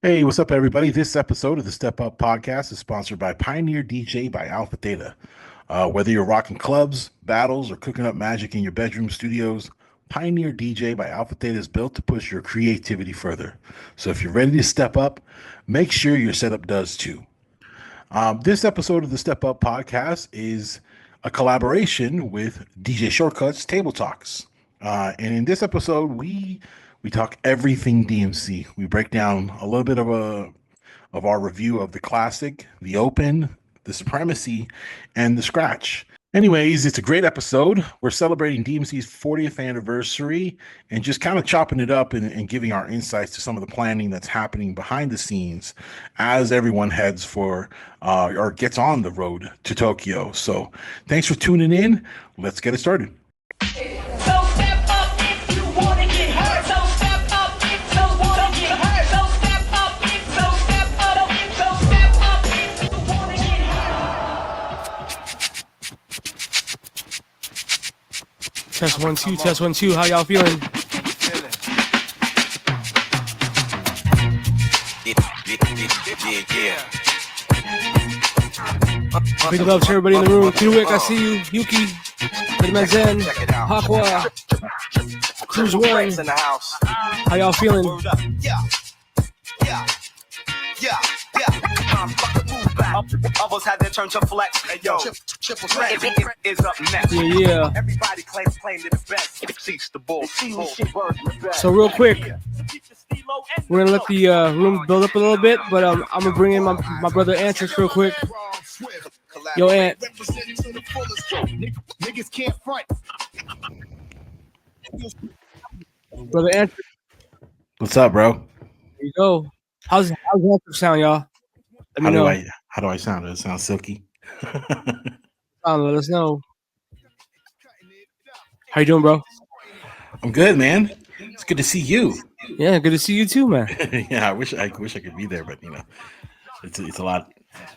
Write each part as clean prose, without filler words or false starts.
Hey, what's up, everybody? This episode of the Step Up Podcast is sponsored by Pioneer DJ by Alpha Theta. Whether you're rocking clubs, battles, or cooking up magic in your bedroom studios, Pioneer DJ by Alpha Theta is built to push your creativity further. So if you're ready to step up, make sure your setup does too. This episode of the Step Up Podcast is a collaboration with DJ Shortkut's Table Talks. And in this episode, we talk everything DMC. We break down a little bit of our review of the classic, the open, the Supremacy, and the scratch. Anyways, it's a great episode. We're celebrating DMC's 40th anniversary and just kind of chopping it up and giving our insights to some of the planning that's happening behind the scenes as everyone heads for or gets on the road to Tokyo. So thanks for tuning in. Let's get it started. Test 1 2, test 1 2. How y'all feeling? Big love to everybody in the room. Kuwik, I see you. Yuki, Mazen, Hakwa, Cruise One. How y'all feeling? Others had their turn to flex. Hey, yo, triple threat is up next. Yeah. Everybody claim to the best. Seats the bull. So real quick, we're gonna let the room build up a little bit, but I'm gonna bring in my brother Antrix real quick. Yo, Ant. Niggas can't front. Brother Antrix. What's up, bro? There you go. How's Antrix sound, y'all? Let me know. How do I sound? Does it sound silky? Let us know. How you doing, bro? I'm good, man. It's good to see you. Yeah, good to see you too, man. Yeah, I wish I could be there, but it's a lot.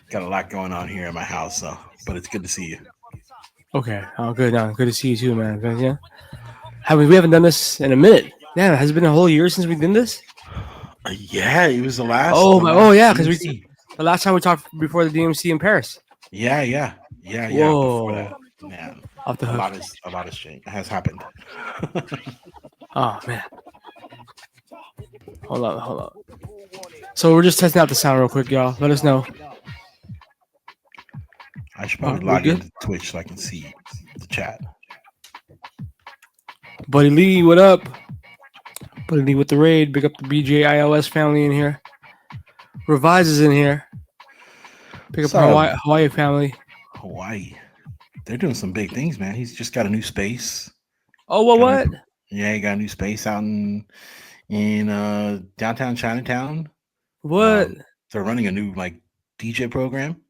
Got a lot going on here in my house, but it's good to see you. Okay. Oh, good. No, good to see you too, man. Good, yeah. We haven't done this in a minute. Yeah, has it been a whole year since we did this? Yeah, it was the last. Yeah, because the last time we talked before the DMC in Paris. Yeah. Whoa. Before that, man, Off the hook. a lot has happened. Oh man. Hold on. So we're just testing out the sound real quick, y'all. Let us know. I should probably log into Twitch so I can see the chat. Buddy Lee, what up? Buddy Lee with the raid. Big up the BJ iOS family in here. Revise is in here. Pick up Hawaii family. Hawaii. They're doing some big things, man. He's just got a new space. Oh, what? Yeah, he got a new space out in downtown Chinatown. What? They're running a new DJ program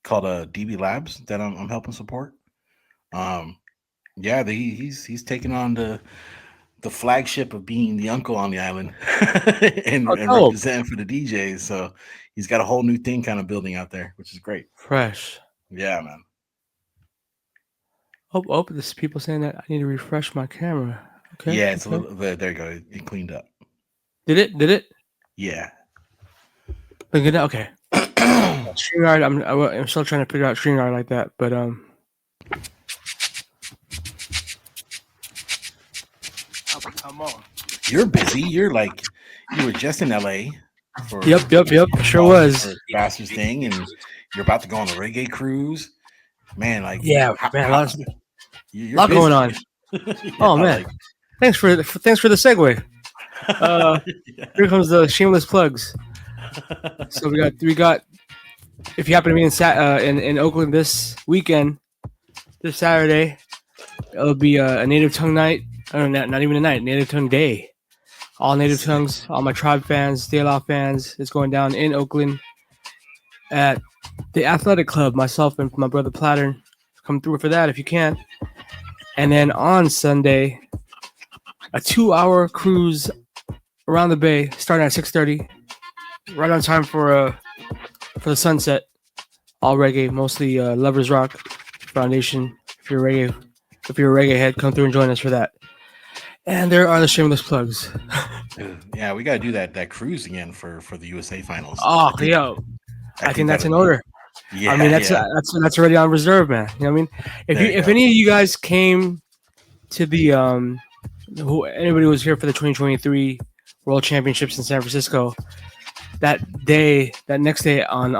called DB Labs that I'm helping support. Yeah, he's taking on the flagship of being the uncle on the island and representing for the DJs. So he's got a whole new thing kind of building out there, which is great. Fresh. Yeah, man. Oh, there's people saying that I need to refresh my camera. Okay. Yeah, it's a little bit. There you go. It cleaned up. Did it? Yeah. Look at that. Okay. StreamYard. I'm still trying to figure out StreamYard like that, but Come on. You're busy. You were just in LA. Yep. Sure was. For Bastards thing, and you're about to go on a reggae cruise. Man, a lot going on. Oh man, thanks for the segue. Here comes the shameless plugs. So we got. If you happen to be in Oakland this weekend, this Saturday, it'll be a native tongue night. Not even a night, native tongue day. All native tongues, all my tribe fans, De La fans. It's going down in Oakland at the Athletic Club. Myself and my brother Platter come through for that if you can. And then on Sunday, a 2-hour cruise around the bay, starting at 6:30, right on time for the sunset. All reggae, mostly Lovers Rock Foundation. If you're a reggae head, come through and join us for that. And there are the shameless plugs. Yeah, we gotta do that cruise again for the USA finals. Oh, I think that's in order. Yeah, I mean, that's already on reserve, man. You know what I mean? If any of you guys came to the anybody was here for the 2023 World Championships in San Francisco, that next day on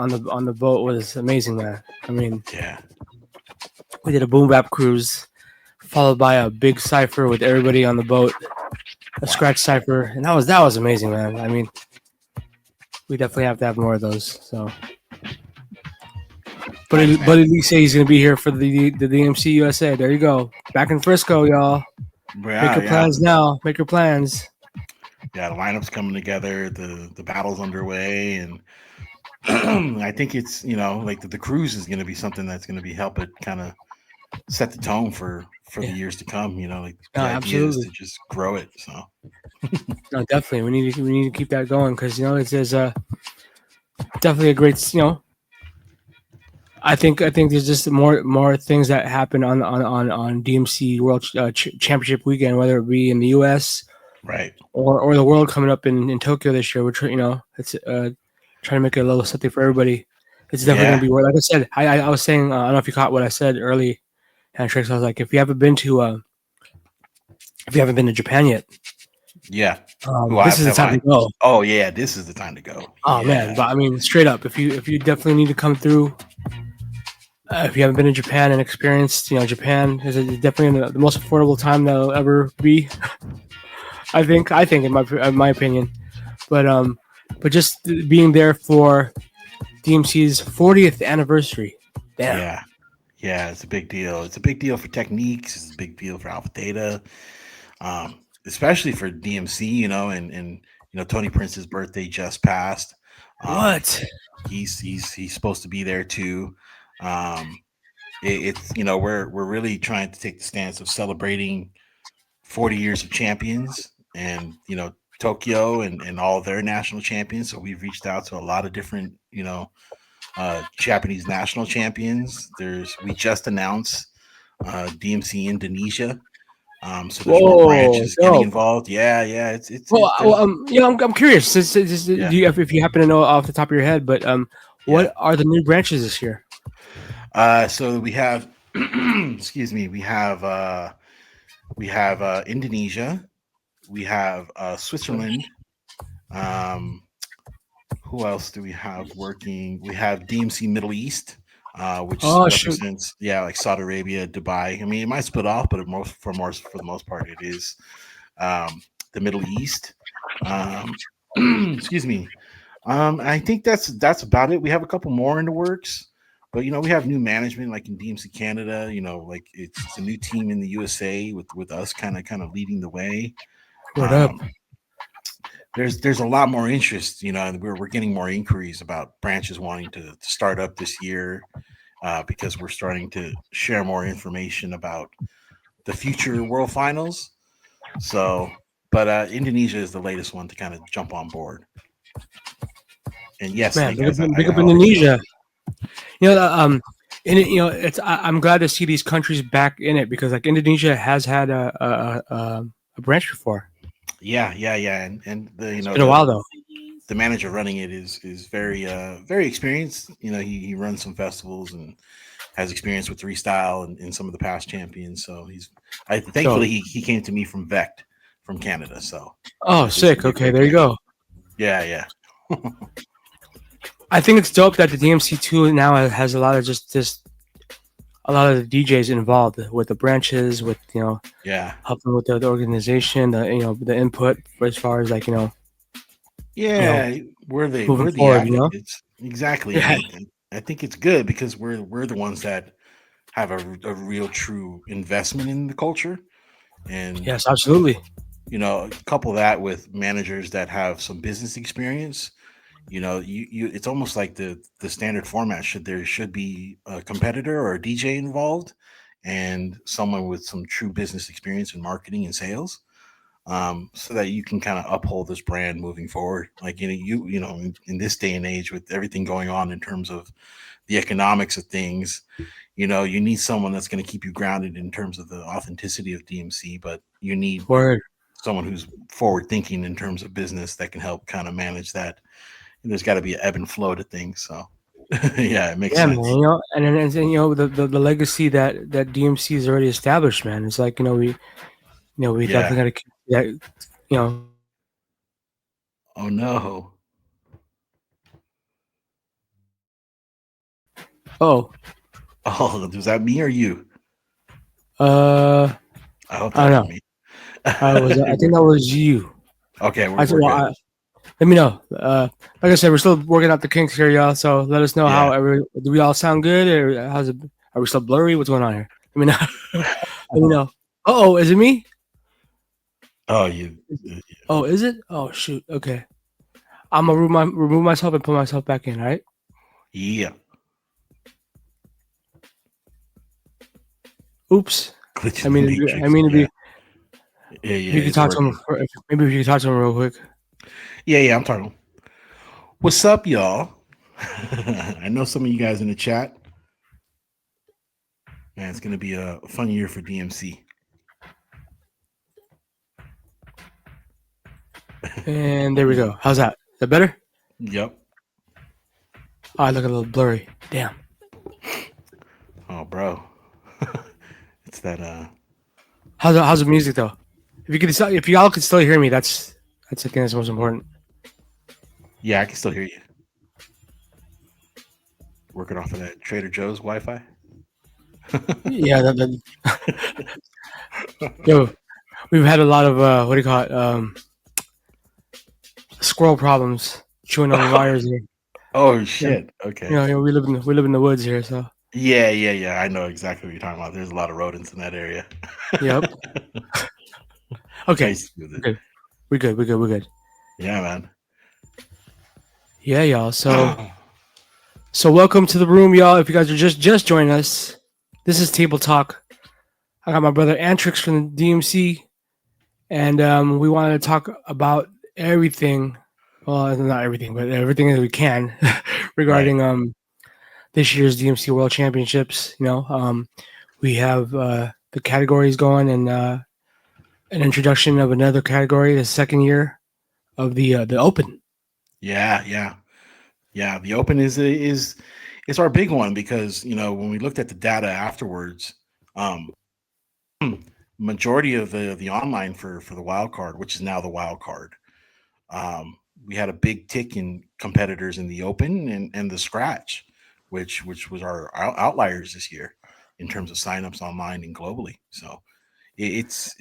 the boat was amazing, man. I mean, yeah, we did a boom bap cruise, followed by a big cipher with everybody on the boat, a scratch cipher, and that was amazing, man. I mean, we definitely have to have more of those. So, but Elise he's gonna be here for the DMC USA. There you go, back in Frisco, y'all. Make your plans now. Make your plans. Yeah, the lineup's coming together. The battle's underway, and I think it's like the cruise is going to be something that's going to be help it kind of set the tone for the years to come. Like the idea is to just grow it. So no, definitely we need to keep that going because there's definitely a great I think there's just more things that happen on DMC World Championship weekend, whether it be in the U.S. right or the world coming up in Tokyo this year. We're it's trying to make it a little something for everybody. It's definitely gonna be worth. Like I said, I was saying I don't know if you caught what I said early, and Trix, I was like, if you haven't been to Japan yet, this is the time to go. Oh yeah, this is the time to go. Oh man, but I mean, straight up, if you definitely need to come through. If you haven't been to Japan and experienced, Japan is definitely the most affordable time that'll ever be. I think in my opinion, but just being there for DMC's 40th anniversary. Damn. Yeah, it's a big deal. It's a big deal for Techniques. It's a big deal for Alpha Theta, especially for DMC. And Tony Prince's birthday just passed. What? He's supposed to be there too. It's we're really trying to take the stance of celebrating 40 years of champions and Tokyo and all their national champions. So we've reached out to a lot of different Japanese national champions. We just announced DMC Indonesia. So there's more branches getting involved. Yeah, it's I'm curious. If you happen to know off the top of your head, but what are the new branches this year? So we have, excuse me, we have Indonesia, we have Switzerland. Who else do we have working? We have DMC Middle East, which represents like Saudi Arabia, Dubai. I mean, it might split off, but for the most part, it is the Middle East. Excuse me. I think that's about it. We have a couple more in the works. But we have new management like in DMC Canada. Like it's a new team in the USA with us kind of leading the way. What up? There's a lot more interest. And we're getting more inquiries about branches wanting to start up this year because we're starting to share more information about the future World Finals. So, but Indonesia is the latest one to kind of jump on board. And yes, man, big up Indonesia. It's I'm glad to see these countries back in it because like Indonesia has had a branch before. Yeah, and it's been a while though. The manager running it is very very experienced. He runs some festivals and has experience with Restyle and some of the past champions. So thankfully he came to me from Vect from Canada. So sick. Okay, there you go. Yeah. I think it's dope that the DMC2 now has a lot of just a lot of the DJs involved with the branches, with helping with the organization, the input as far as like we're the forward, advocates. Exactly. Yeah. I think it's good because we're the ones that have a real true investment in the culture. And yes, absolutely. Couple that with managers that have some business experience. It's almost like the standard format there should be a competitor or a DJ involved and someone with some true business experience in marketing and sales, so that you can kind of uphold this brand moving forward. Like, in this day and age with everything going on in terms of the economics of things, you need someone that's going to keep you grounded in terms of the authenticity of DMC, but you need someone who's forward thinking in terms of business that can help kind of manage that. And there's got to be an ebb and flow to things. So yeah, it makes sense. Man, and the legacy that DMC has already established, man. It's like we definitely got to keep that. Oh no. Oh, was that me or you? I hope that was me. I think that was you. Okay, we're good. Let me know. Like I said, we're still working out the kinks here, y'all. So let us know how do we all sound good, or how's it? Are we still blurry? What's going on here? Let me know. Let me know. Oh, is it me? Oh, you. Oh, is it? Oh, shoot. Okay. I'm gonna remove myself and put myself back in. All right. Yeah. Oops. I mean to be. Yeah. You can talk to him. Maybe if you can talk to him real quick. Yeah, I'm talking. What's up, y'all? I know some of you guys in the chat. Man, it's gonna be a fun year for DMC. And there we go. How's that? Is that better? Yep. Oh, I look a little blurry. Damn. Oh, bro. It's that. How's the music though? If y'all can still hear me, that's I think that's most important. Yeah, I can still hear you. Working off of that Trader Joe's Wi-Fi. Yeah. Yo, we've had a lot of what do you call it? Squirrel problems chewing on the wires here. Oh shit! Yeah. Okay. We live in the woods here, so. Yeah. I know exactly what you're talking about. There's a lot of rodents in that area. Yep. Okay. Good. We're good. Yeah, man. Yeah, y'all. So welcome to the room, y'all. If you guys are just joining us, this is Table Talk. I got my brother Antrix from the DMC, and we wanted to talk about everything. Well, not everything, but everything that we can regarding this year's DMC World Championships. We have the categories going, and an introduction of another category, the second year of the Open. Yeah. The Open is our big one because when we looked at the data afterwards, majority of the online for the wild card, which is now the wild card, we had a big tick in competitors in the Open and the Scratch, which was our outliers this year in terms of signups online and globally. So it's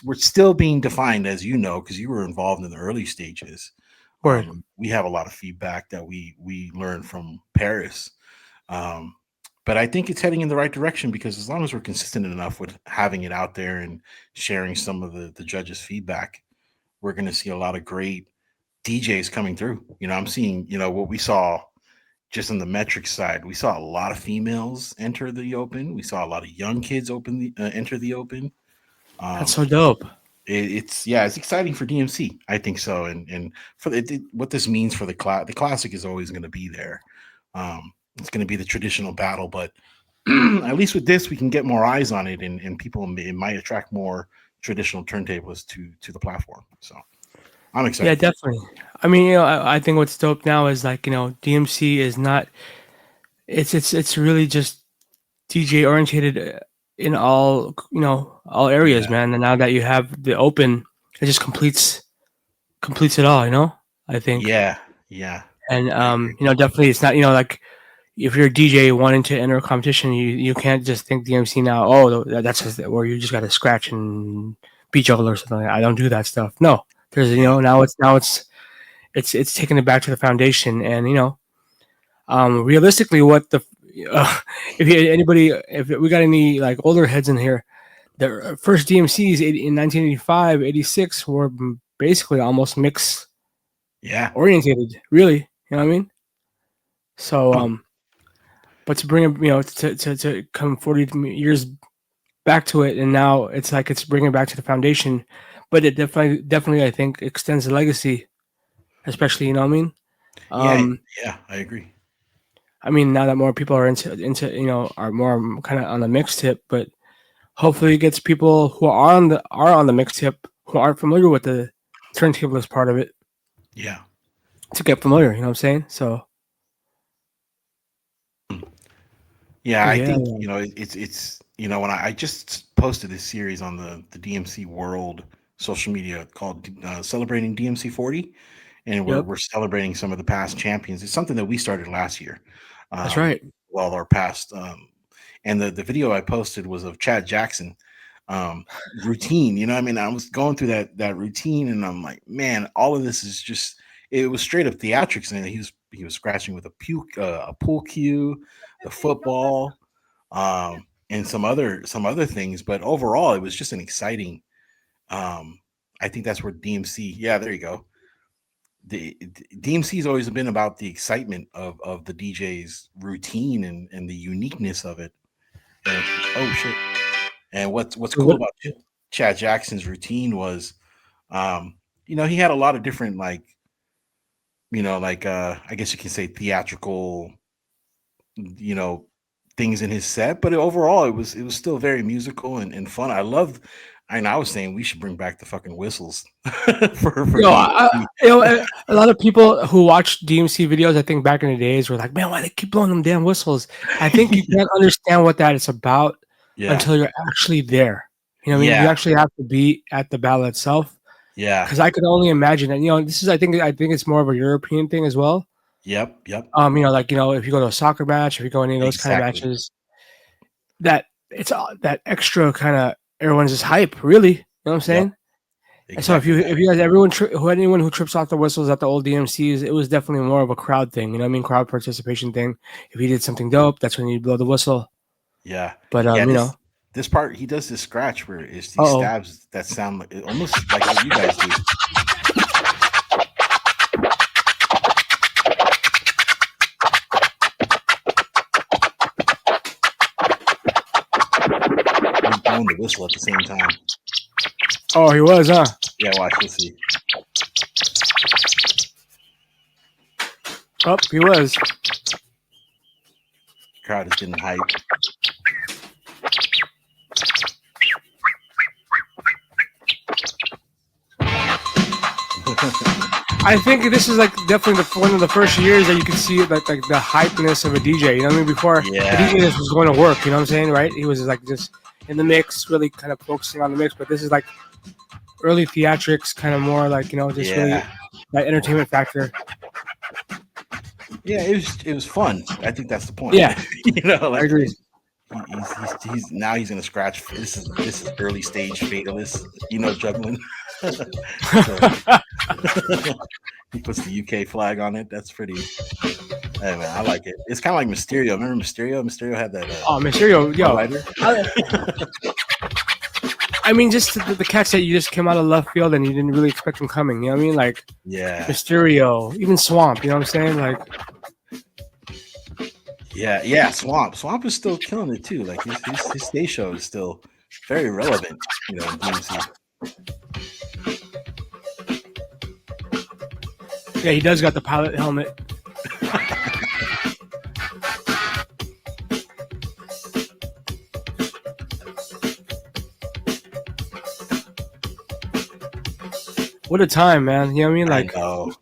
we're still being defined, as you know, because you were involved in the early stages. We have a lot of feedback that we learned from Paris. But I think it's heading in the right direction because as long as we're consistent enough with having it out there and sharing some of the judges' feedback, we're going to see a lot of great DJs coming through. I'm seeing, what we saw just on the metric side. We saw a lot of females enter the Open. We saw a lot of young kids enter the Open. That's so dope. It's exciting for DMC. I think so. And for what this means for the classic is always going to be there. It's going to be the traditional battle, but at least with this, we can get more eyes on it, and people, it might attract more traditional turntablists to the platform. So I'm excited. Yeah, definitely. I mean, I think what's dope now is DMC is not. It's really just DJ orientated in all areas, man. And now that you have the Open, it just completes it all. I think. Yeah. And definitely, it's not if you're a DJ wanting to enter a competition, you can't just think DMC now. Oh, that's just where you just got to scratch and beat juggle or something. I don't do that stuff. No, there's now it's taking it back to the foundation, and realistically, what the if we got any older heads in here, the first DMCs in 1985, 86 were basically almost mix orientated. Really, you know what I mean? So but to bring it, to come 40 years back to it, and now it's bringing it back to the foundation, but it definitely I think extends the legacy, especially, you know what I mean? Yeah, I agree. I mean, now that more people are into are more kind of on the mix tip, but hopefully it gets people who are on the mix tip who aren't familiar with the turntablist part of it. Yeah. To get familiar, you know what I'm saying? So. Yeah, I think it's when I just posted this series on the DMC World social media called Celebrating DMC 40, and we're celebrating some of the past champions. It's something that we started last year. That's right. Well, our past and the video I posted was of Chad Jackson routine. I mean, I was going through that routine, and I'm like, man, all of this is just it was straight up theatrics, and he was scratching with a pool cue, the football, and some other things. But overall, it was just an exciting. I think that's where DMC. Yeah, there you go. The DMC has always been about the excitement of the DJ's routine and the uniqueness of it. And, oh shit! And what's cool about Chad Jackson's routine was, he had a lot of different I guess you can say theatrical, things in his set, but overall it was still very musical and fun. I was saying we should bring back the fucking whistles for a lot of people who watch DMC videos, I think back in the days, were like, man, why they keep blowing them damn whistles? I think you can't understand what that is about until you're actually there. You know what I mean? You actually have to be at the battle itself. Yeah. Because I could only imagine that, this is I think it's more of a European thing as well. Yep. If you go to a soccer match, if you go any of those kind of matches, that it's that extra kind of everyone's just hype, really. You know what I'm saying? Yep. Exactly. And so if you guys, anyone who trips off the whistles at the old DMCs, it was definitely more of a crowd thing. You know what I mean? Crowd participation thing. If he did something dope, that's when you blow the whistle. Yeah. But this part, he does this scratch where it's these stabs that sound like almost like what you guys do. He's blowing the whistle at the same time. Oh, he was, huh? Yeah, watch. Let's see. Oh, he was. Crowd is getting hype. I think this is definitely one of the first years that you can see like the hypeness of a DJ. You know what I mean? Before the DJ was going to work, you know what I'm saying, right? He was just in the mix, really kind of focusing on the mix. But this is like early theatrics, kind of more really that entertainment factor. Yeah, it was fun. I think that's the point. Yeah, I agree. He's now he's gonna scratch. This is early stage fatalist, juggling. He puts the UK flag on it. That's pretty. Hey man, I like it. It's kind of like Mysterio. Remember Mysterio? Mysterio had that. Mysterio, yo. I mean, just the catch that you just came out of left field and you didn't really expect him coming. You know what I mean? Like, Mysterio, even Swamp. You know what I'm saying? Like. Yeah, Swamp is still killing it too. Like his stage show is still very relevant, in DMC. Yeah, he does got the pilot helmet. What a time, man. You know what I mean? Like, I know.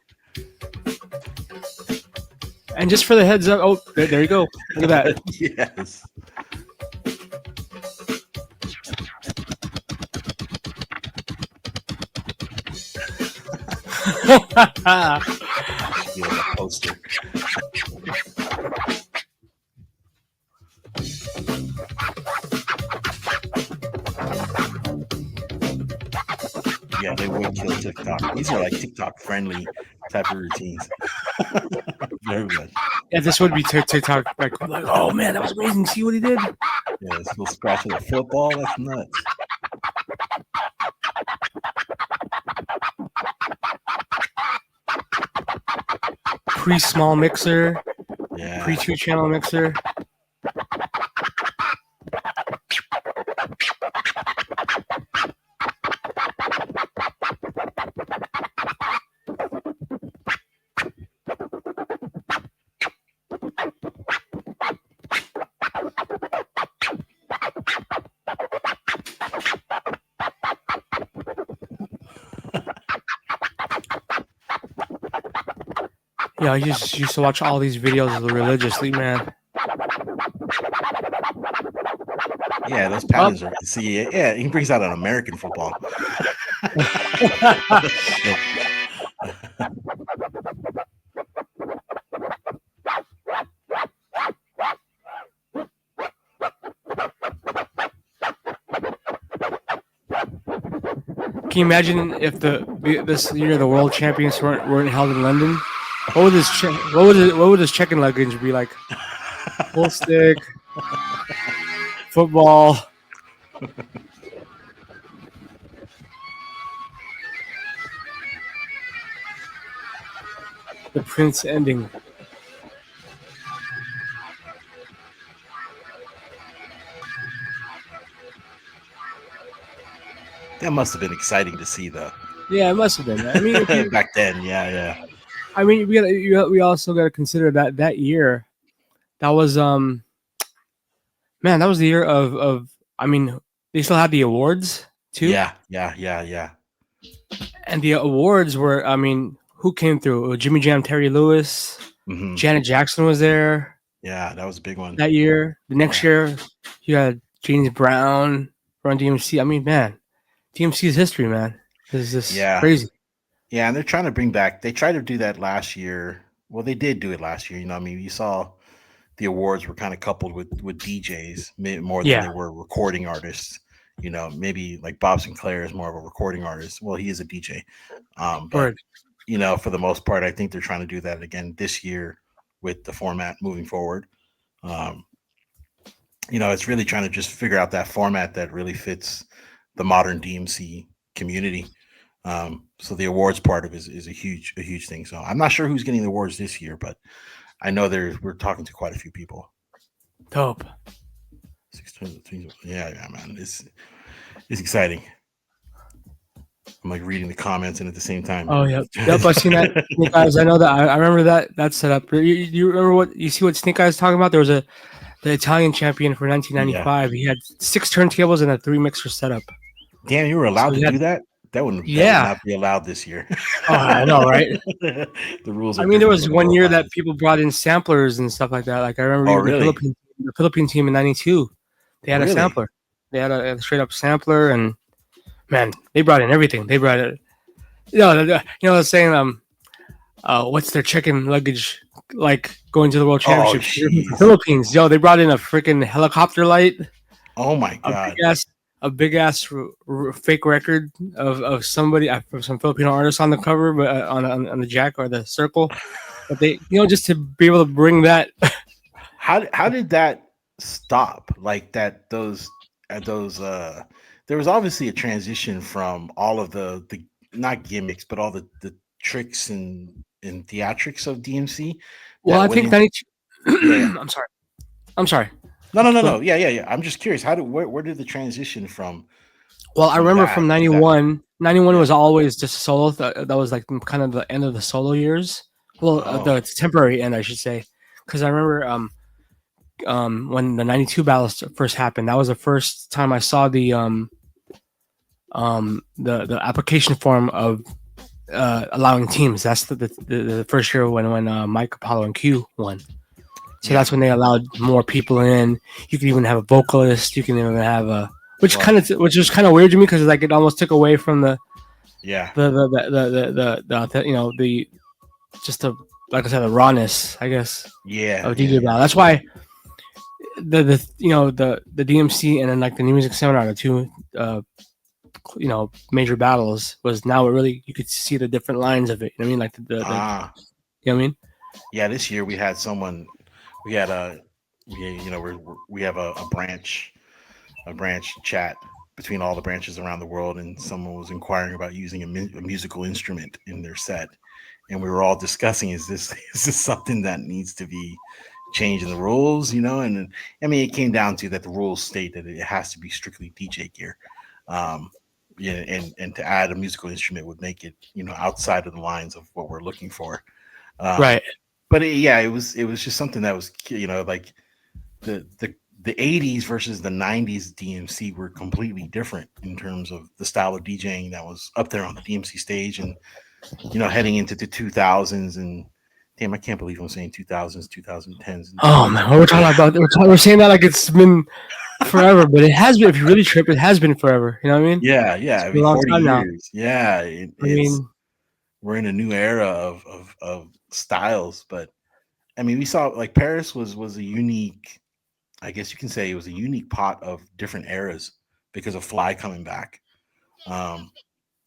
And just for the heads up, there you go. Look at that. Yes. Should be like a poster. Yeah, they would kill TikTok. These are like TikTok friendly type of routines. Very much. Yeah, this would be TikTok. Like, oh man, that was amazing. See what he did? Yeah, this little scratch with a football. That's nuts. Pre-small mixer. Yeah. Pre-2-channel mixer. Yeah, I just used to watch all these videos religiously, man. Yeah, those patterns are. See, yeah, he brings out an American football. Can you imagine if this year the world champions weren't held in London? What would his check-in luggage be like? Full stick, football. The Prince ending. That must have been exciting to see, though. Yeah, it must have been. I mean, back then, yeah. I mean, we also got to consider that year. That was man, that was the year of. I mean, they still had the awards too. Yeah. And the awards were, I mean, who came through? Jimmy Jam, Terry Lewis, Janet Jackson was there. Yeah, that was a big one that year. The next year, you had James Brown, Run DMC. I mean, man, DMC's history, man. This is just crazy. Yeah, and they're trying to bring back. They tried to do that last year. Well, they did do it last year. You know, I mean, you saw the awards were kind of coupled with DJs more than they were recording artists. You know, maybe like Bob Sinclair is more of a recording artist. Well, he is a DJ. But you know, for the most part, I think they're trying to do that again this year with the format moving forward. You know, it's really trying to just figure out that format that really fits the modern DMC community. So the awards part of it is a huge thing. So I'm not sure who's getting the awards this year, but I know we're talking to quite a few people. Dope. Yeah, man. It's exciting. I'm like reading the comments and at the same time. Oh yeah, yep. I've seen that. Snake Eyes. I know that. I remember that setup. You remember what you see? What Snake Eyes talking about? There was the Italian champion for 1995. Yeah. He had 6 turntables and a 3 mixer setup. Damn, you were allowed to do that? That would not be allowed this year. Oh, I know, right? The rules. I mean, there was one year that people brought in samplers and stuff like that. Like I remember the Philippine team in '92. They had a sampler. They had a straight up sampler, and man, they brought in everything. They brought it. The saying, what's their chicken luggage like going to the World Championship? The Philippines, they brought in a freaking helicopter light. Oh my god! A big ass fake record of somebody from some Filipino artist on the cover, but on the jack or the circle. But they, just to be able to bring that. How did that stop? Like that those there was obviously a transition from all of the not gimmicks, but all the tricks and theatrics of DMC. Well, I think 92. I'm sorry. No. Yeah. I'm just curious. Where did the transition from? Well, I remember from 91. 91 was always just solo. That was like kind of the end of the solo years. Well, the temporary end, I should say, because I remember when the 92 battles first happened. That was the first time I saw the application form of allowing teams. That's the first year when Mike, Apollo, and Q won. So that's when they allowed more people in. You can even have a vocalist. You can even have which was kind of weird to me because like it almost took away from the like I said, the rawness, I guess. Of DJ Battle. That's why the DMC and then like the New Music Seminar, the two major battles was now really you could see the different lines of it. You know what I mean? Like you know what I mean? Yeah, this year we had someone. We had we have a branch chat between all the branches around the world, and someone was inquiring about using a musical instrument in their set, and we were all discussing is this something that needs to be changed in the rules, and I mean it came down to that the rules state that it has to be strictly DJ gear, and to add a musical instrument would make it outside of the lines of what we're looking for, right. But it was just something that was like the 80s versus the 90s DMC were completely different in terms of the style of DJing that was up there on the DMC stage, and heading into the 2000s and damn, I can't believe I'm saying 2000s, 2010s. Oh man, we're talking about we're saying that like it's been forever, but it has been. If you really trip, it has been forever. You know what I mean? Yeah. It's I been mean, a long 40 time now. years. Yeah, I mean, we're in a new era of styles, but I mean, we saw like Paris was a unique. I guess you can say it was a unique pot of different eras because of Fly coming back,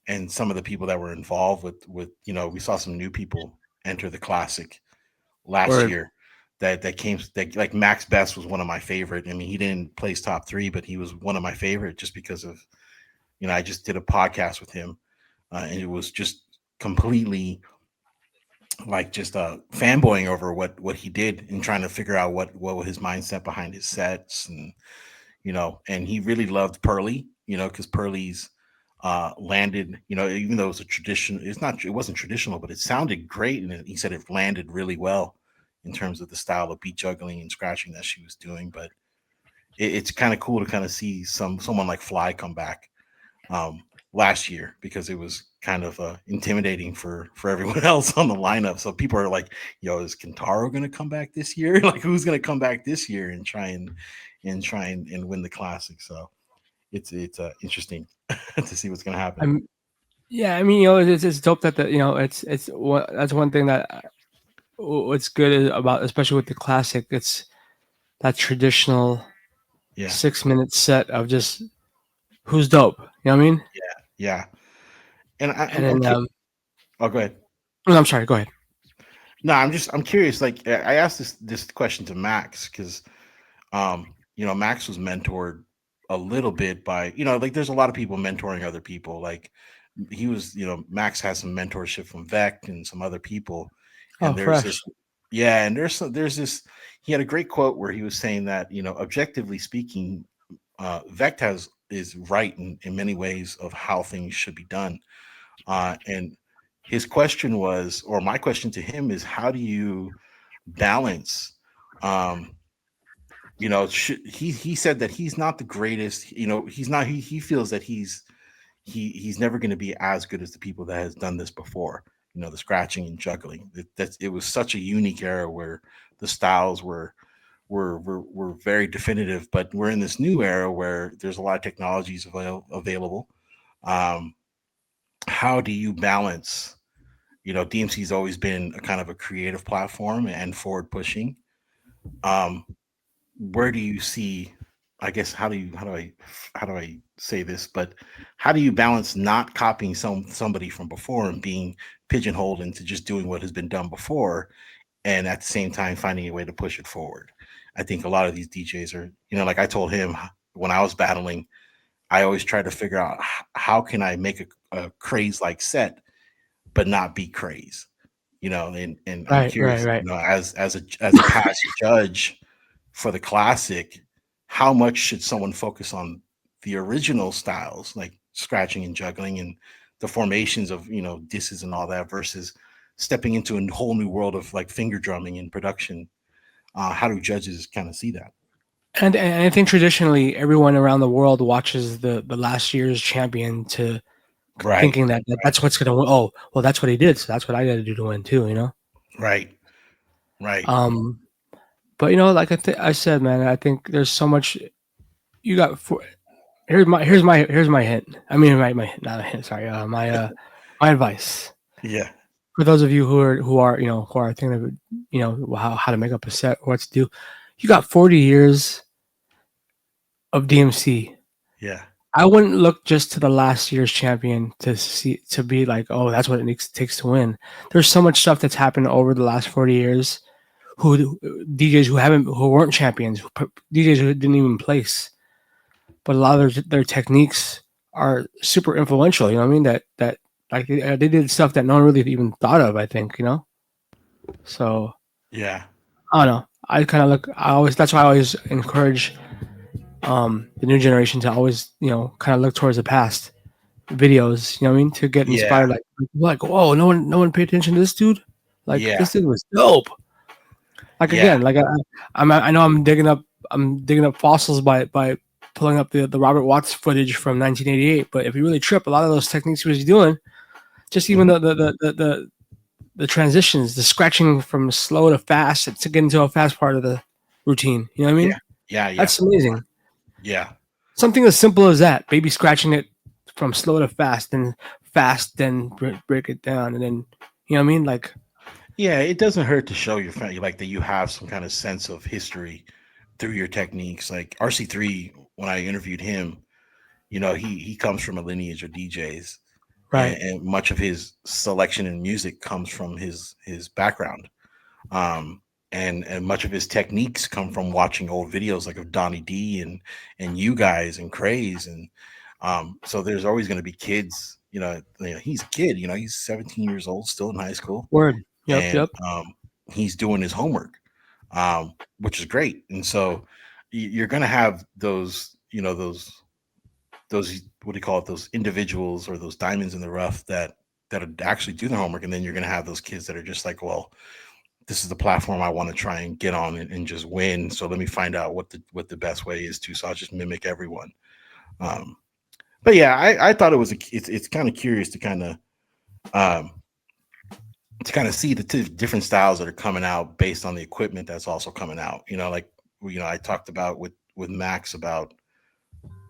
and some of the people that were involved with we saw some new people enter the classic last word. year. That came that like Max Best was one of my favorite. I mean, he didn't place top three, but he was one of my favorite just because of I just did a podcast with him, and it was just completely like just fanboying over what he did and trying to figure out what was his mindset behind his sets, and and he really loved Pearly, because Pearly's landed, even though it was a tradition, it wasn't traditional, but it sounded great, and he said it landed really well in terms of the style of beat juggling and scratching that she was doing. But it's kind of cool to kind of see someone like Fly come back last year, because it was kind of intimidating for everyone else on the lineup. So people are like, "Yo, is Kentaro going to come back this year? Like, who's going to come back this year and try and win the classic?" So it's interesting to see what's going to happen. Yeah, I mean, it's dope that it's that's one thing that what's good about, especially with the classic, it's that traditional Yeah, 6-minute set of just who's dope. You know what I mean? yeah. And And I'm then, oh, go ahead. no, I'm sorry. Go ahead. No, I'm curious. Like, I asked this question to Max because Max was mentored a little bit by, like there's a lot of people mentoring other people. Like he was, Max has some mentorship from Vect and some other people. Oh, And there's fresh. this, yeah, and there's this, he had a great quote where he was saying that, objectively speaking, Vect is right in many ways of how things should be done. And his question was, or my question to him is, how do you balance, he said that he's not the greatest, he's not, he feels that he's never going to be as good as the people that has done this before, the scratching and juggling. It was such a unique era where the styles were very definitive, but we're in this new era where there's a lot of technologies available. um how do you balance, DMC's always been a kind of a creative platform and forward pushing. um where do you see, I guess, how do I say this, but how do you balance not copying somebody from before and being pigeonholed into just doing what has been done before, and at the same time finding a way to push it forward? I think a lot of these DJs are, like I told him when I was battling, I always try to figure out how can I make a craze like set but not be craze, and I'm curious, Right. as a past judge for the classic, how much should someone focus on the original styles like scratching and juggling and the formations of, disses and all that, versus stepping into a whole new world of like finger drumming and production? How do judges kind of see that? And I think traditionally everyone around the world watches the last year's champion to Right, thinking that that's what's gonna win. Oh, well, that's what he did, so that's what I got to do to win too. right, right. Um, but like I said, man, I think there's so much you got. Here's my hint. I mean, my not a hint. Sorry, my advice Yeah, for those of you who are thinking of how to make up a set or what to do. You got 40 years of DMC. yeah, I wouldn't look just to the last year's champion to be like, oh, that's what it takes to win. There's so much stuff that's happened over the last 40 years. DJs who weren't champions, DJs who didn't even place, but a lot of their techniques are super influential. You know what I mean? That like they did stuff that no one really even thought of. I think So yeah, I don't know. That's why I always encourage the new generation to always kind of look towards the past videos, you know what I mean, to get yeah, inspired. Like whoa, no one paid attention to this dude. Like yeah. this dude was dope. Like Yeah, again, like I know I'm digging up fossils by pulling up the Robert Watts footage from 1988. But if you really trip, a lot of those techniques he was doing, just even mhm, the the transitions, the scratching from slow to fast to get into a fast part of the routine. You know what I mean? Yeah. That's amazing. Yeah. Something as simple as that, baby scratching it from slow to fast, then break it down, and then you know what I mean? Like, yeah, it doesn't hurt to show your family like that you have some kind of sense of history through your techniques. Like RC3, when I interviewed him, he comes from a lineage of DJs, right. and much of his selection in music comes from his background. Um, and much of his techniques come from watching old videos like of Donnie D and you guys and Craze, and so there's always going to be kids. He's a kid. He's 17 years old, still in high school, Word. and Yep. he's doing his homework, which is great. And so you're going to have those, those what do you call it? Those individuals or those diamonds in the rough that actually do their homework, and then you're going to have those kids that are just like, well, this is the platform I want to try and get on and just win. So let me find out what the best way is to. So I'll just mimic everyone. But yeah, I thought it's kind of curious to kind of see the different styles that are coming out based on the equipment that's also coming out. I talked about with Max about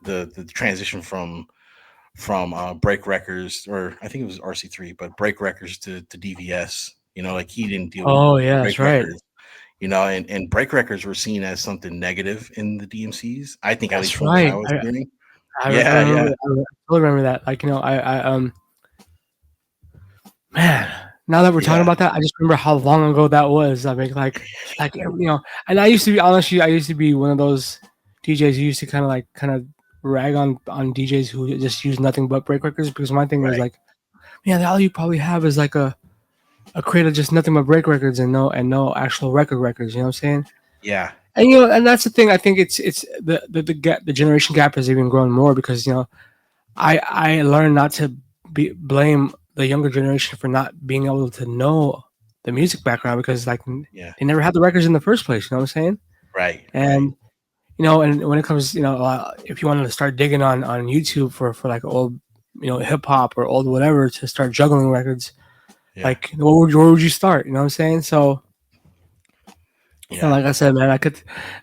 the transition from break records, or I think it was RC3, but break records to DVS. Like he didn't deal Oh with yeah, break that's right. records. And break records were seen as something negative in the DMCs. I think, at least That's from what right. I was hearing. I Yeah. totally remember that. Like, man, now that we're talking about that, I just remember how long ago that was. I mean, like, and I used to be one of those DJs who used to kind of rag on DJs who just use nothing but break records, because my thing was like, yeah, all you probably have is like a crate of just nothing but break records and no actual records. You know what I'm saying? Yeah. And and that's the thing. I think it's the generation gap has even grown more, because I learned not to blame the younger generation for not being able to know the music background, because they never had the records in the first place. You know what I'm saying? Right. And and when it comes, if you wanted to start digging on YouTube for like old, hip hop or old whatever, to start juggling records, like where would you start? You know what I'm saying? So. Yeah, like I said, man,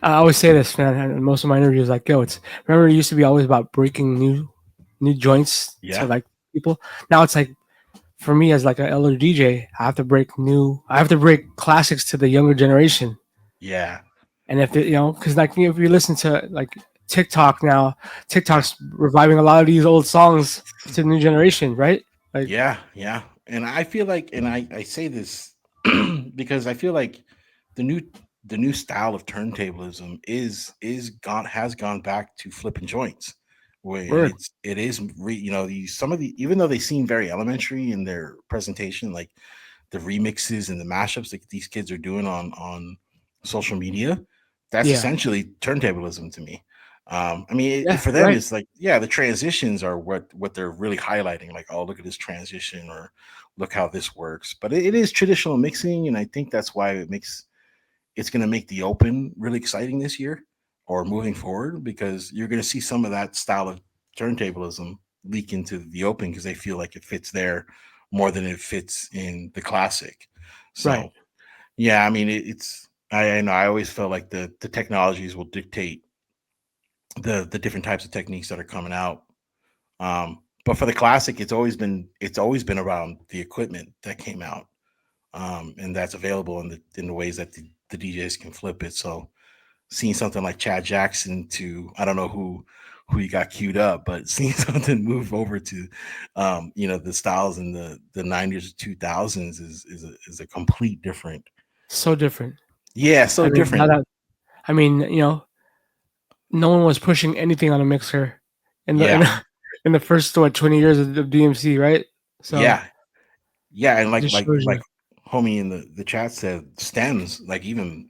I always say this, man, in most of my interviews, like, yo, remember it used to be always about breaking new joints to like people. Now it's like, for me as like an elder DJ, I have to break classics to the younger generation. Yeah. And if because like if you listen to like TikTok now, TikTok's reviving a lot of these old songs to the new generation, right? Like, yeah. And I feel like, and I say this because I feel like the new style of turntablism has gone back to flipping joints, where it is some of the, even though they seem very elementary in their presentation, like the remixes and the mashups that these kids are doing on social media, that's essentially turntablism to me. I mean, for them, it's like, the transitions are what they're really highlighting. Like, oh, look at this transition, or look how this works. But it is traditional mixing, and I think that's why it's going to make the open really exciting this year or moving forward, because you're going to see some of that style of turntablism leak into the open, because they feel like it fits there more than it fits in the classic. So, yeah, I mean, I know I always felt like the technologies will dictate the different types of techniques that are coming out. But for the classic, it's always been around the equipment that came out, and that's available in the ways that the DJs can flip it. So seeing something like Chad Jackson to, I don't know who you got queued up, but seeing something move over to the styles in the 90s or 2000s is a complete different. So different. Yeah, different. No one was pushing anything on a mixer in the first 20 years of DMC, right? So and like homie in the chat said, stems, like, even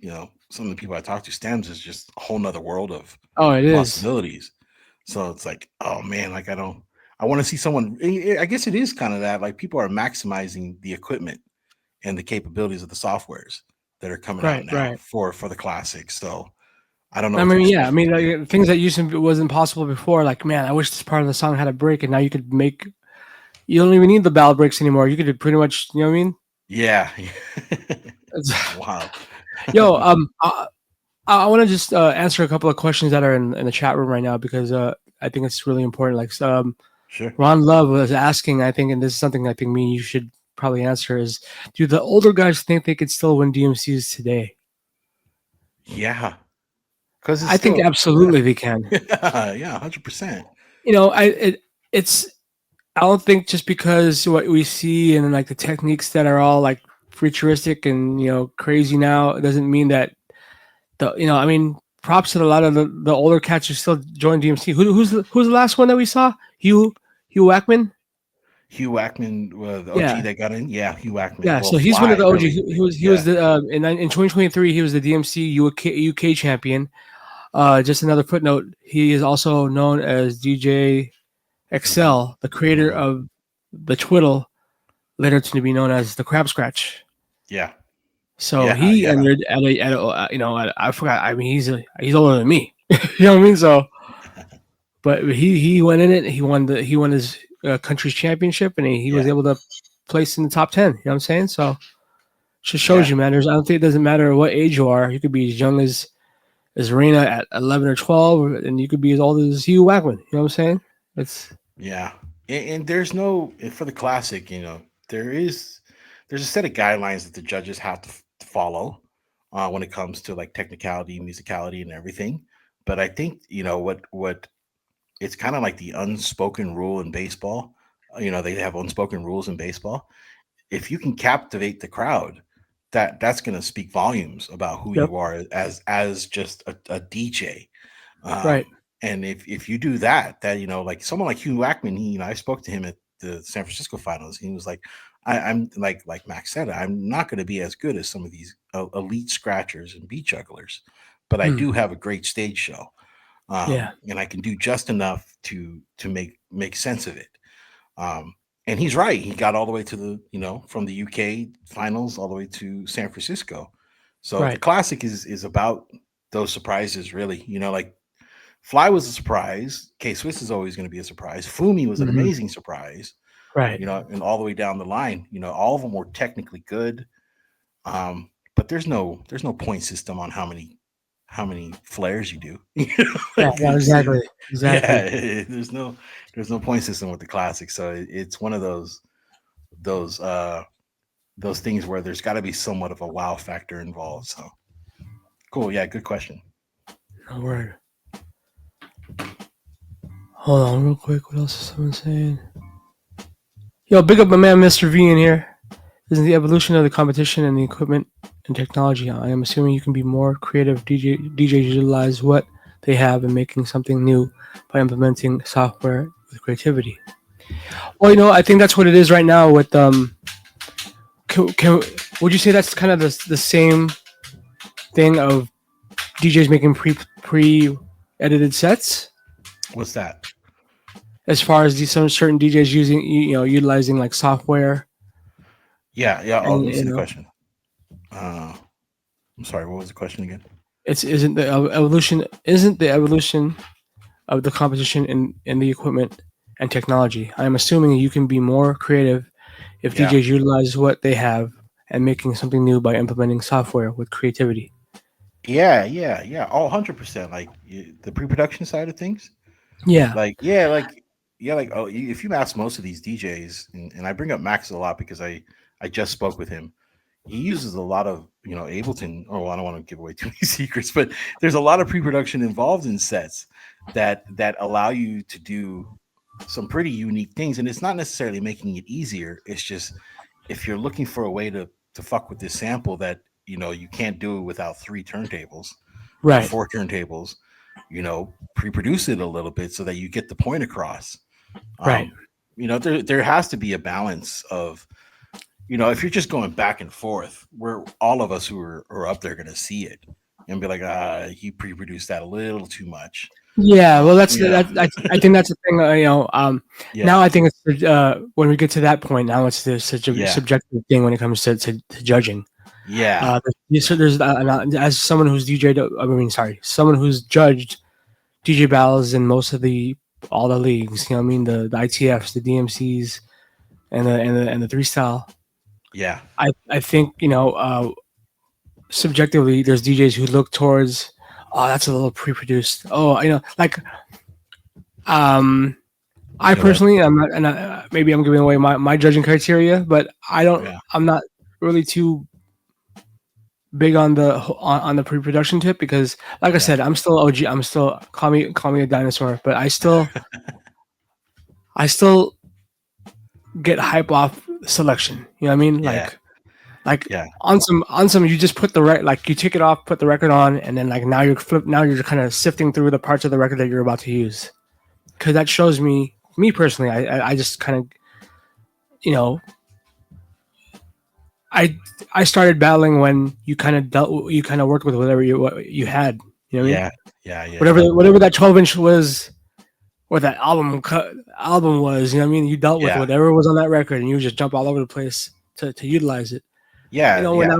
some of the people I talk to, stems is just a whole nother world of possibilities. So it's like, oh man, like I want to see someone. I guess it is kind of that, like, people are maximizing the equipment and the capabilities of the softwares that are coming out now for the classics. So I don't know. I mean, like, things that used to wasn't possible before. Like, man, I wish this part of the song had a break, and now you don't even need the ballad breaks anymore. You could pretty much, you know what I mean? Yeah. Wow. Yo, I want to just answer a couple of questions that are in the chat room right now because I think it's really important. Like, sure. Ron Love was asking, I think, and this is something I think me and you should probably answer: is do the older guys think they could still win DMCs today? Yeah, because I think absolutely they can. Yeah, 100%. You know, it's. I don't think just because what we see and like the techniques that are all like futuristic and crazy now, it doesn't mean that I mean, props to a lot of the older cats who still join DMC. Who's the last one that we saw? Hugh Wackman. Hugh Wackman, the OG Yeah, that got in. Yeah, Hugh Wackman. yeah. Well, So he's one of Fly, the OG. really. He was the in 2023 he was the DMC UK champion. Just another footnote. He is also known as DJ XL, the creator of the twiddle, later to be known as the Crab Scratch. Yeah. So he entered at I forgot. I mean, he's older than me. You know what I mean? So, but he went in it. He won his country's championship, and he was able to place in the top 10. You know what I'm saying? So, just shows you, man. I don't think it doesn't matter what age you are. You could be as young as Arena at 11 or 12, and you could be as old as Hugh Wackman. You know what I'm saying? It's and there's no for the classic. There's a set of guidelines that the judges have to follow when it comes to like technicality, musicality, and everything. But I think what it's kind of like the unspoken rule in baseball. They have unspoken rules in baseball. If you can captivate the crowd, that's going to speak volumes about who you are as just a DJ. Right. And if you do that, like someone like Hugh Wackman, I spoke to him at the San Francisco finals. He was like, I'm like Max said, I'm not going to be as good as some of these elite scratchers and beat jugglers, but I do have a great stage show. And I can do just enough to make sense of it. And he's right. He got all the way to the, from the UK finals all the way to San Francisco. So the classic is about those surprises, really. Like Fly was a surprise. K-Swiss is always going to be a surprise. Fumi was an amazing surprise. Right. And all the way down the line, all of them were technically good. But there's no point system on how many flares you do. Exactly. Yeah, there's no point system with the classic. So it's one of those things where there's got to be somewhat of a wow factor involved. So cool. Yeah, good question. No word. Hold on real quick. What else is someone saying? Yo, big up my man Mr. V in here. This is the evolution of the competition and the equipment and technology. I am assuming you can be more creative. DJs utilize what they have and making something new by implementing software with creativity. Well, I think that's what it is right now with would you say that's kind of the same thing of DJs making pre edited sets? What's that? As far as some certain DJs utilizing like software. Yeah. Oh, let me see the question. I'm sorry. What was the question again? Isn't the evolution of the competition in the equipment and technology? I am assuming you can be more creative if DJs utilize what they have and making something new by implementing software with creativity. Yeah. Oh, 100%. Like the pre-production side of things. Yeah. If you ask most of these DJs, and I bring up Max a lot because I just spoke with him. He uses a lot of, Ableton. Oh, I don't want to give away too many secrets, but there's a lot of pre-production involved in sets that allow you to do some pretty unique things. And it's not necessarily making it easier. It's just if you're looking for a way to fuck with this sample that, you can't do it without 3 turntables, right? 4 turntables, pre-produce it a little bit so that you get the point across. Right. There has to be a balance of, if you're just going back and forth, we're all of us who are up there going to see it and be like, he pre-produced that a little too much. Yeah, well, I think that's the thing. Now I think it's when we get to that point. Now it's such a subjective thing when it comes to judging. Yeah. There's as someone who's someone who's judged DJ battles in most of all the leagues. The ITFs, the DMCs, and the 3 style. Yeah. I think subjectively, there's DJs who look towards, oh, that's a little pre-produced. Oh, like um, I You know what? personally, I'm not, and maybe I'm giving away my judging criteria, but Yeah. I'm not really too big on the pre-production tip because, like I Yeah. said, I'm still OG. I'm still call me a dinosaur, but I still get hype off selection. You know what I mean? Yeah. Like Yeah. on some you just put like you take it off, put the record on, and then like now you're kind of sifting through the parts of the record that you're about to use, because that shows me personally, I just kind of, you know I I started battling when you kind of worked with what you had. You know what I mean? Yeah. Yeah. Yeah. Yeah. Whatever that 12-inch was, or that album was. You know what I mean? You dealt with Yeah. whatever was on that record, and you would just jump all over the place to utilize it. Yeah. When Yeah.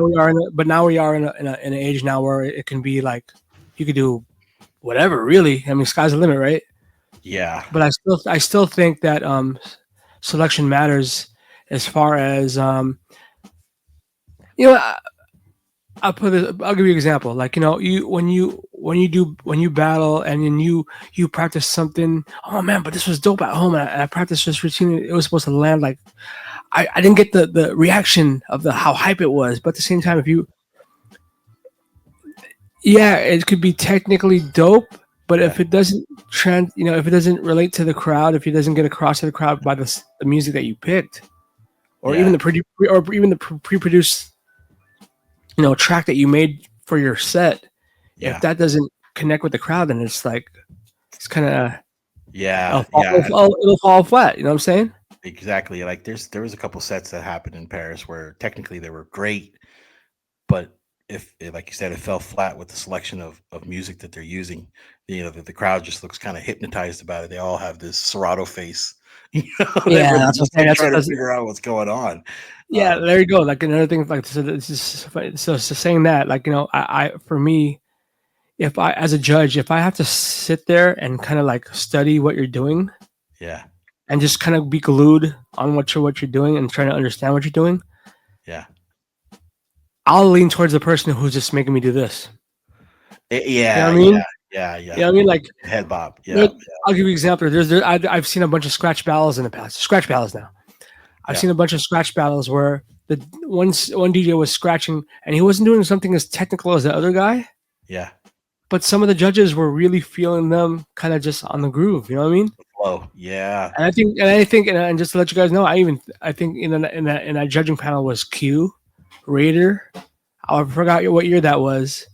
now we are in an age now where it can be like you could do whatever. Really, I mean, sky's the limit, right? Yeah. But I still think that selection matters as far as you know. I'll give you an example. Like, when you battle and then you practice something. Oh man, but this was dope at home, and I practiced this routine. It was supposed to land like I didn't get the reaction of the how hype it was. But at the same time, if you yeah, it could be technically dope, but Yeah. if it doesn't if it doesn't relate to the crowd, if it doesn't get across to the crowd by the music that you picked, or even Yeah. the pre-produced track that you made for your set, if Yeah. that doesn't connect with the crowd, then it's like it's kind of Yeah. Yeah. it'll fall flat. You know what I'm saying? Exactly. Like there was a couple sets that happened in Paris where technically they were great, but like you said, it fell flat with the selection of music that they're using. The crowd just looks kind of hypnotized about it. They all have this Serato face. Yeah, Everyone's that's what just I'm saying. like That's, trying to that's figure out what's going on. yeah. Um, There you go. Like another thing, like so saying that, like I for me, if I as a judge, if I have to sit there and kind of like study what you're doing yeah. and just kind of be glued on what you're doing and trying to understand what you're doing, Yeah. I'll lean towards the person who's just making me do this. You know Yeah. what I Yeah. mean? Yeah. You know Yeah. what I mean? Like, Head bob. there, Yeah. I'll give you an example. I've seen a bunch of scratch battles in the past. Scratch battles now. I've Yeah. seen a bunch of scratch battles where the one DJ was scratching and he wasn't doing something as technical as the other guy, Yeah. but some of the judges were really feeling them kind of just on the groove. You know what I mean? Flow. Yeah. And just to let you guys know, I think in that judging panel was Q, Raider. I forgot what year that was,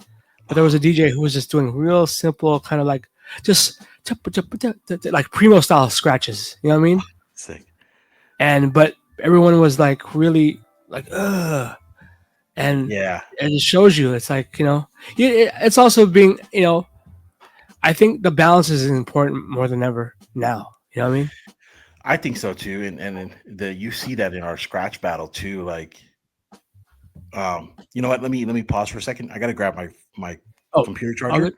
but there was a DJ who was just doing real simple, kind of like just like primo style scratches. You know what I mean? Sick. But everyone was like really like and Yeah. it shows you it's like it's also being I think the balance is important more than ever now. You know what I mean? I think so too. And then you see that in our scratch battle too. Like, you know what? Let me pause for a second. I gotta grab my Oh, computer all good, charger.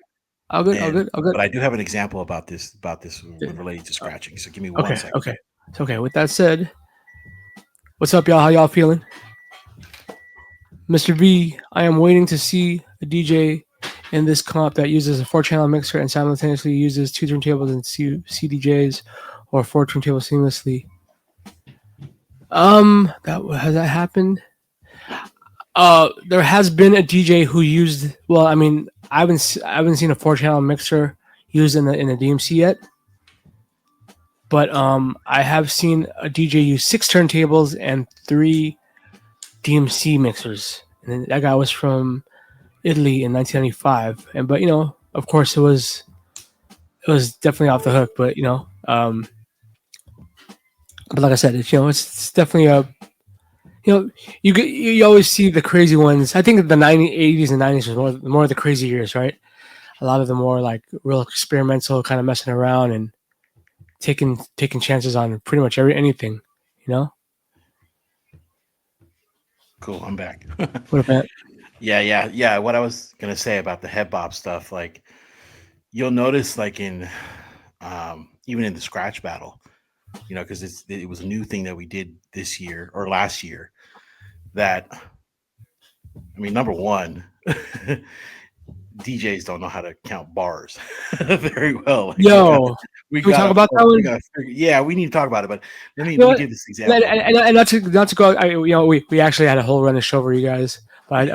all good, all And good, all good. but I do have an example about this Yeah. related to scratching. So give me one Okay, second. okay, it's okay. With that said, what's up, y'all? How y'all feeling? Mr. V, I am waiting to see a DJ in this comp that uses a 4-channel mixer and simultaneously uses 2 turntables and CDJs or 4 turntables seamlessly. That has that happened? There has been a DJ who used. Well, I mean, I haven't seen a 4-channel mixer used in the DMC yet, but I have seen a DJ use 6 turntables and 3 DMC mixers, and that guy was from Italy in 1995. But of course, it was definitely off the hook. But like I said, it's definitely you always see the crazy ones. I think the 90s, 80s, and 90s was more of the crazy years, right? A lot of the more like real experimental, kind of messing around and taking chances on pretty much anything. You know, Cool. I'm back. what about Yeah. What I was gonna say about the head bob stuff, like you'll notice, like in even in the scratch battle, because it was a new thing that we did this year or last year. that, I mean, number one, DJs don't know how to count bars very well. Like, Yo, can we talk about that one? Yeah, we need to talk about it. But let me give this example. And not to go. We actually had a whole run of show for you guys, but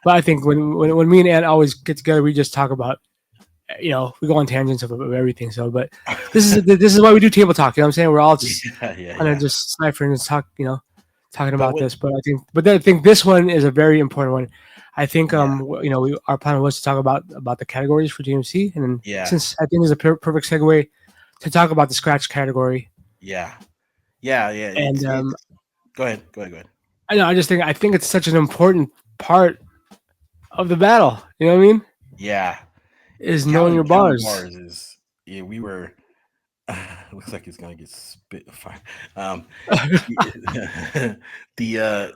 but I think when me and Ann always get together, we just talk about. We go on tangents of everything. So, but this is why we do table talk. You know what I'm saying? We're all just kind of just sniffing and talking about this. But I think this one is a very important one. I think our plan was to talk about the categories for DMC, and then since I think it's a perfect segue to talk about the scratch category. Yeah. And go ahead. I know. I think it's such an important part of the battle. You know what I mean? Yeah. Is knowing your bars. We were. Looks like it's gonna get spit fire. The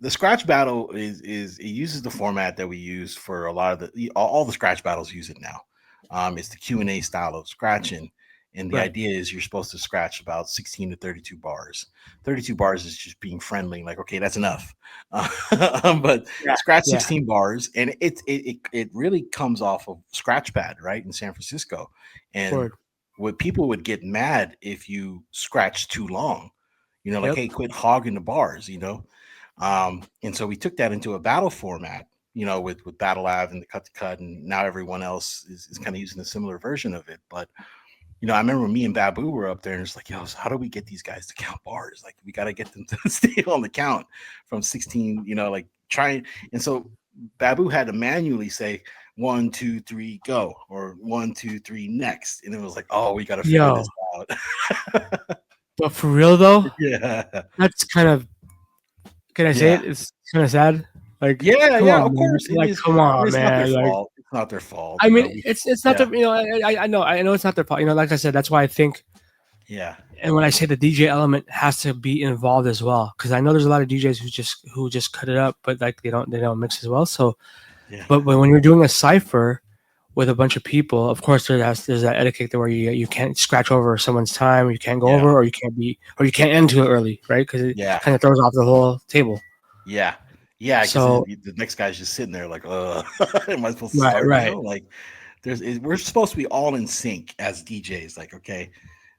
scratch battle is it uses the format that we use for a lot of all the scratch battles use it now. It's the Q&A style of scratching, and the idea is you're supposed to scratch about 16 to 32 bars. 32 bars is just being friendly, like, okay, that's enough. But scratch 16 bars, and it really comes off of Scratchpad, right, in San Francisco, and what people would get mad if you scratch too long, like, hey, quit hogging the bars, and so we took that into a battle format, with Battle Lab and the Cut to Cut, and now everyone else is kind of using a similar version of it. But I remember me and Babu were up there, and it's like, yo, so how do we get these guys to count bars? Like, we got to get them to stay on the count from 16, like trying. And so Babu had to manually say 1, 2, 3, go, or 1, 2, 3, next. And it was like, oh, we got to figure this out. But for real though, that's kind of. Can I say it? It's kind of sad. Like, of course. Like, come on, man. It's not their fault. I mean, it's not their. I know it's not their fault. Like I said, that's why I think. Yeah. And when I say the DJ element has to be involved as well, because I know there's a lot of DJs who just cut it up, but like they don't mix as well. So, but when you're doing a cipher with a bunch of people, of course there's that etiquette where you can't scratch over someone's time, you can't go over, or you can't end too early, right? Because it kind of throws off the whole table. Yeah. So the next guy's just sitting there like, am I supposed to start? Right. Like, we're supposed to be all in sync as DJs. Like, okay,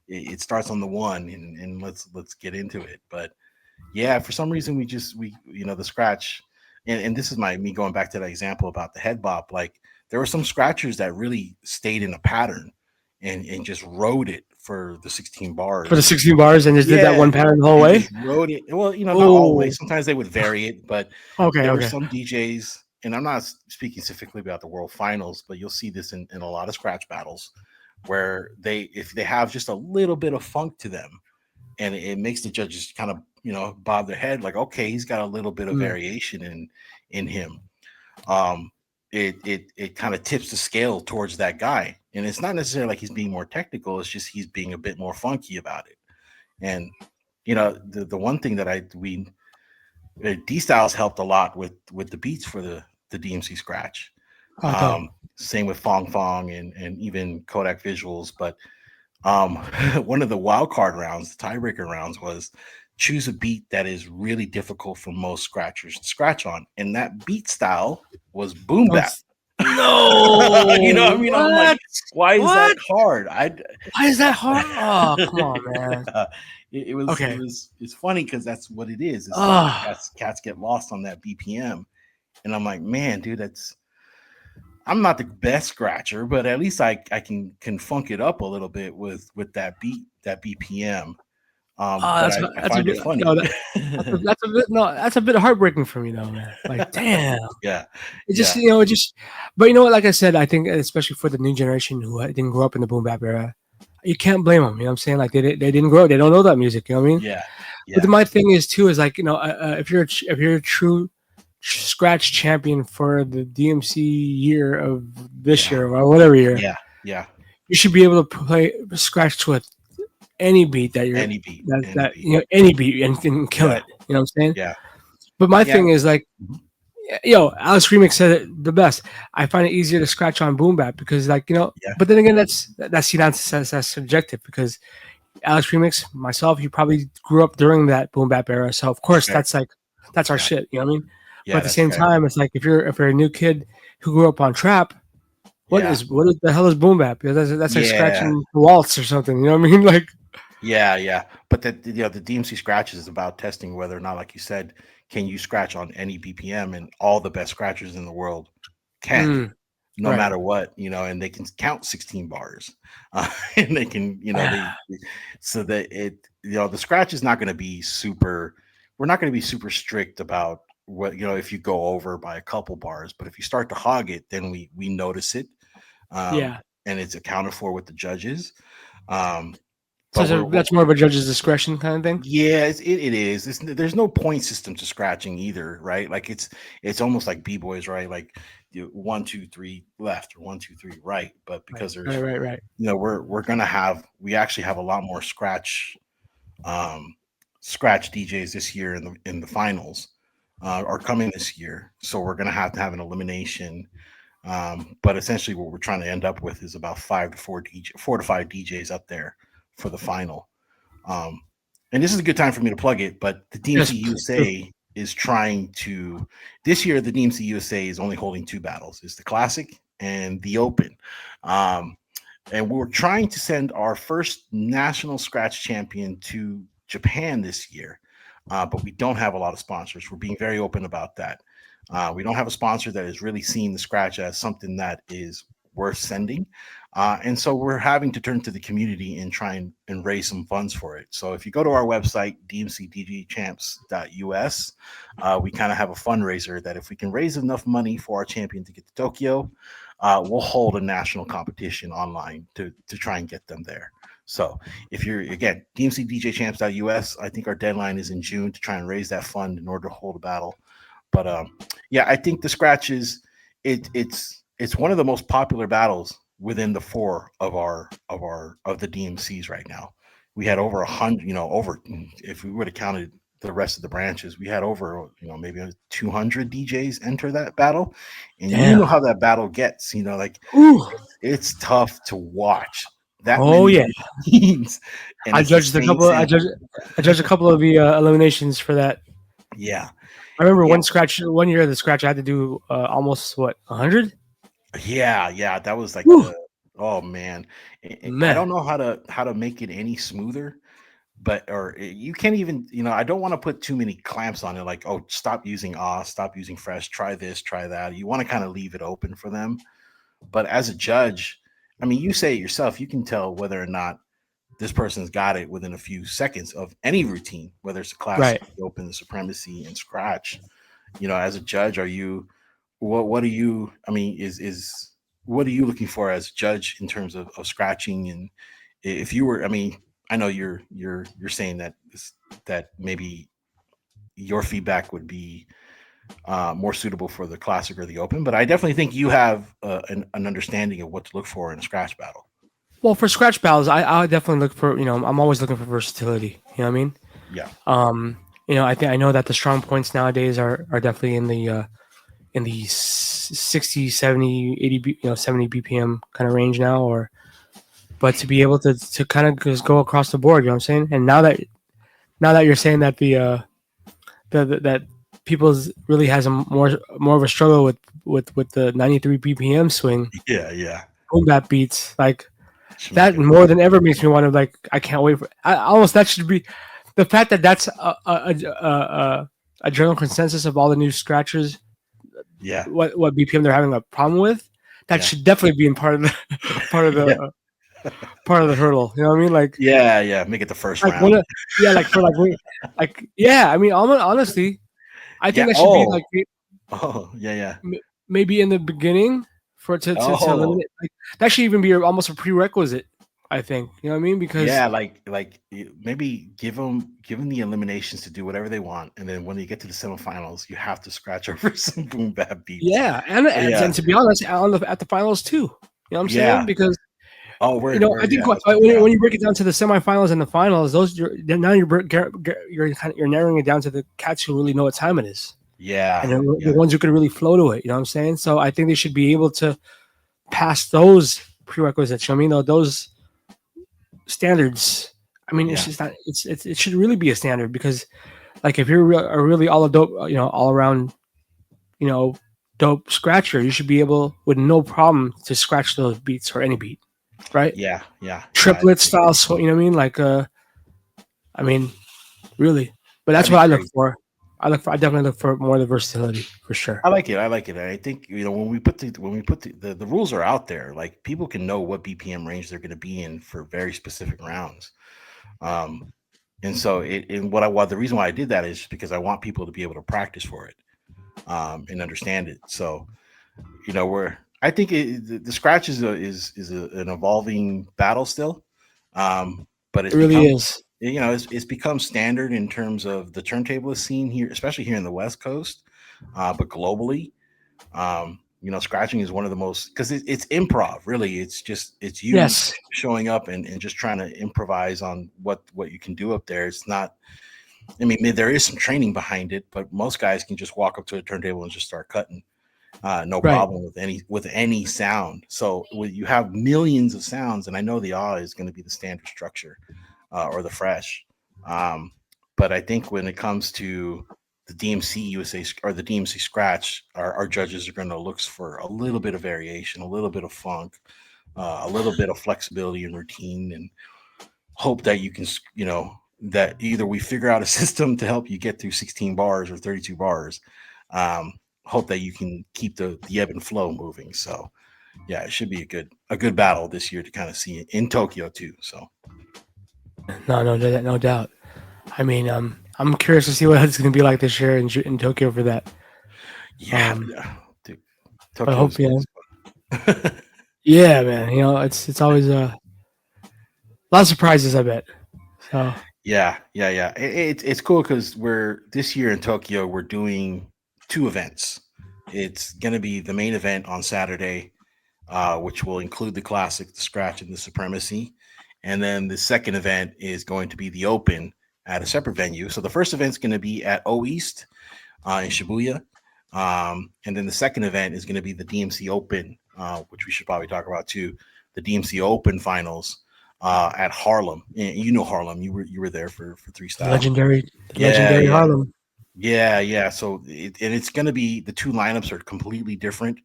it starts on the 1, and let's get into it. But for some reason we the scratch, and this is me going back to that example about the head bop. Like, there were some scratchers that really stayed in a pattern and just rode it for the 16 bars. For the 16 bars, and just did that one pattern the whole way? Rode it. Well, not all the way. Sometimes they would vary it, but there were some DJs, and I'm not speaking specifically about the World Finals, but you'll see this in a lot of scratch battles where if they have just a little bit of funk to them, and it makes the judges kind of bob their head like, okay, he's got a little bit of variation in him. It kind of tips the scale towards that guy, and it's not necessarily like he's being more technical. It's just he's being a bit more funky about it. And the one thing that D Styles helped a lot with the beats for the DMC scratch. Same with Fong Fong and even Kodak Visuals. But one of the wild card rounds, the tiebreaker rounds, was choose a beat that is really difficult for most scratchers to scratch on, and that beat style was boom bap. No, you know what I mean? I'm like, why is that hard? Why is that hard? Oh, come on, man. It was okay. It's funny because that's what it is. It's like cats get lost on that BPM, and I'm like, man, dude, I'm not the best scratcher, but at least I can funk it up a little bit with that beat, that BPM. I find it funny. That's a bit heartbreaking for me though, man. Like, damn. It just, but what? Like I said, I think especially for the new generation who didn't grow up in the boom bap era, you can't blame them. You know what I'm saying? Like they didn't grow up, they don't know that music. You know what I mean? Yeah. But my thing is too is like if you're a true scratch champion for the DMC year of this year or whatever year, you should be able to play scratch to any beat that you're any beat and kill it. You know what I'm saying? Yeah. But my thing is like, Alex Remix said it the best. I find it easier to scratch on boom bap because but then again that's subjective because Alex Remix, myself, you probably grew up during that boom bap era. So of course that's like That's our shit. You know what I mean? Yeah, but at the same time, it's like if you're a new kid who grew up on trap, what the hell is boom bap? Because that's like scratching waltz or something. You know what I mean? Like, yeah. But the DMC scratches is about testing whether or not, like you said, can you scratch on any BPM, and all the best scratchers in the world can, no matter what, and they can count 16 bars, and they can, so that the scratch is not going to be super. We're not going to be super strict about what, if you go over by a couple bars, but if you start to hog it, then we notice it, and it's accounted for with the judges. So that's more of a judge's discretion kind of thing. Yeah, it is. There's no point system to scratching either, right? Like it's almost like b-boys, right? Like 1, 2, 3 left, or 1, 2, 3 right. But because there's right. we actually have a lot more scratch DJs this year in the finals, are coming this year. So we're gonna have to have an elimination. But essentially what we're trying to end up with is about 4 to 5 DJs up there for the final. And this is a good time for me to plug it, but the DMC USA is trying to, this year, the DMC USA is only holding 2 battles. It's the Classic and the Open. And we're trying to send our first national scratch champion to Japan this year, but we don't have a lot of sponsors. We're being very open about that. We don't have a sponsor that is really seeing the scratch as something that is worth sending. And so we're having to turn to the community and try and raise some funds for it. So if you go to our website, dmcdjchamps.us, we kind of have a fundraiser that if we can raise enough money for our champion to get to Tokyo, we'll hold a national competition online to try and get them there. So if you're, again, dmcdjchamps.us, I think our deadline is in June to try and raise that fund in order to hold a battle. But I think the scratch is it's one of the most popular battles within the 4 of the DMCs right now. We had over 100, if we would have counted the rest of the branches, we had over, maybe 200 DJs enter that battle. And you know how that battle gets, it's tough to watch. Teams. And I judged a couple. I judged a couple of the eliminations for that. Yeah, I remember one year the scratch I had to do almost 100. Yeah, that was like oh man. I don't know how to make it any smoother, or you can't even, I don't want to put too many clamps on it, like, oh, stop using stop using fresh, try this, try that. You want to kind of leave it open for them. But as a judge, I mean, you say it yourself, you can tell whether or not this person's got it within a few seconds of any routine, whether it's a Classic, the Open, the Supremacy, and scratch. As a judge, what are you, I mean, what are you looking for as a judge in terms of scratching? And if you were, I mean, I know you're saying that maybe your feedback would be more suitable for the Classic or the Open, but I definitely think you have an understanding of what to look for in a scratch battle. Well, for scratch battles, I definitely look for, I'm always looking for versatility. You know what I mean? Yeah. I know that the strong points nowadays are definitely in the 60, 70, 80, 70 BPM kind of range now, but to be able to kind of just go across the board, you know what I'm saying? And now that you're saying that that people's really has a more of a struggle with the 93 BPM swing. Yeah. Boom bap beats like that more than ever makes me want to, like, I can't wait for almost that should be the fact that that's a general consensus of all the new scratchers. Yeah. What BPM they're having a problem with, that should definitely be in part of the part of the hurdle. You know what I mean? Like, yeah, make it the first round. I mean, honestly, I think that should be like, maybe in the beginning for it to eliminate. Like, that should even be almost a prerequisite. I think, you know what I mean? Because like maybe give them the eliminations to do whatever they want, and then when you get to the semifinals, you have to scratch over some boom bap beats. Yeah, and to be honest, at the finals too. You know what I'm saying? Because I think when you break it down to the semifinals and the finals, you're narrowing it down to the cats who really know what time it is. Yeah, and the ones who can really flow to it. You know what I'm saying? So I think they should be able to pass those prerequisites. You know what I mean? Those standards. I mean, it's just not. It should really be a standard, because Like if you're a really all dope, all around, dope scratcher, you should be able with no problem to scratch those beats or any beat, right? Yeah, yeah, yeah. Triplet style, so you know what I mean? Like, I mean, really. But that's That'd be what I look great. for. I definitely look for more of the versatility for sure. I like it. I like it. I think when we put the rules are out there, like people can know what BPM range they're going to be in for very specific rounds. Um, and so the reason why I did that is because I want people to be able to practice for it, and understand it. So I think the scratch an evolving battle still, but It really is. it's become standard in terms of the turntablist scene here, especially here in the West Coast, but globally. Scratching is one of the most, because it's improv, really. It's you Yes. showing up and just trying to improvise on what you can do up there. It's not, I mean, there is some training behind it, but most guys can just walk up to a turntable and just start cutting, no Right. problem with any sound. So when you have millions of sounds, and I know the awe is going to be the standard structure, or the fresh, but I think when it comes to the DMC USA or the DMC scratch, our judges are going to look for a little bit of variation, a little bit of funk, a little bit of flexibility and routine, and hope that you can, that either we figure out a system to help you get through 16 bars or 32 bars. Um, Hope that you can keep the ebb and flow moving. So yeah, it should be a good battle this year to kind of see it in Tokyo too. So No doubt. I mean, I'm curious to see what it's going to be like this year in Tokyo for that. yeah, dude, I hope, Tokyo's fun. yeah, man. It's always a lot of surprises, I bet. So Yeah. It's cool because we're this year in Tokyo. We're doing two events. It's going to be the main event on Saturday, which will include the classic, the scratch, and the supremacy. And then the second event is going to be the open at a separate venue. So the first event's going to be at O East, in Shibuya. And then the second event is going to be the DMC Open, which we should probably talk about too. The DMC Open finals, at Harlem. And you know Harlem. You were there for Three Style. legendary Yeah. Harlem. Yeah. So it's going to be, the two lineups are completely different.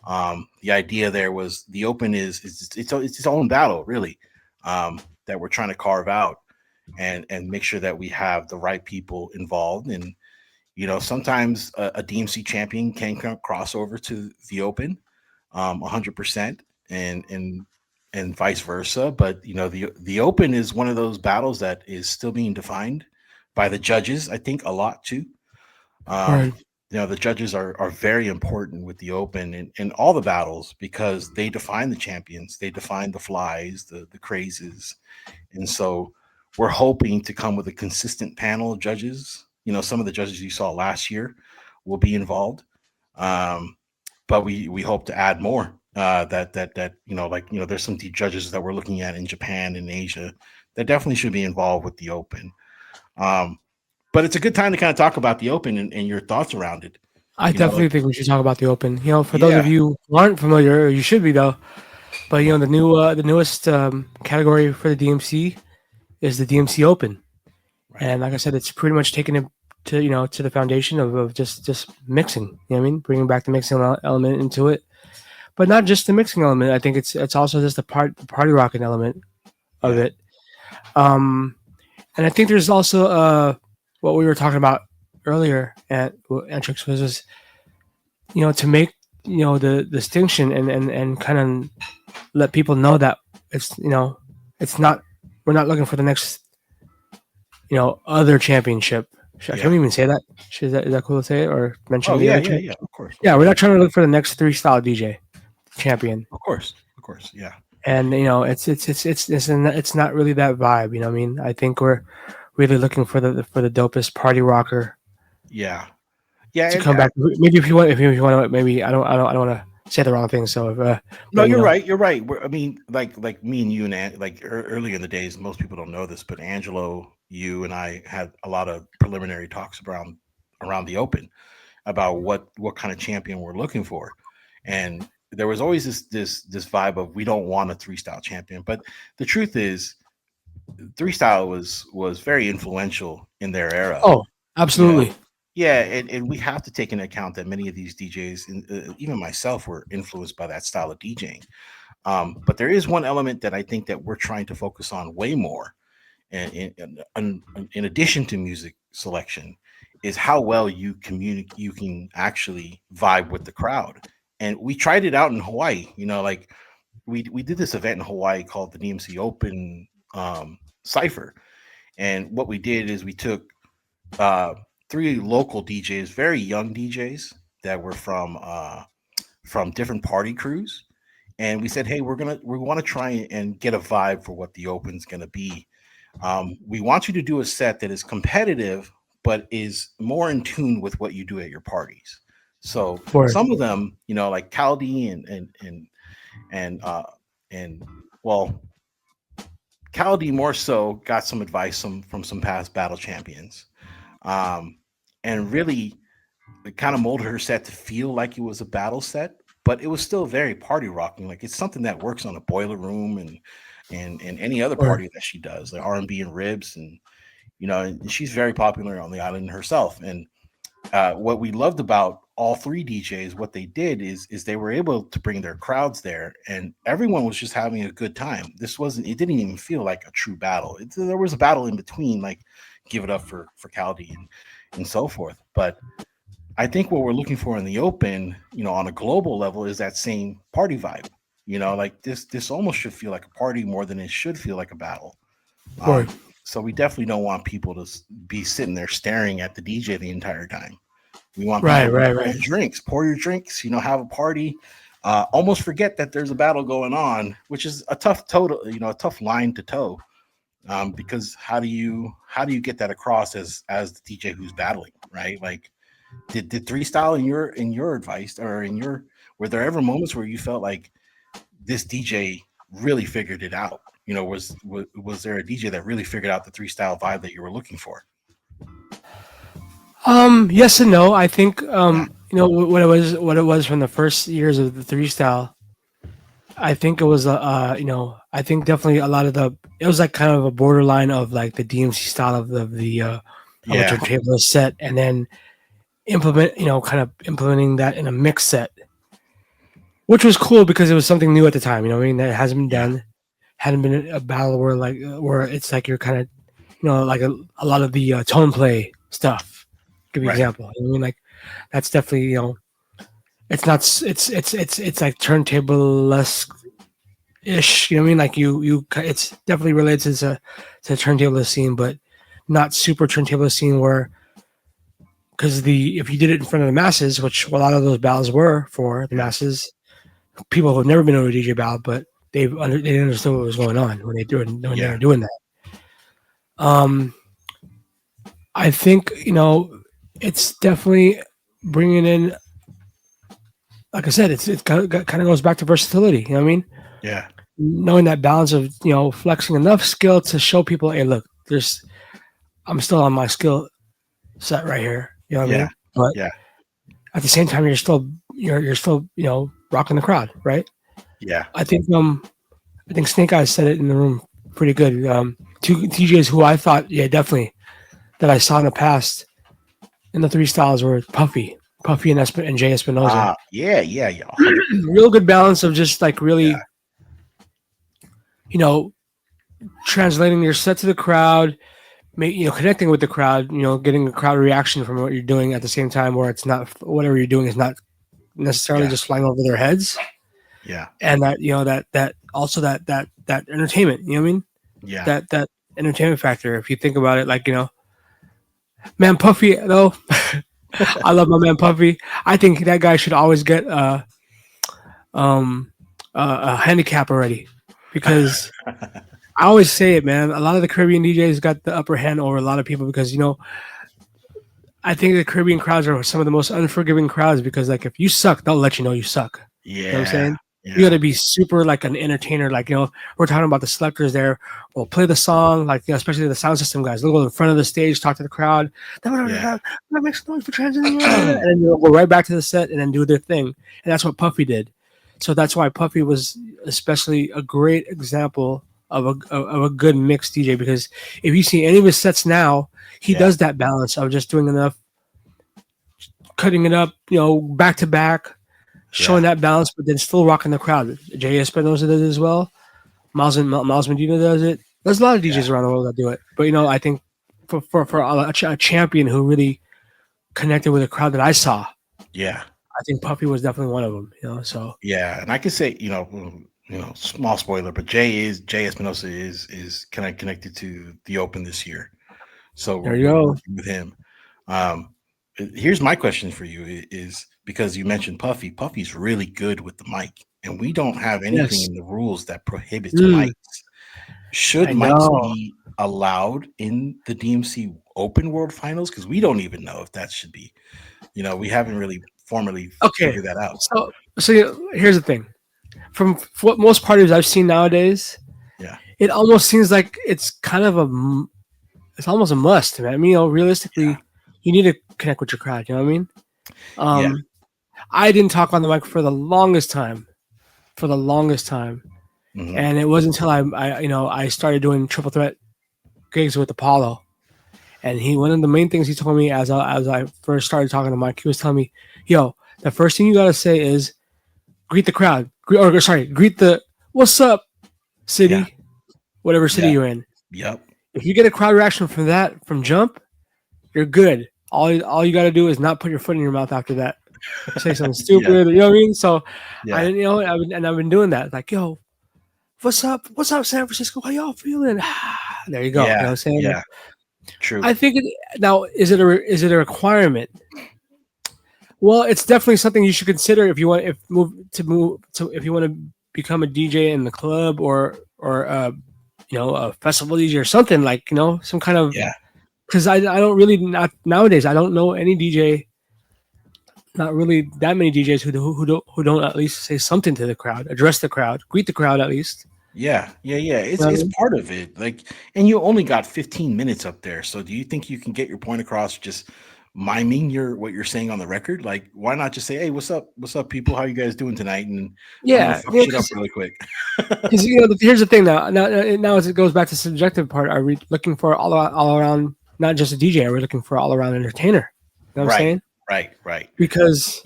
The idea there was the Open is it's its own battle, really, that we're trying to carve out and make sure that we have the right people involved. And sometimes a DMC champion can cross over to the Open, 100%, and vice versa. But the Open is one of those battles that is still being defined by the judges, I think, a lot too. Right. Um, the judges are very important with the Open and all the battles, because they define the champions, they define the flies, the crazes, and so we're hoping to come with a consistent panel of judges. Some of the judges you saw last year will be involved, but we hope to add more. There's some judges that we're looking at in Japan and Asia that definitely should be involved with the Open. But it's a good time to kind of talk about the Open and your thoughts around it. I definitely think we should talk about the Open. For those of Yeah. you who aren't familiar, you should be though. But the newest category for the DMC is the DMC Open, Right. and like I said, it's pretty much taken it to the foundation of just mixing. You know what I mean? Bringing back the mixing element into it, but not just the mixing element. I think it's also just the party rocking element of Yeah. it. And I think there's also what we were talking about earlier at Antrix was to make the distinction and kind of let people know that it's not, we're not looking for the next other championship. Can we even say that? Is that cool to say it or mention Oh the yeah, other yeah, championship? of course. Yeah, we're not trying to look for the next three style DJ champion. Of course. Yeah. And it's not really that vibe. You know what I mean? I think we're really looking for the dopest party rocker. Yeah. To come back. Maybe if you want to, maybe I don't want to say the wrong thing. So no, you're right. You're right. I mean, like me and you and earlier in the days, most people don't know this, but Angelo, you and I had a lot of preliminary talks around the Open about what kind of champion we're looking for, and there was always this vibe of we don't want a three style champion, but the truth is, three style was very influential in their era. Oh, Absolutely. Yeah, and we have to take into account that many of these DJs, and even myself, were influenced by that style of DJing. But there is one element that I think that we're trying to focus on way more, and in addition to music selection, is how well you communicate. You can actually vibe with the crowd, and we tried it out in Hawaii. Like we did this event in Hawaii called the DMC Open Cipher, and what we did is we took uh, three local DJs, very young DJs that were from different party crews, and we said, hey, we want to try and get a vibe for what the Open's gonna be. We want you to do a set that is competitive, but is more in tune with what you do at your parties. So Word. some of them, like Caldi and well, Caldi more so got some advice from some past battle champions, um, and really it kind of molded her set to feel like it was a battle set, but it was still very party rocking. Like it's something that works on a boiler room and any other Word. party that she does, like R&B and ribs, and and she's very popular on the island herself. And what we loved about all three DJs, what they did is they were able to bring their crowds there, and everyone was just having a good time. It didn't even feel like a true battle. There was a battle in between, like Give It Up for Caldi and so forth. But I think what we're looking for in the Open, on a global level, is that same party vibe. Like this almost should feel like a party more than it should feel like a battle. Word. So we definitely don't want people to be sitting there staring at the DJ the entire time. We want people to pour your drinks, have a party, almost forget that there's a battle going on, which is a tough a tough line to toe. Because how do you get that across as the DJ who's battling, right? Like, did three style in your advice, or were there ever moments where you felt like this DJ really figured it out? Was there a DJ that really figured out the three style vibe that you were looking for? Yes and no. I think what it was from the first years of the three style. I think it was I think definitely a lot of it was like kind of a borderline of like the DMC style of a turntable set, and then kind of implementing that in a mix set, which was cool because it was something new at the time. I mean, that hasn't been done, hadn't been a battle where it's like you're kind of like a lot of the tone play stuff. Give you an example. I mean, like that's definitely it's not it's like turntable-esque ish. You know what I mean? Like it's definitely related to the turntable scene, but not super turntable scene where. Because if you did it in front of the masses, which a lot of those battles were for the masses, people who have never been to a DJ battle, but they understood what was going on when they were doing that. I think it's definitely bringing in, like I said, it kind of goes back to versatility. You know what I mean? Yeah. Knowing that balance of flexing enough skill to show people, hey, look, I'm still on my skill set right here. You know what I mean? But at the same time, you're still rocking the crowd, right? Yeah. I think Snake Eyes said it in the room pretty good. Two DJs who I thought, definitely, that I saw in the past in the three styles were Puffy and Jay Espinosa. Real good balance of just like really, translating your set to the crowd. Connecting with the crowd, getting a crowd reaction from what you're doing at the same time, where it's not whatever you're doing is not necessarily just flying over their heads. Yeah, and that also that entertainment. You know what I mean? Yeah, that entertainment factor. If you think about it, like man, Puffy though, I love my man Puffy. I think that guy should always get a handicap already, because. I always say it, man. A lot of the Caribbean DJs got the upper hand over a lot of people because, I think the Caribbean crowds are some of the most unforgiving crowds because, like, if you suck, they'll let you know you suck. Yeah. You know what I'm saying? Yeah. You got to be super, like, an entertainer. Like, we're talking about the selectors there. We'll play the song, like, especially the sound system guys. They'll go to the front of the stage, talk to the crowd. That makes noise for transition. And then they'll go right back to the set and then do their thing. And that's what Puffy did. So that's why Puffy was especially a great example of a good mix DJ, because if you see any of his sets now, he does that balance of just doing enough, cutting it up, back to back, showing that balance, but then still rocking the crowd. Jay Espinosa does it as well. Miles Medina does it. There's a lot of DJs around the world that do it, but I think for a champion who really connected with a crowd that I saw, I think Puffy was definitely one of them. So and I can say, small spoiler, but Jay Espinosa is kind of connected to the Open this year, so there you go with him. Here's my question for you: is because you mentioned Puffy. Puffy's really good with the mic, and we don't have anything in the rules that prohibits mics. Should mics be allowed in the DMC Open World Finals? Because we don't even know if that should be. We haven't really formally figured that out. So here's the thing: from what most parties I've seen nowadays, it almost seems like it's kind of it's almost a must, man. I mean, realistically, you need to connect with your crowd. You know what I mean? I didn't talk on the mic for the longest time, and it wasn't until I started doing triple threat gigs with Apollo, and one of the main things he told me as I first started talking to Mike, he was telling me, "Yo, the first thing you gotta say is greet the crowd, greet the what's up, city, whatever city you're in. Yep. If you get a crowd reaction from jump, you're good. All you got to do is not put your foot in your mouth after that. Say something stupid, you know what I mean? So I've been doing that. Like, yo, what's up? What's up, San Francisco? How y'all feeling? There you go. You know what I'm saying? Yeah. True. I think now is it a requirement? Well, it's definitely something you should consider if you want if you want to become a DJ in the club or a festival DJ or something, like some kind of because I don't really, not nowadays, I don't know any DJ, not really that many DJs who don't at least say something to the crowd, address the crowd, greet the crowd at least. Yeah. It's part of it. Like, and you only got 15 minutes up there. So do you think you can get your point across just miming what you're saying on the record? Like, why not just say, "Hey, what's up, people? How you guys doing tonight?" And fuck shit up really quick. Here's the thing now as it goes back to the subjective part, are we looking for all around, not just a DJ? Are we looking for all around entertainer? You know what I'm saying? Right. Because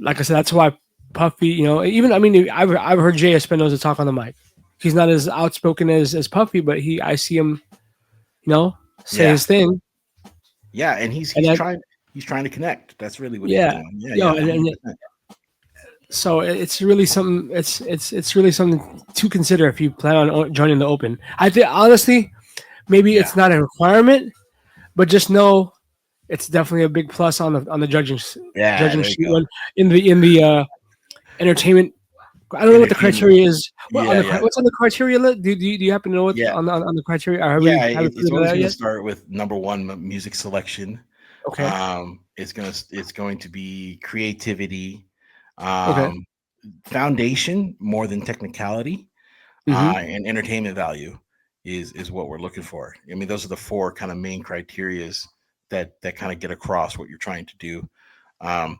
like I said, that's why Puffy. I've heard Jay Espinosa talk on the mic. He's not as outspoken as Puffy, but I see him, say his thing. Yeah, and he's trying to connect. That's really what he's doing. So it's really something. It's really something to consider if you plan on joining the Open. I think honestly, maybe it's not a requirement, but just know it's definitely a big plus on the judging sheet in the entertainment. I don't know what the criteria is. What's on the criteria list? Do you happen to know what on the criteria? It's always going to start with number 1, music selection. Okay. It's going to be creativity, foundation more than technicality, and entertainment value is what we're looking for. I mean, those are the 4 kind of main criterias that kind of get across what you're trying to do. And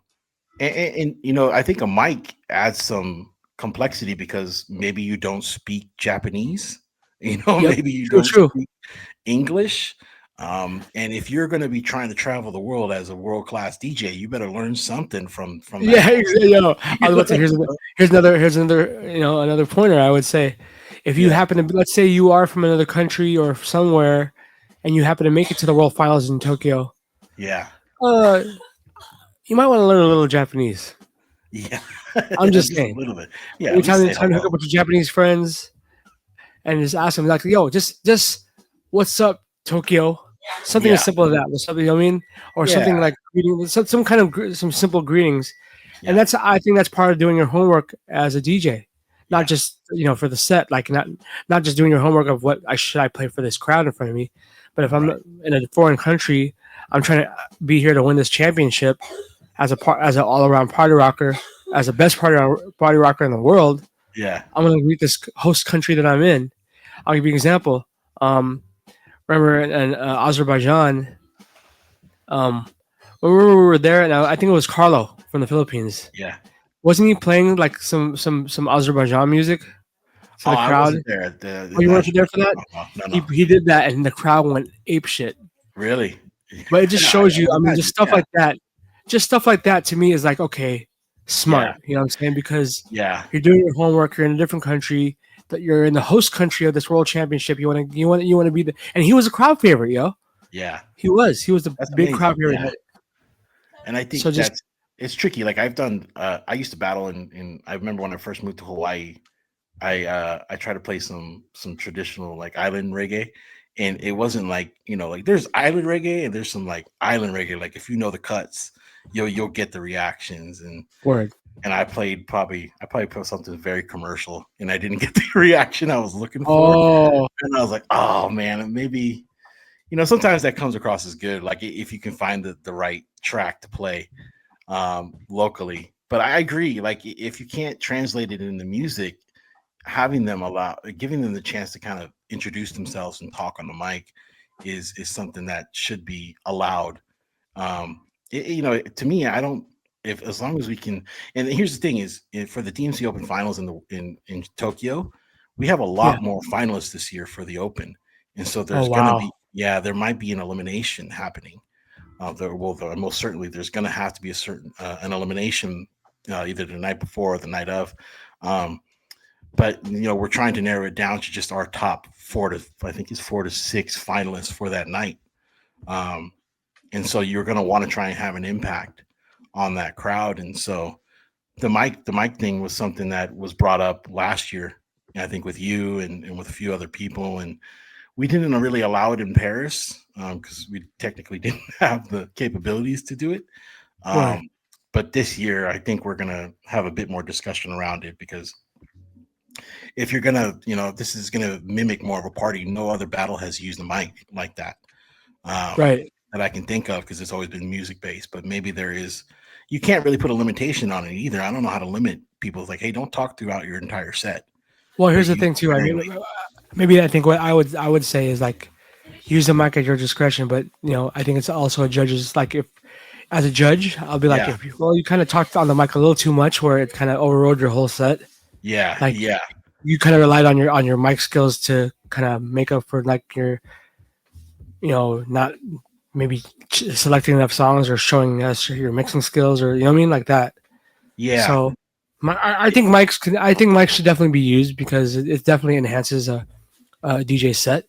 I think a mic adds some complexity because maybe you don't speak Japanese, maybe you don't speak English. And if you're going to be trying to travel the world as a world-class DJ, you better learn something from that. I was about to, here's another another pointer. I would say, if you happen to, let's say you are from another country or somewhere, and you happen to make it to the World Finals in Tokyo, you might want to learn a little Japanese. Yeah, I'm just saying. A little bit. Yeah, anytime you hook up with your Japanese friends and just ask them, like, "Yo, just what's up, Tokyo?" Something as simple as that. Something, you know what I mean? Or something like greeting, some kind of some simple greetings. And I think that's part of doing your homework as a DJ, not just for the set, like not just doing your homework of what should I play for this crowd in front of me, but if I'm in a foreign country, I'm trying to be here to win this championship as an all around party rocker, as the best party rocker in the world. Yeah, I'm gonna greet this host country that I'm in. I'll give you an example. Remember in Azerbaijan, when we were there, and I think it was Carlo from the Philippines. Yeah, wasn't he playing like some Azerbaijan music? So the crowd. I wasn't there at Oh, you weren't there for that? No. He did that, and the crowd went ape shit. Really? But it just shows you. I mean, just stuff like that. Just stuff like that to me is like, okay, smart. You know what I'm saying? Because you're doing your homework. You're in a different country. That you're in the host country of this world championship. You want to be the. And he was a crowd favorite, yo. Yeah, he was. He was the big crowd favorite. Yeah. And I think it's tricky. Like I've done. I used to battle in. I remember when I first moved to Hawaii. I tried to play some traditional like island reggae. And it wasn't like, like there's island reggae and there's some like island reggae. Like if you know the cuts, you'll get the reactions. And and I probably put something very commercial and I didn't get the reaction I was looking for. And I was like, oh man, maybe, sometimes that comes across as good. Like if you can find the right track to play locally. But I agree. Like if you can't translate it into music, giving them the chance to kind of introduce themselves and talk on the mic is something that should be allowed. To me, I don't. If as long as we can, and here's the thing: is for the DMC Open Finals in Tokyo, we have a lot more finalists this year for the Open, and so there's gonna be there might be an elimination happening. Most certainly there's gonna have to be an elimination either the night before or the night of. But we're trying to narrow it down to just our top 4 to 6 finalists for that night. And so you're going to want to try and have an impact on that crowd. And so the mic thing was something that was brought up last year, I think with you and with a few other people. And we didn't really allow it in Paris because we technically didn't have the capabilities to do it. But this year, I think we're going to have a bit more discussion around it because if you're gonna, this is gonna mimic more of a party. No other battle has used a mic like that, that I can think of because it's always been music based. But maybe there is. You can't really put a limitation on it either. I don't know how to limit people. Like, hey, don't talk throughout your entire set. Well, here's the thing too. I mean, maybe I think what I would say is like use the mic at your discretion. But I think it's also a judge's like if. As a judge, I'll be like, you kind of talked on the mic a little too much, where it kind of overrode your whole set. You kind of relied on your mic skills to kind of make up for like your, not maybe selecting enough songs or showing us your mixing skills or what I mean, like that. Yeah. So, I think mics should definitely be used because it definitely enhances a DJ set.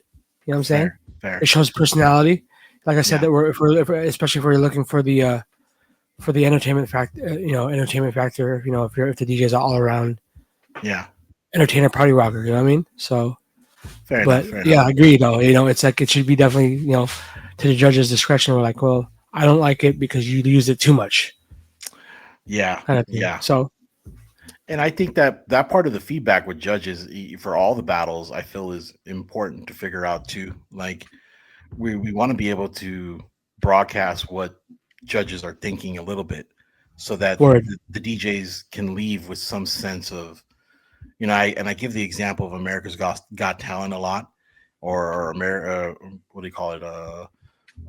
You know what I'm saying? Fair. It shows personality. Like I said, that especially if we're looking for the entertainment factor. Entertainment factor. If the DJ is all around. Yeah. Entertainer, party rocker, you know what I mean? So, fair enough. I agree though. It's like it should be definitely, to the judge's discretion. We're like, well, I don't like it because you use it too much. Yeah, kind of thing. So, and I think that part of the feedback with judges for all the battles, I feel is important to figure out too. Like, we want to be able to broadcast what judges are thinking a little bit, so that the DJs can leave with some sense of. I give the example of America's Got Talent a lot, or what do you call it?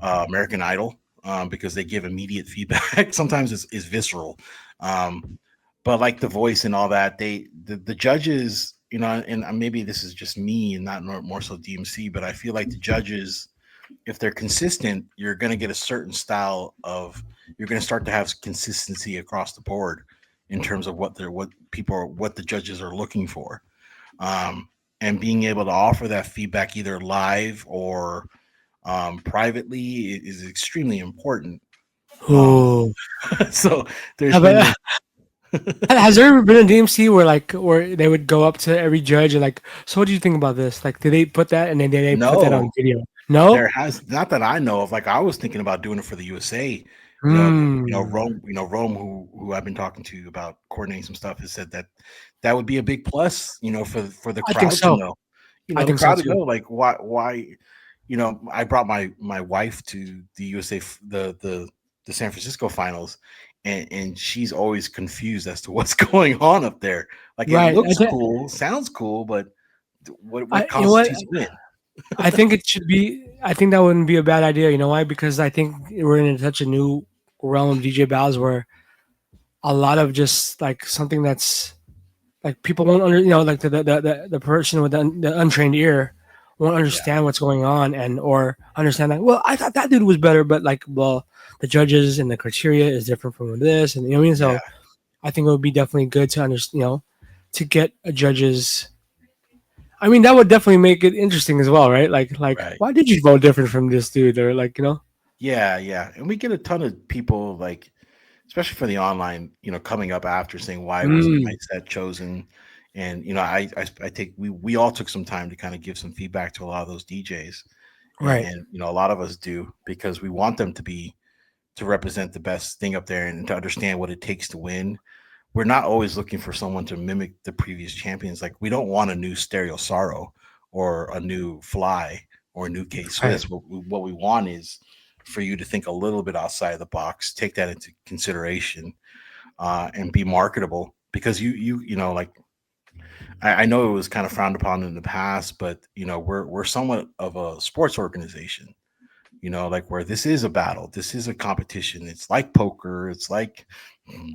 American Idol, because they give immediate feedback. Sometimes it's visceral, but like The Voice and all that, the judges, and maybe this is just me and not more so DMC, but I feel like the judges, if they're consistent, you're going to get a certain style of. You're going to start to have consistency across the board. In terms of what the judges are looking for, and being able to offer that feedback either live or privately is extremely important. So there's has there ever been a DMC where they would go up to every judge and like, so what do you think about this? Like, did they put that and then they put that on video? No, there has not that I know of. Like, I was thinking about doing it for the USA. Rome, who I've been talking to about coordinating some stuff, has said that would be a big plus, for the crowd to know. I think the crowd to know, like why, I brought my wife to the USA, the San Francisco finals, and she's always confused as to what's going on up there. Like, it looks cool, sounds cool, but what constitutes win? I think it should be. I think that wouldn't be a bad idea. You know why? Because I think we're in such a new realm of DJ battles where a lot of just like something that's like people won't like the person with the untrained ear won't understand what's going on or understand that. Well, I thought that dude was better, but like, well, the judges and the criteria is different from this, and you know what I mean. So I think it would be definitely good to understand, to get a judge's. I mean, that would definitely make it interesting as well, right? Like, why did you vote different from this dude, or like, Yeah, and we get a ton of people like, especially for the online, coming up after saying why wasn't my set chosen, and I think we all took some time to kind of give some feedback to a lot of those DJs, right? and a lot of us do because we want them to represent the best thing up there and to understand what it takes to win. We're not always looking for someone to mimic the previous champions. Like we don't want a new Stereo Sorrow or a new Fly or a new K Swiss. Right. What we want is for you to think a little bit outside the box, take that into consideration, and be marketable. Because like I know it was kind of frowned upon in the past, but we're somewhat of a sports organization. Like where this is a battle, this is a competition. It's like poker, it's like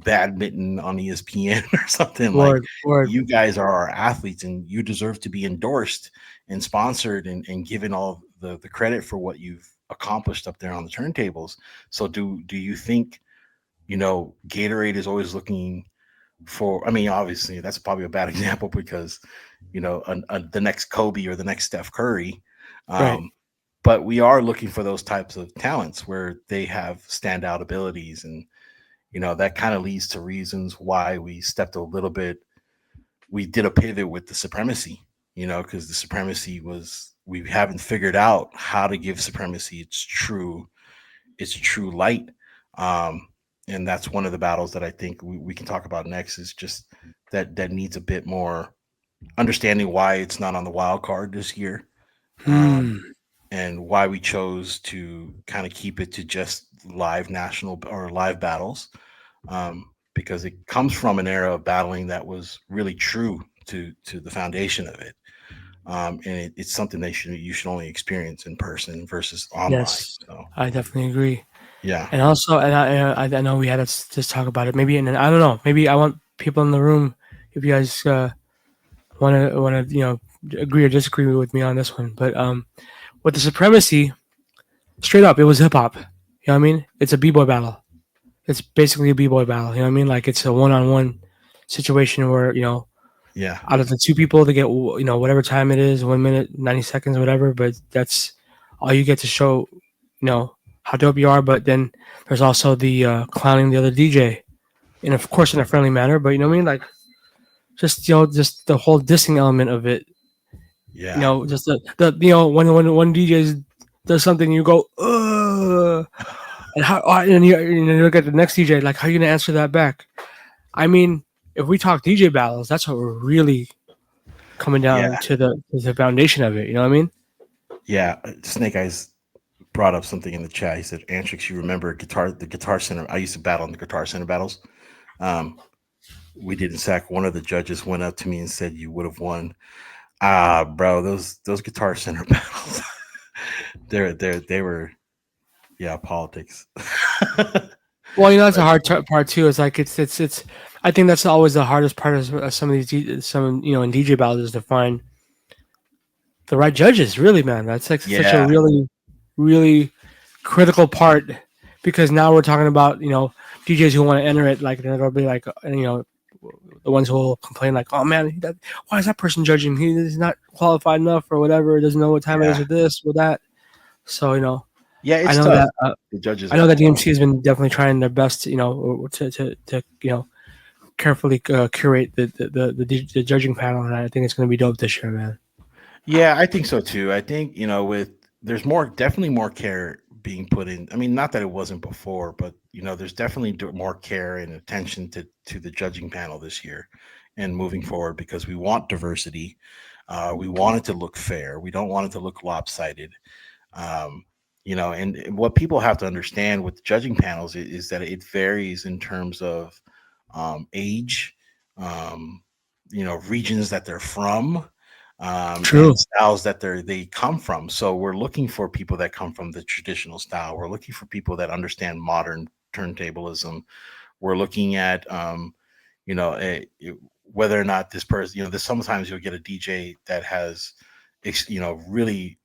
badminton on ESPN or something. Like Word. you guys are our athletes and you deserve to be endorsed and sponsored and given all the credit for what you've accomplished up there on the turntables. So do you think, Gatorade is always looking for, I mean, obviously that's probably a bad example because, the next Kobe or the next Steph Curry. Right. But we are looking for those types of talents where they have standout abilities. And, that kind of leads to reasons why we stepped a little bit. We did a pivot with the Supremacy, because the Supremacy we haven't figured out how to give Supremacy its true light. And that's one of the battles that I think we can talk about next is just that needs a bit more understanding why it's not on the wild card this year. And why we chose to kind of keep it to just live national or live battles, because it comes from an era of battling that was really true to the foundation of it, and it's something you should only experience in person versus online. Yes, So I definitely agree. yeah, And also, and I know we had to just talk about it. Maybe, and I don't know. Maybe I want people in the room. If you guys want to agree or disagree with me on this one, but with the Supremacy, straight up, it was hip hop. You know what I mean? It's a b-boy battle. It's basically a b-boy battle. You know what I mean? Like it's a one-on-one situation where yeah, out of the two people, they get whatever time it is, 1 minute, 90 seconds, whatever. But that's all you get to show. How dope you are. But then there's also the clowning the other DJ, and of course in a friendly manner. But you know what I mean? Like just just the whole dissing element of it. yeah. Just the when one DJ does something, you go, ugh. And you look at the next DJ, like, how are you gonna answer that back? I mean, if we talk DJ battles, that's what we're really coming down to the foundation of it. You know what I mean? Yeah. Snake Eyes brought up something in the chat. He said, "Antrix, you remember the Guitar Center? I used to battle in the Guitar Center battles. We did in SAC. One of the judges went up to me and said, 'You would have won.' Bro, those Guitar Center battles, they were, politics." Well, that's a hard part too. It's like it's. I think that's always the hardest part of some of these in DJ battles is to find the right judges. Really, man, that's like such a really, really critical part because now we're talking about DJs who want to enter it. Like they'll be like the ones who will complain like, "Oh man, why is that person judging? He's not qualified enough or whatever. Doesn't know what time it is or this or that." So yeah, it's I know tough. that The judges. I know that DMC has been definitely trying their best, to carefully curate the judging panel, and I think it's going to be dope this year, man. Yeah, I think so too. I think there's definitely more care being put in. I mean, not that it wasn't before, but there's definitely more care and attention to the judging panel this year and moving forward because we want diversity. We want it to look fair. We don't want it to look lopsided. And what people have to understand with judging panels is that it varies in terms of age, regions that they're from, and styles that they come from. So we're looking for people that come from the traditional style. We're looking for people that understand modern turntablism. We're looking at, whether or not this person, there's sometimes you'll get a DJ that has, really,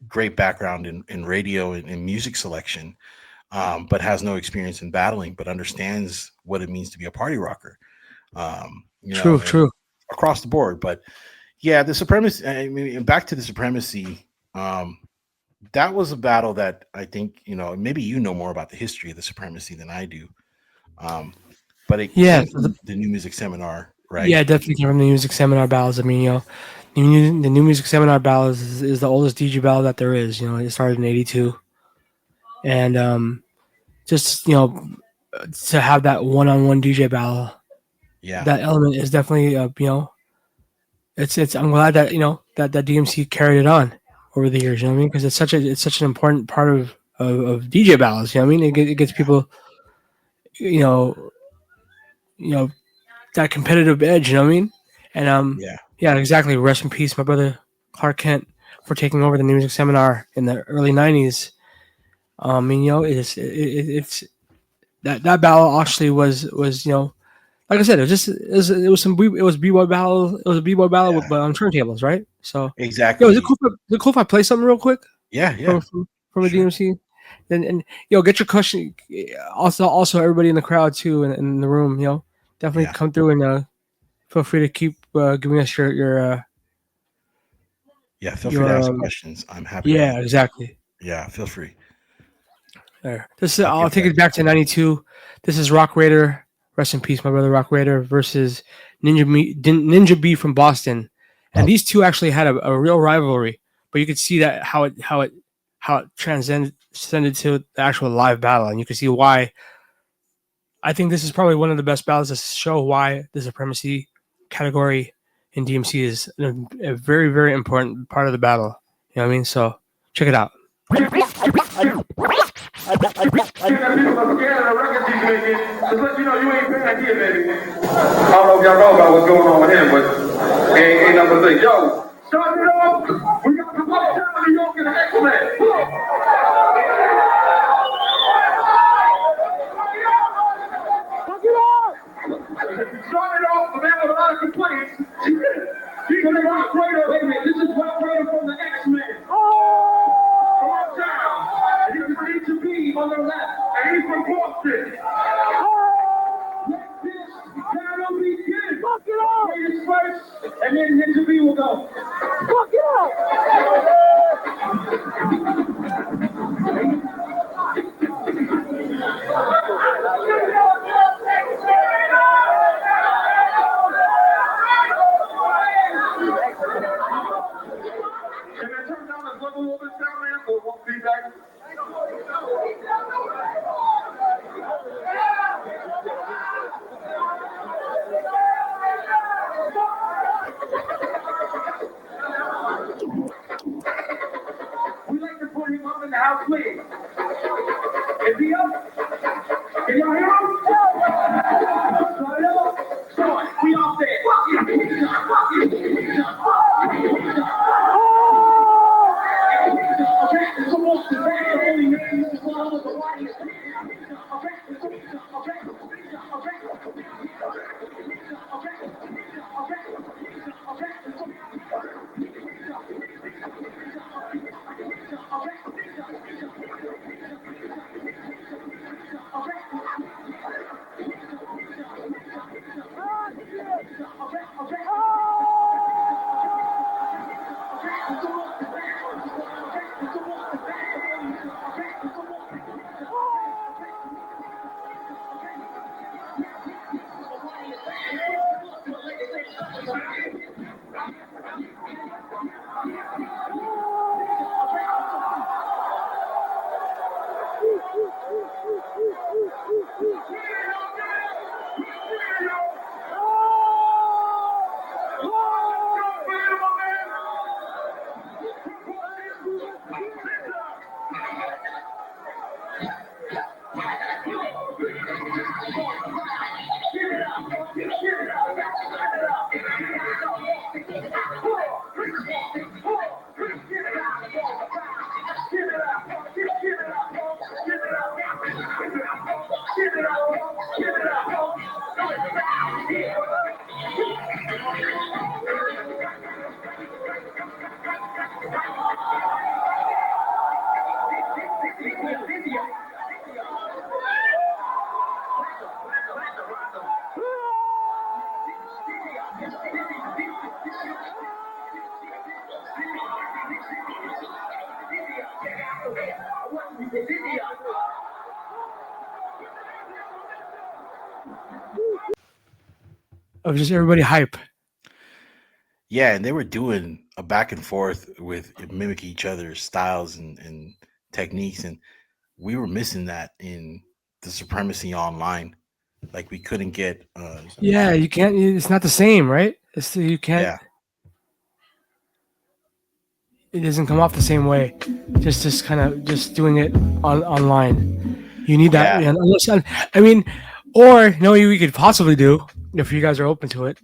great background in radio and in music selection, but has no experience in battling, but understands what it means to be a party rocker. True. Across the board. But yeah, the Supremacy, I mean, back to the Supremacy, that was a battle that I think, maybe more about the history of the Supremacy than I do. But it came from the New Music Seminar, right? Yeah, definitely came from the New Music Seminar battles. I mean, the New Music Seminar battles is the oldest DJ battle that there is. It started in '82, and just to have that one-on-one DJ battle, that element is definitely it's. I'm glad that that DMC carried it on over the years. You know what I mean? Because it's such an important part of DJ battles. You know what I mean? It gets people, you know, you know that competitive edge. You know what I mean? And yeah, exactly. Rest in peace, my brother Clark Kent, for taking over the New Music Seminar in the early '90s. I mean, it's that battle actually was like I said, it was b-boy battle. It was a b-boy battle, but on turntables, right? So exactly. Is it cool if I play something real quick? Yeah. From a DMC, and get your question. Also, everybody in the crowd too, and in the room, definitely come through and feel free to keep giving us your feel free to ask questions. I'm happy. Yeah, exactly. Yeah, feel free. There. I'll take it back to '92. This is Rock Raider. Rest in peace, my brother Rock Raider versus Ninja B from Boston, and these two actually had a real rivalry. But you could see that how it transcended to the actual live battle, and you can see why. I think this is probably one of the best battles to show why the Supremacy category in DMC is a very, very important part of the battle. You know what I mean? So check it out. I hear that people are scared of the records he's making. Just let you know you ain't paying idea, baby. I don't know if y'all know about what's going on with him, but ain't nothing to say. Yo, start it off. We got the West Town, New York, and the X-Men. Started off a man with a lot of complaints. He's a Rock Raider. Wait a minute, this is Rock Raider from the X-Men. From town. And he's from HB on the left. And he's from Boston. Let this battle begin. Fuck it up. Raiders first, and then HB will go. Fuck it up. Of just everybody hype. Yeah, and they were doing a back and forth with mimic each other's styles and techniques, and we were missing that in the Supremacy online. Like we couldn't get. Yeah, you can't. It's not the same, right? You can't. Yeah. It doesn't come off the same way. Just kind of just doing it online. You need that. Yeah. Unless, I mean, or no, we could possibly do if you guys are open to it.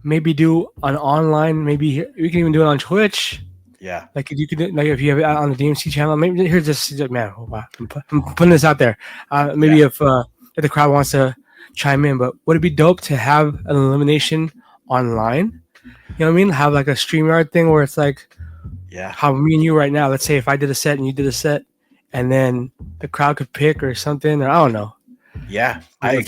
Maybe do an online. Maybe we can even do it on Twitch. Yeah. Like if you could, like if you have it on the DMC channel. Maybe here's this man. Oh, wow. I'm putting this out there. Maybe if the crowd wants to chime in, but would it be dope to have an elimination online? You know what I mean? Have like a StreamYard thing where it's like, how me and you right now. Let's say if I did a set and you did a set, and then the crowd could pick or something. Or I don't know. Yeah, or if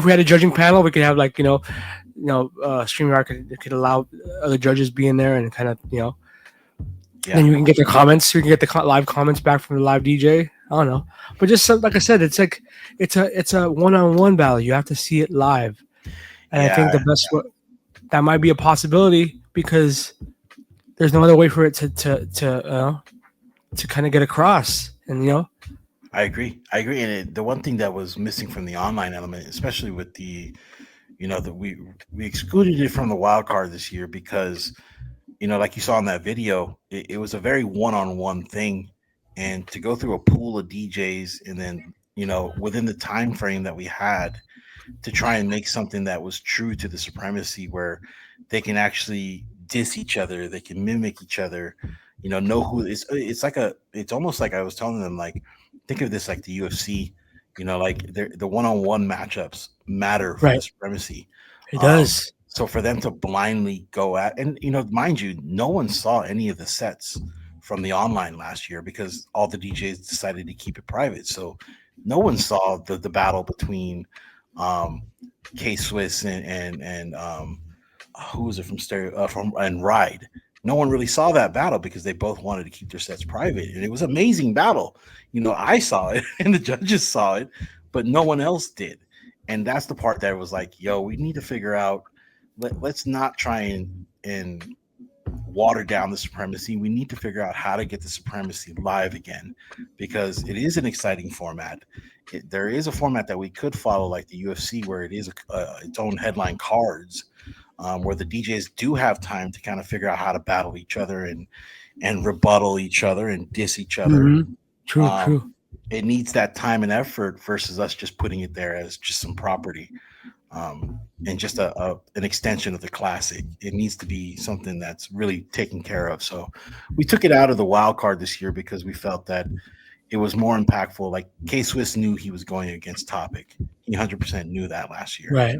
we had a judging panel, we could have like StreamYard could allow other judges be in there and kind of Then you can get the comments. You can get the live comments back from the live DJ. I don't know, but just like I said, it's like it's a one-on-one battle. You have to see it live, and I think the best that might be a possibility because there's no other way for it to kind of get across. And I agree. And the one thing that was missing from the online element, especially with the, that we excluded it from the wild card this year because, like you saw in that video, it was a very one-on-one thing, and to go through a pool of DJs and then, within the time frame that we had to try and make something that was true to the Supremacy where they can actually diss each other, they can mimic each other, know who it's almost like I was telling them, like, think of this like the UFC, like the one-on-one matchups matter for the Supremacy. It does. So for them to blindly go at, and mind you, no one saw any of the sets from the online last year because all the DJs decided to keep it private. So no one saw the battle between K Swiss and who was it from Stereo and Ride. No one really saw that battle because they both wanted to keep their sets private, and it was an amazing battle. I saw it and the judges saw it, but no one else did. And that's the part that was like, yo, we need to figure out. Let's not try and water down the Supremacy. We need to figure out how to get the Supremacy live again because it is an exciting format. There is a format that we could follow like the UFC where it is its own headline cards. Where the DJs do have time to kind of figure out how to battle each other and rebuttal each other and diss each other. Mm-hmm. True. It needs that time and effort versus us just putting it there as just some property and just an extension of the classic. It needs to be something that's really taken care of. So we took it out of the wild card this year because we felt that it was more impactful. Like K Swiss knew he was going against Topic. He 100% knew that last year. Right.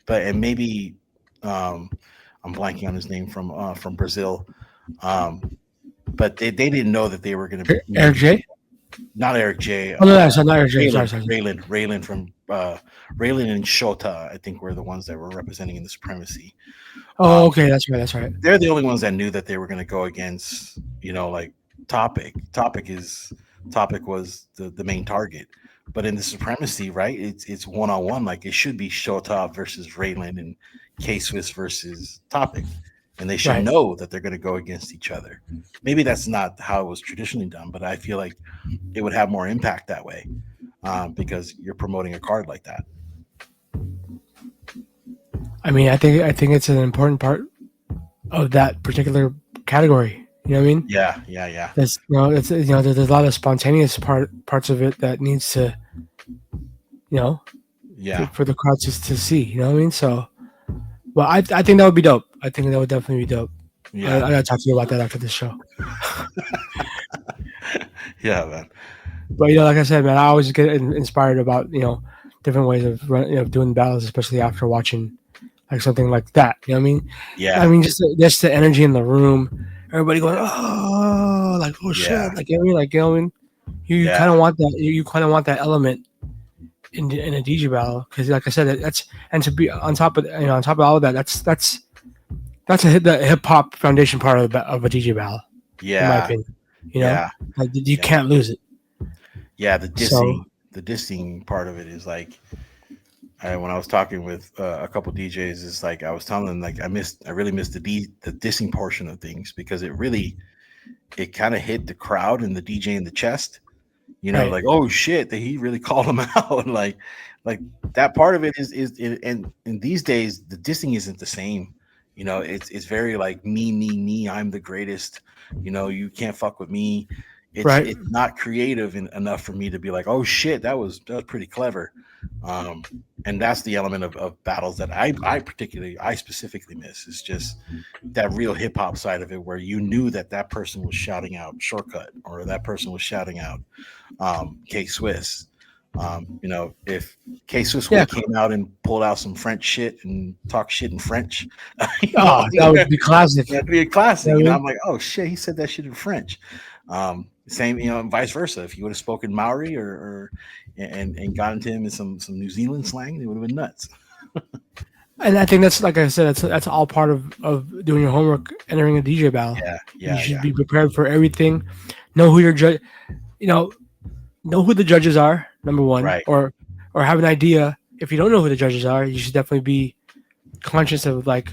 But maybe I'm blanking on his name from Brazil, but they didn't know that they were going to be Eric J. Not Eric J. Oh no, that's not Eric J. Raylan from Raylan and Shota, I think, were the ones that were representing in the Supremacy. Oh, okay, that's right. They're the only ones that knew that they were going to go against, like Topic. Topic was the main target. But in the Supremacy, right, it's one-on-one. Like it should be Shota versus Raylan and K-Swiss versus Topic. And they should know that they're going to go against each other. Maybe that's not how it was traditionally done, but I feel like it would have more impact that way because you're promoting a card like that. I mean, I think it's an important part of that particular category. You know what I mean? Yeah. There's there's a lot of spontaneous parts of it that needs to, for the crowd to see. You know what I mean? So, well, I think that would be dope. I think that would definitely be dope. Yeah, I gotta talk to you about that after this show. Yeah, man. But like I said, man, I always get inspired about different ways of doing battles, especially after watching like something like that. You know what I mean? Yeah. I mean, just the energy in the room. Everybody going, oh, like, oh shit, like, you know what I mean? You kind of want that. You kind of want that element in a DJ battle because, like I said, and to be on top of all of that, that's the hip hop foundation part of a DJ battle. Yeah, in my opinion. You know, like you can't lose it. Yeah, the dissing part of it is like, when I was talking with a couple DJs, it's like I was telling them like I really missed the dissing portion of things, because it kind of hit the crowd and the DJ in the chest. Like, oh shit, that he really called him out. like that part of it is and these days the dissing isn't the same. It's very like me, I'm the greatest. You can't fuck with me. It's not creative enough for me to be like, oh shit, that was pretty clever. And that's the element of battles that I specifically miss, is just that real hip hop side of it, where you knew that person was shouting out Shortkut, or that person was shouting out K Swiss. If K Swiss would have came out and pulled out some French shit and talk shit in French, that would be classic. That'd be a classic. I'm like, oh shit, he said that shit in French. Same, and vice versa. If you would have spoken Maori and got into him in some New Zealand slang, it would have been nuts. And I think that's, like I said, that's all part of doing your homework, entering a DJ battle. Yeah. You should be prepared for everything. Know who your judge, know who the judges are, number one, or have an idea. If you don't know who the judges are, you should definitely be conscious of like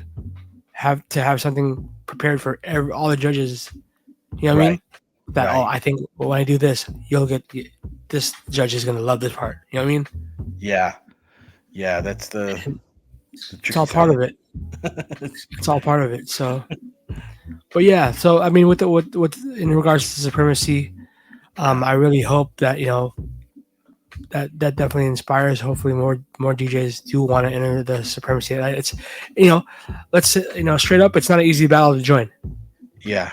have something prepared for all the judges. You know what I mean? That I think when I do this, you'll get this judge is gonna love this part. You know what I mean? Yeah. That's it's all part of it. It's all part of it. So, but yeah. So I mean, with in regards to Supremacy, I really hope that that definitely inspires. Hopefully, more DJs do want to enter the Supremacy. It's let's straight up, it's not an easy battle to join. Yeah.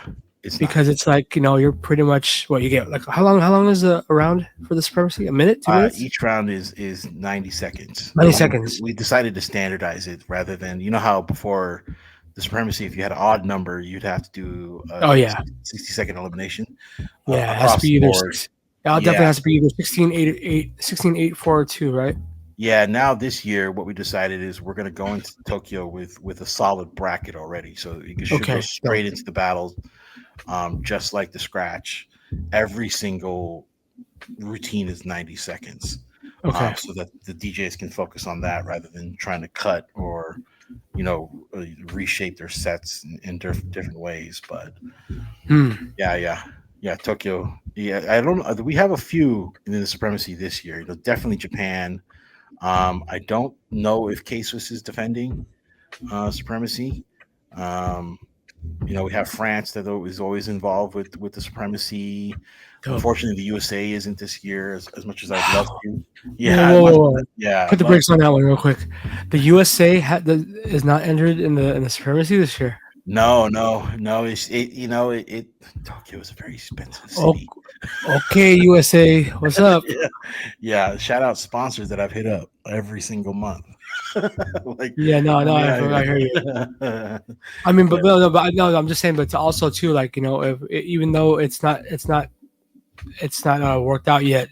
Because it's like, you're pretty much what you get. Like how long is a round for the Supremacy? A minute, 2 minutes? Each round is 90 seconds. 90 seconds. We decided to standardize it rather than, how before the Supremacy, if you had an odd number, you'd have to do 60-second elimination. It has to be either. Definitely has to be either 16, 8, 4, or 2, right? Yeah, now this year, what we decided is we're going to go into Tokyo with a solid bracket already, so you should go straight into the battles. Just like the scratch, every single routine is 90 seconds. So that the DJs can focus on that rather than trying to cut or, reshape their sets in different ways. But Tokyo. Yeah, I don't know. We have a few in the Supremacy this year. Definitely Japan. I don't know if K-Swiss is defending Supremacy. We have France that is always involved with the Supremacy. Unfortunately, the USA isn't this year as much as I'd love to. Yeah. Put the brakes on that one real quick. The USA is not entered in the Supremacy this year. No. It Tokyo is a very expensive city. Okay, USA, what's up? Yeah. Shout out sponsors that I've hit up every single month. I hear you. I mean, but I'm just saying, but it's also too, like, even though it's not worked out yet,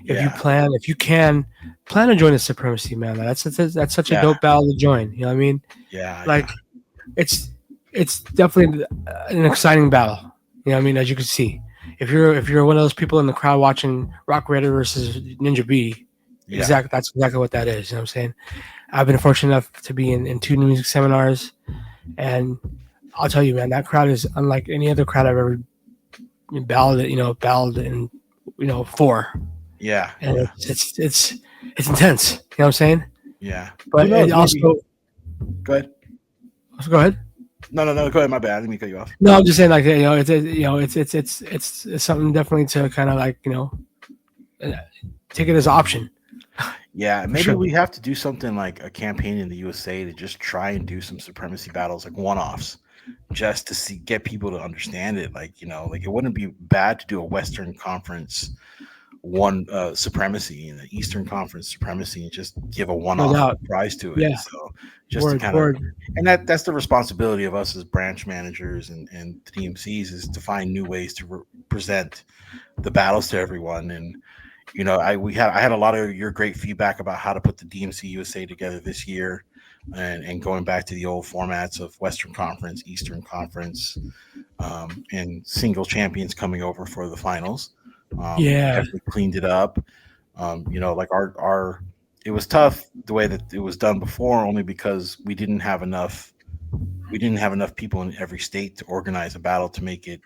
if you can plan to join the Supremacy, man, that's such a dope battle to join. You know what I mean? It's definitely an exciting battle. You know what I mean? As you can see, if you're one of those people in the crowd watching Rock Raider versus Ninja B, that's exactly what that is. You know what I'm saying? I've been fortunate enough to be in 2 music seminars, and I'll tell you, man, that crowd is unlike any other crowd I've ever battled in, for. Yeah. And it's intense. You know what I'm saying? Yeah. But it also. Go ahead. Go ahead. No. Go ahead. My bad. Let me cut you off. No, I'm just saying, like, it's something definitely to kind of like, take it as an option. Yeah, maybe we have to do something like a campaign in the USA to just try and do some Supremacy battles, like one-offs, just to get people to understand it. Like, like it wouldn't be bad to do a Western Conference Supremacy and the Eastern Conference Supremacy and just give a one-off prize to it. Yeah. So just to kind of, and that's the responsibility of us as branch managers and DMCs, is to find new ways to present the battles to everyone. And I had a lot of your great feedback about how to put the DMC USA together this year, and going back to the old formats of Western Conference, Eastern Conference, and single champions coming over for the finals. Yeah. Definitely cleaned it up. Like our it was tough the way that it was done before, only because we didn't have enough people in every state to organize a battle to make it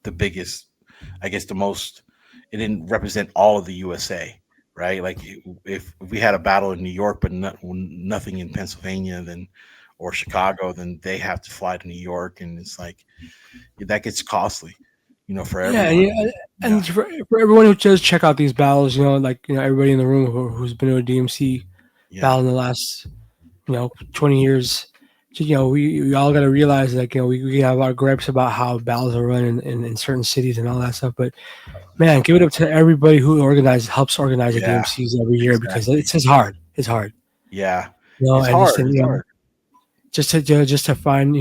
the biggest, I guess the most. It didn't represent all of the USA, right? Like if we had a battle in New York but nothing in Pennsylvania, then or Chicago, then they have to fly to New York, and it's like that gets costly, for everyone. Yeah, and for everyone who does check out these battles, everybody in the room who's been to a DMC battle in the last 20 years, we all got to realize that we have our gripes about how battles are run in certain cities and all that stuff, but man, give it up to everybody who helps organize the DMCs every year, because it's hard. It's hard. Yeah, it's and hard. It's hard. Just to find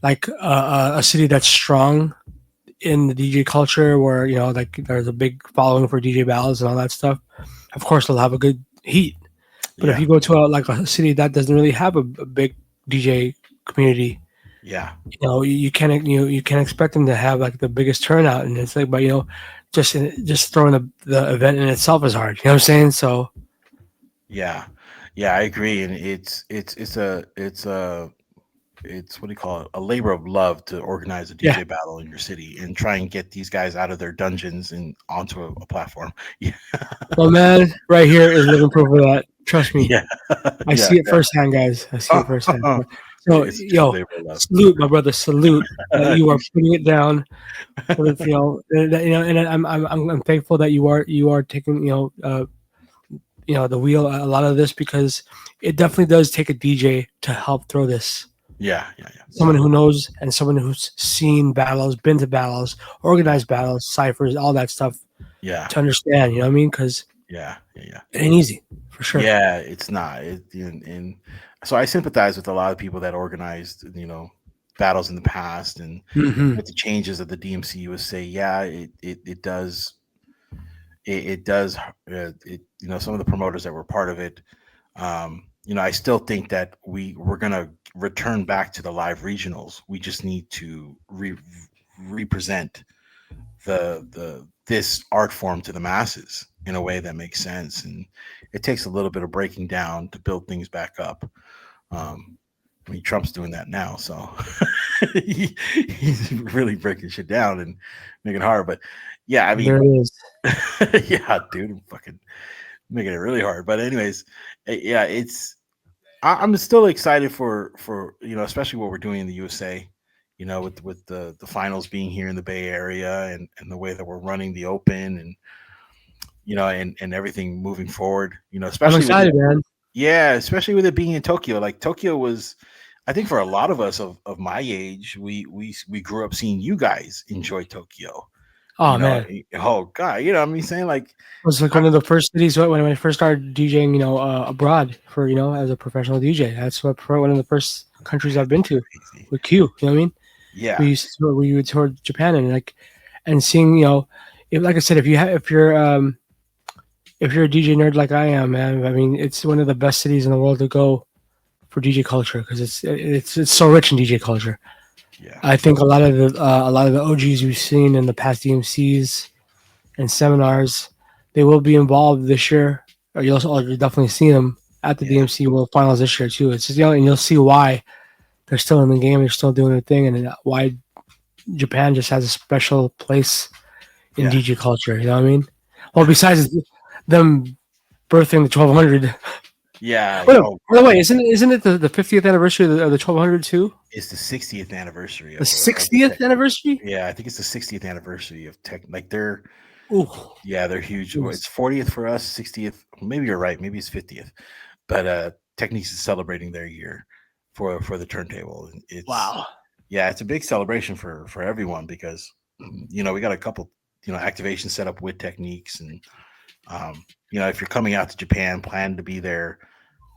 like a city that's strong in the DJ culture, where like there's a big following for DJ ballads and all that stuff. Of course, they'll have a good heat. But if you go to a city that doesn't really have a big DJ community, you can't expect them to have like the biggest turnout. And it's like, but just throwing the event in itself is hard. You know what I'm saying? So yeah, I agree, and it's what do you call it? A labor of love to organize a DJ battle in your city and try and get these guys out of their dungeons and onto a platform. Yeah. Well, man, right here is living proof of that. Trust me. Yeah. I see it firsthand, guys. I see it firsthand. So, salute, my brother. Salute. You are putting it down. And I'm thankful that you are taking the wheel a lot of this, because it definitely does take a DJ to help throw this. Yeah. Someone who knows, and someone who's seen battles, been to battles, organized battles, ciphers, all that stuff. Yeah. To understand, you know what I mean? Because it ain't easy, for sure. Yeah, it's not. And so I sympathize with a lot of people that organized, battles in the past, and with the changes of the DMC USA. Yeah, it does. It does. Some of the promoters that were part of it. I still think that we're gonna return back to the live regionals. We just need to represent this art form to the masses in a way that makes sense, and it takes a little bit of breaking down to build things back up. Trump's doing that now, so he's really breaking shit down and making it hard. But yeah, I mean, there it is. Yeah, dude, I'm fucking making it really hard. But anyways, yeah, I'm still excited for especially what we're doing in the USA. With the finals being here in the Bay Area, and the way that we're running the Open, and and everything moving forward. Especially I'm excited, man. Yeah, especially with it being in Tokyo. Like Tokyo was, I think for a lot of us of my age, we grew up seeing you guys enjoy Tokyo. Oh man! Oh god! You know what I mean? Saying like it was like one of the first cities when I first started DJing. Abroad for as a professional DJ. That's one of the first countries I've been to with Q. You know what I mean? Yeah. We would tour Japan, and seeing like I said, if you're a DJ nerd like I am, man, I mean it's one of the best cities in the world to go for DJ culture, because it's so rich in DJ culture. Yeah. I think a lot of the OGs we've seen in the past DMCs and seminars, they will be involved this year. Or you'll definitely see them at the DMC World Finals this year too. It's just, and you'll see why they're still in the game. They're still doing their thing, and why Japan just has a special place in DJ culture. You know what I mean? Well, besides them birthing the 1200. Yeah. By the way, isn't it the 50th anniversary of the 1200 too? It's the 60th anniversary. The 60th anniversry? Yeah, I think it's the 60th anniversary of Tech. Like they're, they're huge. It's 40th for us, 60th. Maybe you're right. Maybe it's 50th. But Techniques is celebrating their year for the turntable. It's, wow. Yeah, it's a big celebration for everyone, because we got a couple activations set up with Techniques, and if you're coming out to Japan, plan to be there.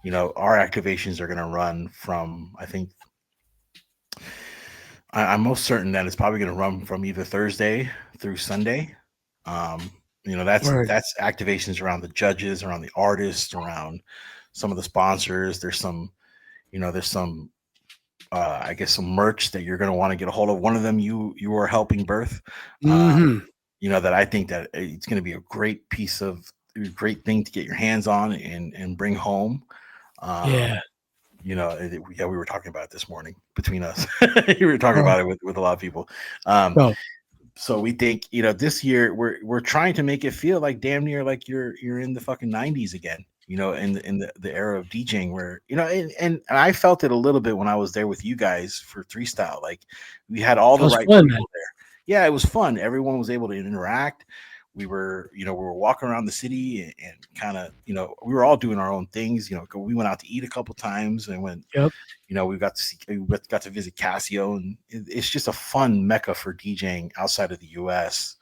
Our activations are going to run from, I think, I'm most certain that it's probably going to run from either Thursday through Sunday. That's activations around the judges, around the artists, around some of the sponsors. There's some I guess some merch that you're going to want to get a hold of. One of them you are helping birth. That I think that it's going to be a great thing to get your hands on and bring home. We were talking about it this morning between us. We were talking about it with a lot of people. So we think, this year we're trying to make it feel like damn near like you're in the fucking 90s again, in the era of DJing where, and I felt it a little bit when I was there with you guys for Three Style. Like we had all the right people there. Yeah, it was fun. Everyone was able to interact. We were walking around the city and kind of, we were all doing our own things. We went out to eat a couple times and we got to visit Casio, and it's just a fun mecca for DJing outside of the US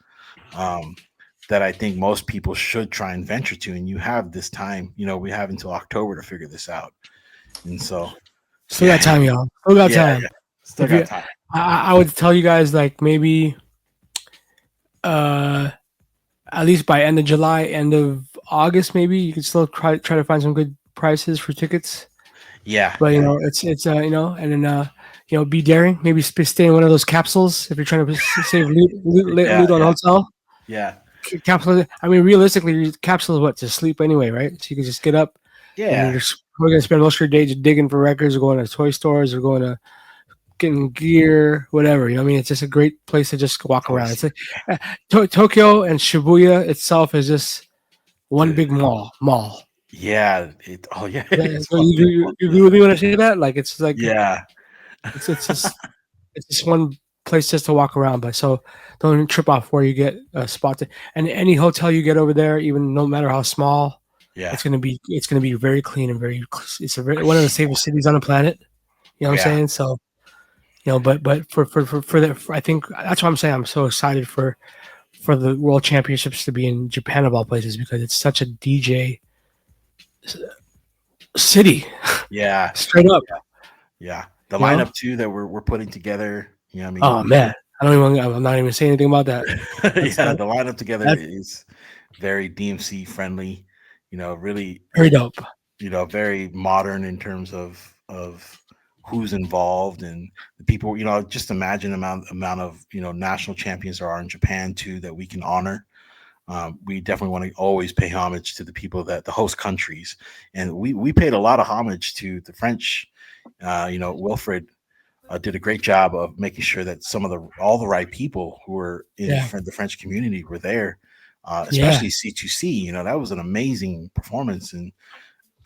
that I think most people should try and venture to. And you have this time, we have until October to figure this out. And so still got time, y'all. Still got time. Yeah. Still got time. I would tell you guys like maybe at least by end of July, end of August, maybe you could still try to find some good prices for tickets. Yeah, but it's and then be daring. Maybe stay in one of those capsules if you're trying to save loot on hotel. Yeah, capsule. I mean, realistically, capsule is what to sleep anyway, right? So you can just get up. Yeah, and we're gonna spend most of your day just digging for records, or going to toy stores, or going to getting gear, whatever. I mean, it's just a great place to just walk around. It's like Tokyo and Shibuya itself is just one big mall. Yeah. So you agree with me when I say that? Like it's like it's just one place just to walk around. But so don't trip off where you get a spot to. And any hotel you get over there, even no matter how small, it's gonna be very clean and very. It's one of the safest cities on the planet. You know what I'm saying? So. But for that, I think that's why I'm saying I'm so excited for the World Championships to be in Japan of all places, because it's such a DJ city. Yeah, straight up. Yeah. The lineup too that we're putting together. I mean, oh man, I'm not even saying anything about that. The lineup together is very DMC friendly. Really very dope. Very modern in terms of who's involved and the people. Just imagine the amount of national champions there are in Japan too that we can honor. We definitely want to always pay homage to the people that the host countries, and we paid a lot of homage to the French. Wilfred did a great job of making sure that all the right people who were in the French community were there, especially C2C. That was an amazing performance, and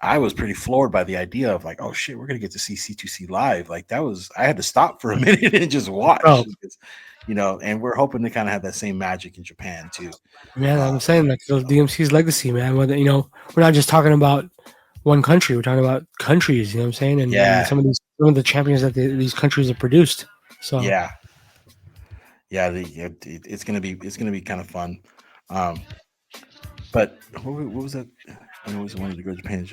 I was pretty floored by the idea of like, oh shit, we're gonna get to see C2C live. Like I had to stop for a minute and just watch. Because, and we're hoping to kind of have that same magic in Japan too. Man, I'm saying like DMC's legacy, man. We're not just talking about one country. We're talking about countries. You know what I'm saying? And some of the champions that these countries have produced. So it's gonna be kind of fun. But what was that? I always wanted to go to Japan.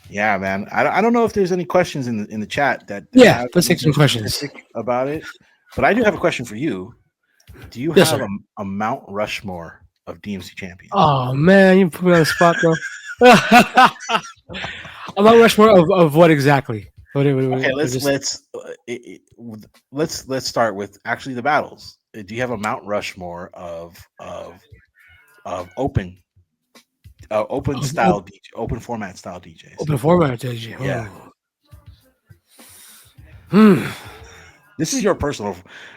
Yeah, man. I don't know if there's any questions in the chat that let's take some questions about it. But I do have a question for you. Do you have a Mount Rushmore of DMC champions? Oh man, you put me on the spot, though. A Mount Rushmore of what exactly? Okay, let's start with actually the battles. Do you have a Mount Rushmore of open style DJ, open format style DJs? Open format DJ. Yeah. This is your personal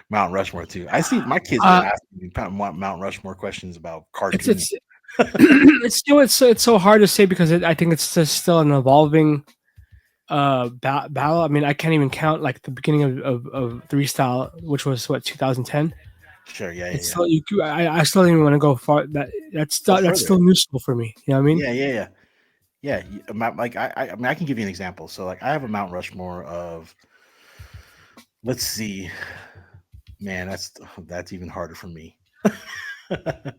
Mount Rushmore too. I see my kids are asking me Mount Rushmore questions about cartoons. It's so hard to say because I think it's just still an evolving battle. I mean, I can't even count like the beginning of Three Style, which was 2010. Sure, yeah. Still, I still don't even want to go far. That's still new school for me. You know what I mean? Yeah. Like I mean, I can give you an example. So like, I have a Mount Rushmore of. Let's see, man. That's even harder for me. Okay,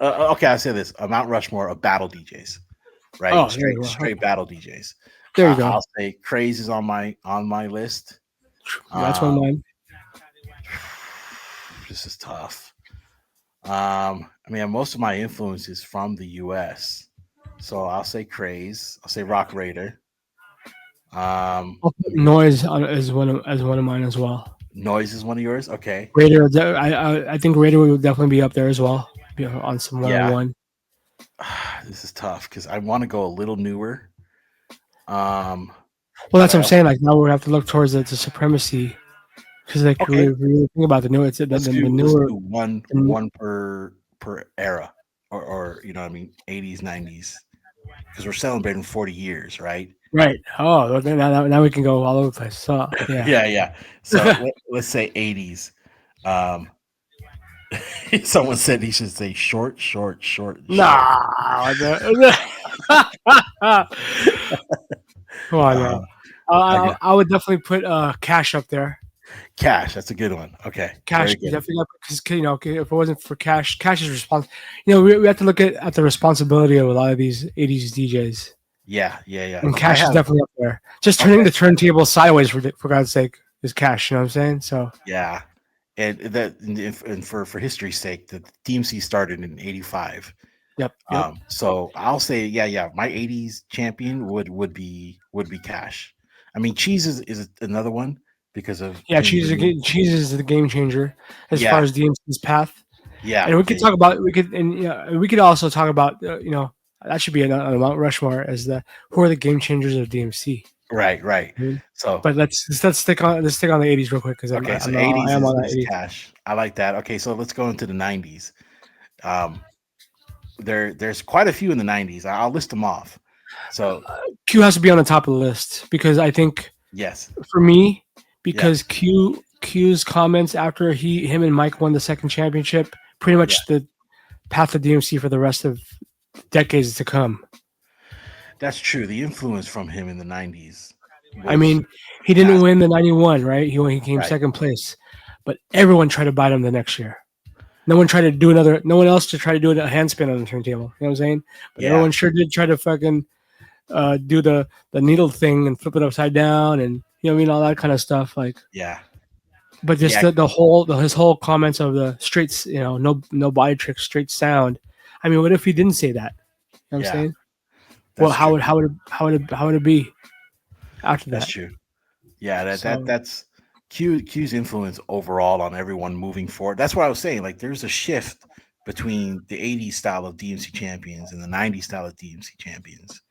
I'll say this: a Mount Rushmore of battle DJs, right? Oh, straight battle DJs. There you go. I'll say Craze is on my list. That's one of mine. This is tough. I mean, most of my influence is from the US, so I'll say Craze. I'll say Rock Raider. I'll put Noise as one of mine as well. Noise is one of yours. Okay. Raider, I think Raider would definitely be up there as well. On some 101. This is tough because I want to go a little newer. Well, that's what I'm saying. Like now we have to look towards the Supremacy because like we really think about the new. It's the newer one per era, or you know what I mean, 80s, 90s, because we're celebrating 40 years, right? Right. Oh, now we can go all over the place. So yeah. So let's say 80s. Someone said he should say short. Nah. Come on, man. I would definitely put Cash up there. Cash, that's a good one. Okay, Cash definitely up because if it wasn't for Cash is responsible. We have to look at the responsibility of a lot of these 80s DJs. Yeah. And Cash is definitely up there. Just turning the turntable sideways for God's sake is Cash. You know what I'm saying? So yeah, and for history's sake, the DMC started in '85. Yep. So I'll say, my '80s champion would be Cash. I mean, Cheese is another one because of Cheese is the game changer as far as DMC's path. Yeah, and we could talk about we could also talk about that should be on Mount Rushmore as who are the game changers of DMC. Right. Mm-hmm. So, but let's stick on the '80s real quick because '80s is Cash. I like that. Okay, so let's go into the '90s. There's quite a few in the '90s. I'll list them off. So Q has to be on the top of the list because I think for me because Q's comments after him and Mike won the second championship pretty much the path of DMC for the rest of decades to come. That's true. The influence from him in the '90s. I mean, he didn't win the '91, right? He came second place, but everyone tried to bite him the next year. No one tried to do no one else to try to do a handspin on the turntable. You know what I'm saying? But everyone sure did try to fucking do the needle thing and flip it upside down and all that kind of stuff. Like But just his whole comments of the straight, no body trick, straight sound. I mean, what if he didn't say that? You know what I'm saying? Well, how would it be after that? That's true. Yeah, that's Q's influence overall on everyone moving forward. That's what I was saying. Like, there's a shift between the '80s style of DMC champions and the '90s style of DMC champions,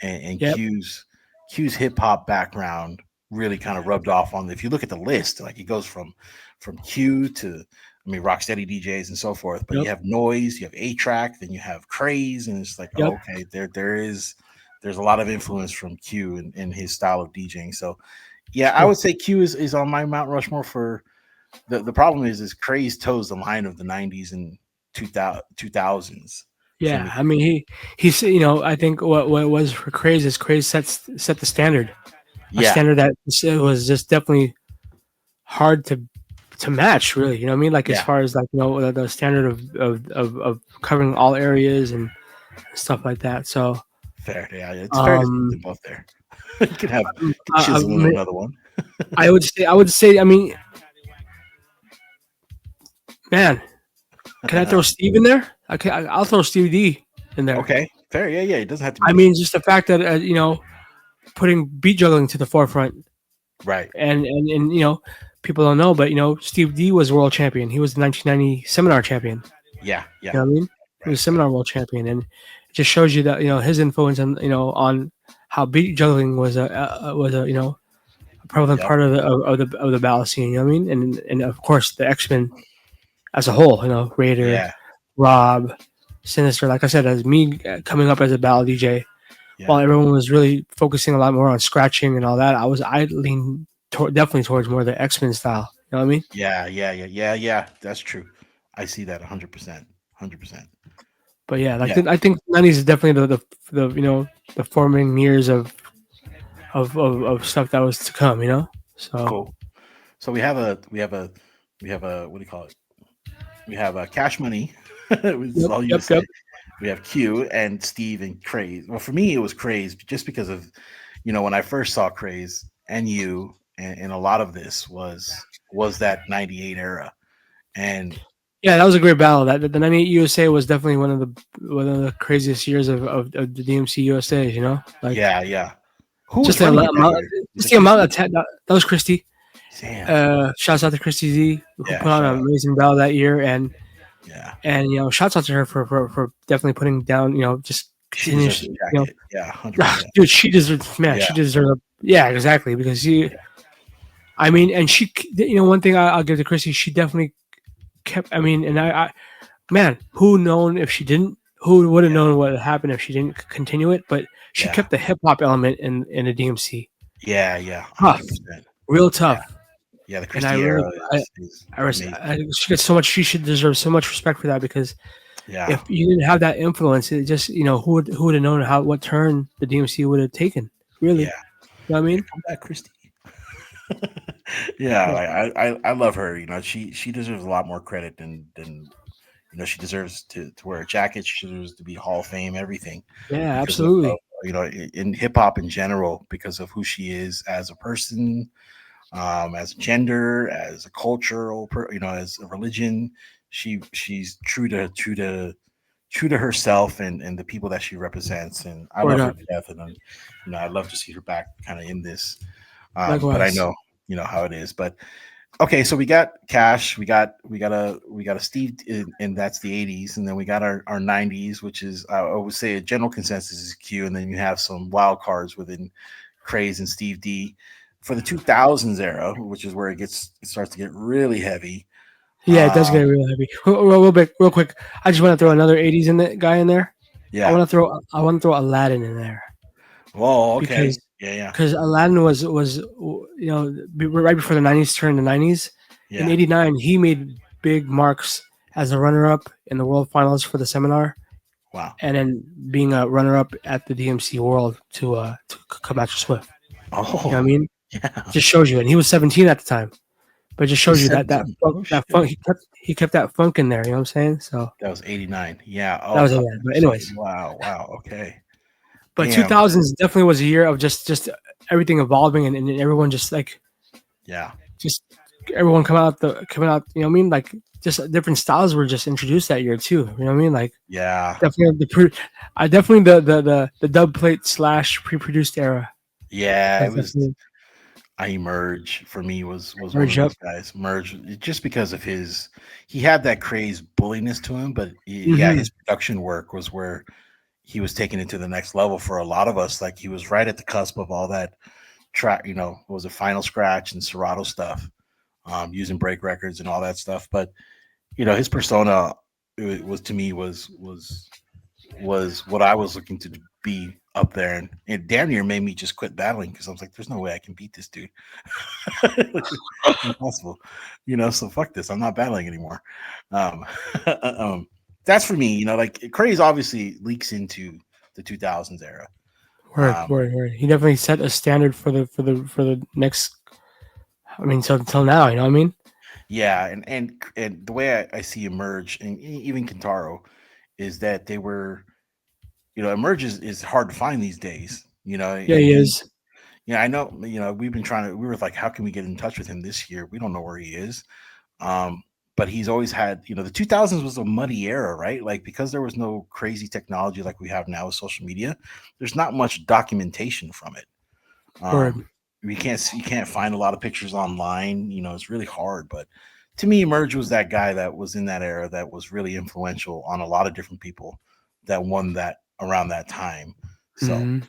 and Q's hip hop background really kind of rubbed off on. If you look at the list, like it goes from Q to Rocksteady DJs and so forth. But you have Noise, you have A-Track, then you have Craze, and it's like, okay, there's a lot of influence from Q and his style of DJing. So I would say Q is on my Mount Rushmore. For the problem is Craze toes the line of the '90s and 2000s. Yeah, I mean he's I think what it was for Craze is Craze set the standard. A standard that was just definitely hard to match, really. You know what I mean? Like as far as like the standard of covering all areas and stuff like that. So fair, it's fair to put them both there. You could have another one. I would say. I mean, man, can I throw Steve in there? I'll throw Steve D in there. Okay, fair. Yeah. It doesn't have to be. I mean, just the fact that putting beat juggling to the forefront, right? And people don't know, but Steve D was world champion. He was the 1990 seminar champion. Yeah. You know what I mean? He was seminar world champion, and it just shows you that his influence on how beat juggling was a prevalent part of the battle scene. You know what I mean? And of course the X-Men as a whole. Raider, Rob, Sinister. Like I said, as me coming up as a battle DJ. While everyone was really focusing a lot more on scratching and all that, I leaned definitely towards more the X-Men style. You know what I mean? Yeah. That's true. I see that 100%. But I think '90s is definitely the forming years of stuff that was to come. So cool. So we have a what do you call it? We have Cash Money. All you say. We have Q and Steve and Craze. Well, for me, it was Craze just because of, when I first saw Craze and you, and a lot of this was that '98 era, and that was a great battle. That the '98 USA was definitely one of the craziest years of the DMC USA. Yeah. Who just was the running it that amount, year? just the amount of that was Christy. Damn. Shouts out to Christy Z, who Yeah, put on an amazing battle that year, and yeah. shouts out to her for definitely putting down, just She continue, deserves a jacket. Yeah, 100%. dude, she deserves, man, Yeah. she deserves, yeah, exactly, because I mean, and she, one thing I'll give to Christy, she definitely kept, I mean, and I man, who known if she didn't, who would have known what would happen if she didn't continue it, but she kept the hip hop element in the DMC. Yeah, yeah, Tough, 100%. real tough. Yeah, the And I Christie really, era is amazing. she gets so much. She should deserve so much respect for that, because if you didn't have that influence, it just who would have known what turn the DMC would have taken? Really, Yeah. You know what I mean? Come back, Christy. Yeah, I love her. She deserves a lot more credit than she deserves to wear a jacket. She deserves to be Hall of Fame, everything. Yeah, Because absolutely. in hip hop in general, because of who she is as a person, as a gender, as a cultural, as a religion. She's true to herself and the people that she represents, and I love her to death. And I'd love to see her back kind of in this. But I know how it is. But okay, so we got Cash, we got a Steve, and that's the 80s, and then we got our 90s, which is I would say a general consensus is Q, and then you have some wild cards within Craze and Steve D. For the 2000s era, which is where it starts to get really heavy. Yeah, it does get really heavy. Real quick. I just want to throw another 80s guy in there. Yeah, I want to throw Aladdin in there. Oh, okay. Because, yeah. Because Aladdin was right before the 90s turned the 90s. Yeah. In '89, he made big marks as a runner-up in the World Finals for the seminar. Wow. And then being a runner-up at the DMC World to come after Swift. Oh, you know what I mean? Yeah. Just shows you, and he was 17 at the time. But it just shows you that funk. He kept that funk in there. You know what I'm saying? So that was '89. Yeah. Oh, that was 89. But anyways, wow. Okay. But 2000s definitely was a year of just everything evolving and everyone just just everyone coming out. You know what I mean? Like just different styles were just introduced that year too. You know what I mean? Like definitely the dub plate / pre-produced era. Yeah, it was. Emerge for me was one of those guys. Merge just because of he had that craze bulliness to him, but his production work was where he was taking it to the next level for a lot of us. Like he was right at the cusp of all that track, what was it, Final Scratch and Serato stuff, using break records and all that stuff. But his persona was to me was what I was looking to be up there, and it damn near made me just quit battling because I was like, "There's no way I can beat this dude." Impossible, So fuck this. I'm not battling anymore. That's for me. Like Craze obviously leaks into the 2000s era. Word. He definitely set a standard for the next. I mean, till now, you know what I mean? Yeah, and the way I see Emerge and even Kentaro is that they were. Emerge is hard to find these days. Yeah, he is. Yeah, I know. We've been we were like, how can we get in touch with him this year? We don't know where he is. But he's always had, the 2000s was a muddy era, right? Like because there was no crazy technology like we have now with social media, there's not much documentation from it. You can't find a lot of pictures online. It's really hard. But to me, Emerge was that guy that was in that era that was really influential on a lot of different people that won that around that time. So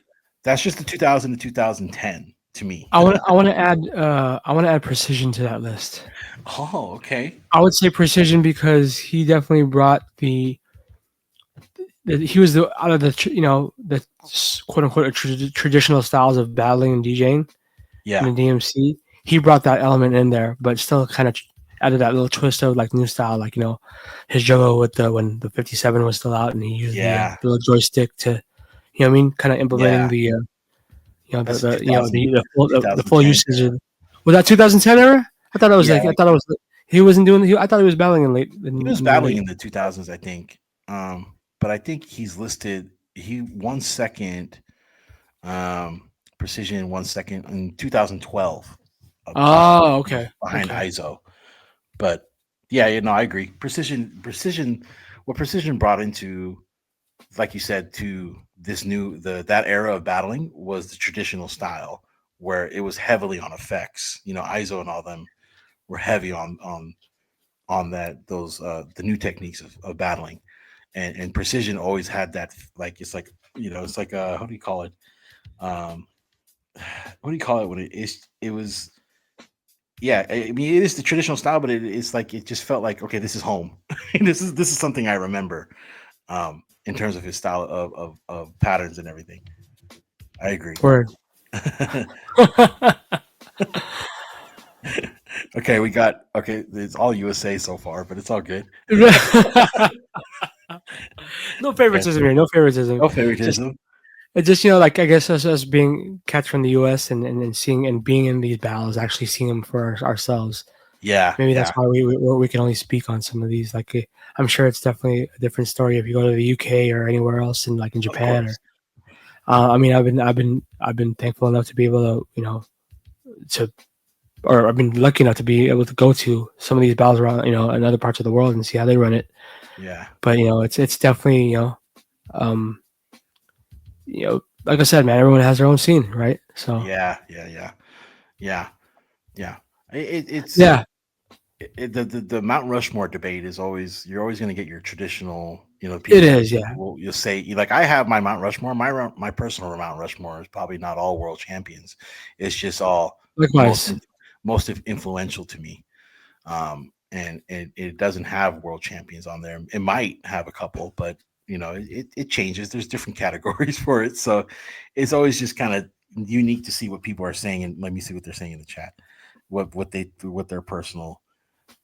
that's just the 2000 to 2010 to me. I want to add precision to that list. Oh, okay. I would say precision because he definitely brought he was out of the the quote unquote traditional styles of battling and DJing. Yeah. In the DMC, he brought that element in there, but still kind of added that little twist of like new style, like his juggle with when the 57 was still out, and he used the little joystick to, kind of implementing the full usage of. Was that 2010 era? I thought it was he wasn't doing. I thought he was battling in late. He was battling in the 2000s, I think. But I think he's listed. He 1 second. Precision 1 second in 2012. Oh, okay. Behind ISO, but yeah, I agree. Precision. What Precision brought into like you said, to this that era of battling was the traditional style where it was heavily on effects. ISO and all them were heavy on those the new techniques of battling, and Precision always had that, like it's like it's like how do you call it? What do you call it when it was? Yeah, I mean it is the traditional style, but it's like it just felt like, okay, this is home. this is something I remember, in terms of his style of patterns and everything. I agree. Word. Okay, it's all USA so far, but it's all good. No favoritism here. No favoritism. No favoritism. It's just like I guess us being cats from the U.S. and seeing and being in these battles, actually seeing them for ourselves. Yeah, maybe that's why we can only speak on some of these. Like I'm sure it's definitely a different story if you go to the UK or anywhere else, in Japan. Or I mean, I've been thankful enough to be able to I've been lucky enough to be able to go to some of these battles around in other parts of the world and see how they run it. Yeah, but it's definitely like I said, man, everyone has their own scene, right? So yeah. It's the Mount Rushmore debate is always, you're always going to get your traditional, people. It is, yeah. You'll say, like, I have my Mount Rushmore. My personal Mount Rushmore is probably not all world champions. It's just all most influential to me. And it doesn't have world champions on there. It might have a couple, but it changes. There's different categories for it, so it's always just kind of unique to see what people are saying. And let me see what they're saying in the chat. What their personal.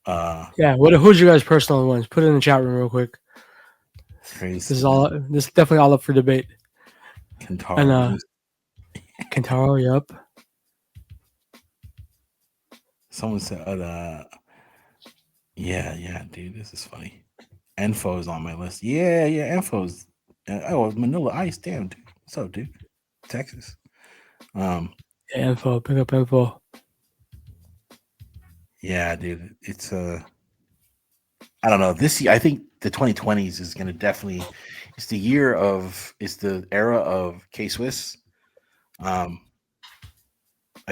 Who's your guys' personal ones? Put it in the chat room real quick. Crazy. This is definitely all up for debate. Kentaro. And Kentaro, yep. Someone said, yeah, dude, this is funny. Enfo's on my list. Yeah, Enfo's. Manila Ice, damn, dude. What's up, dude? Texas. Info, pick up Info. Yeah, dude, it's I don't know. This year, I think the 2020s is going to definitely. It's the era of K-Swiss. I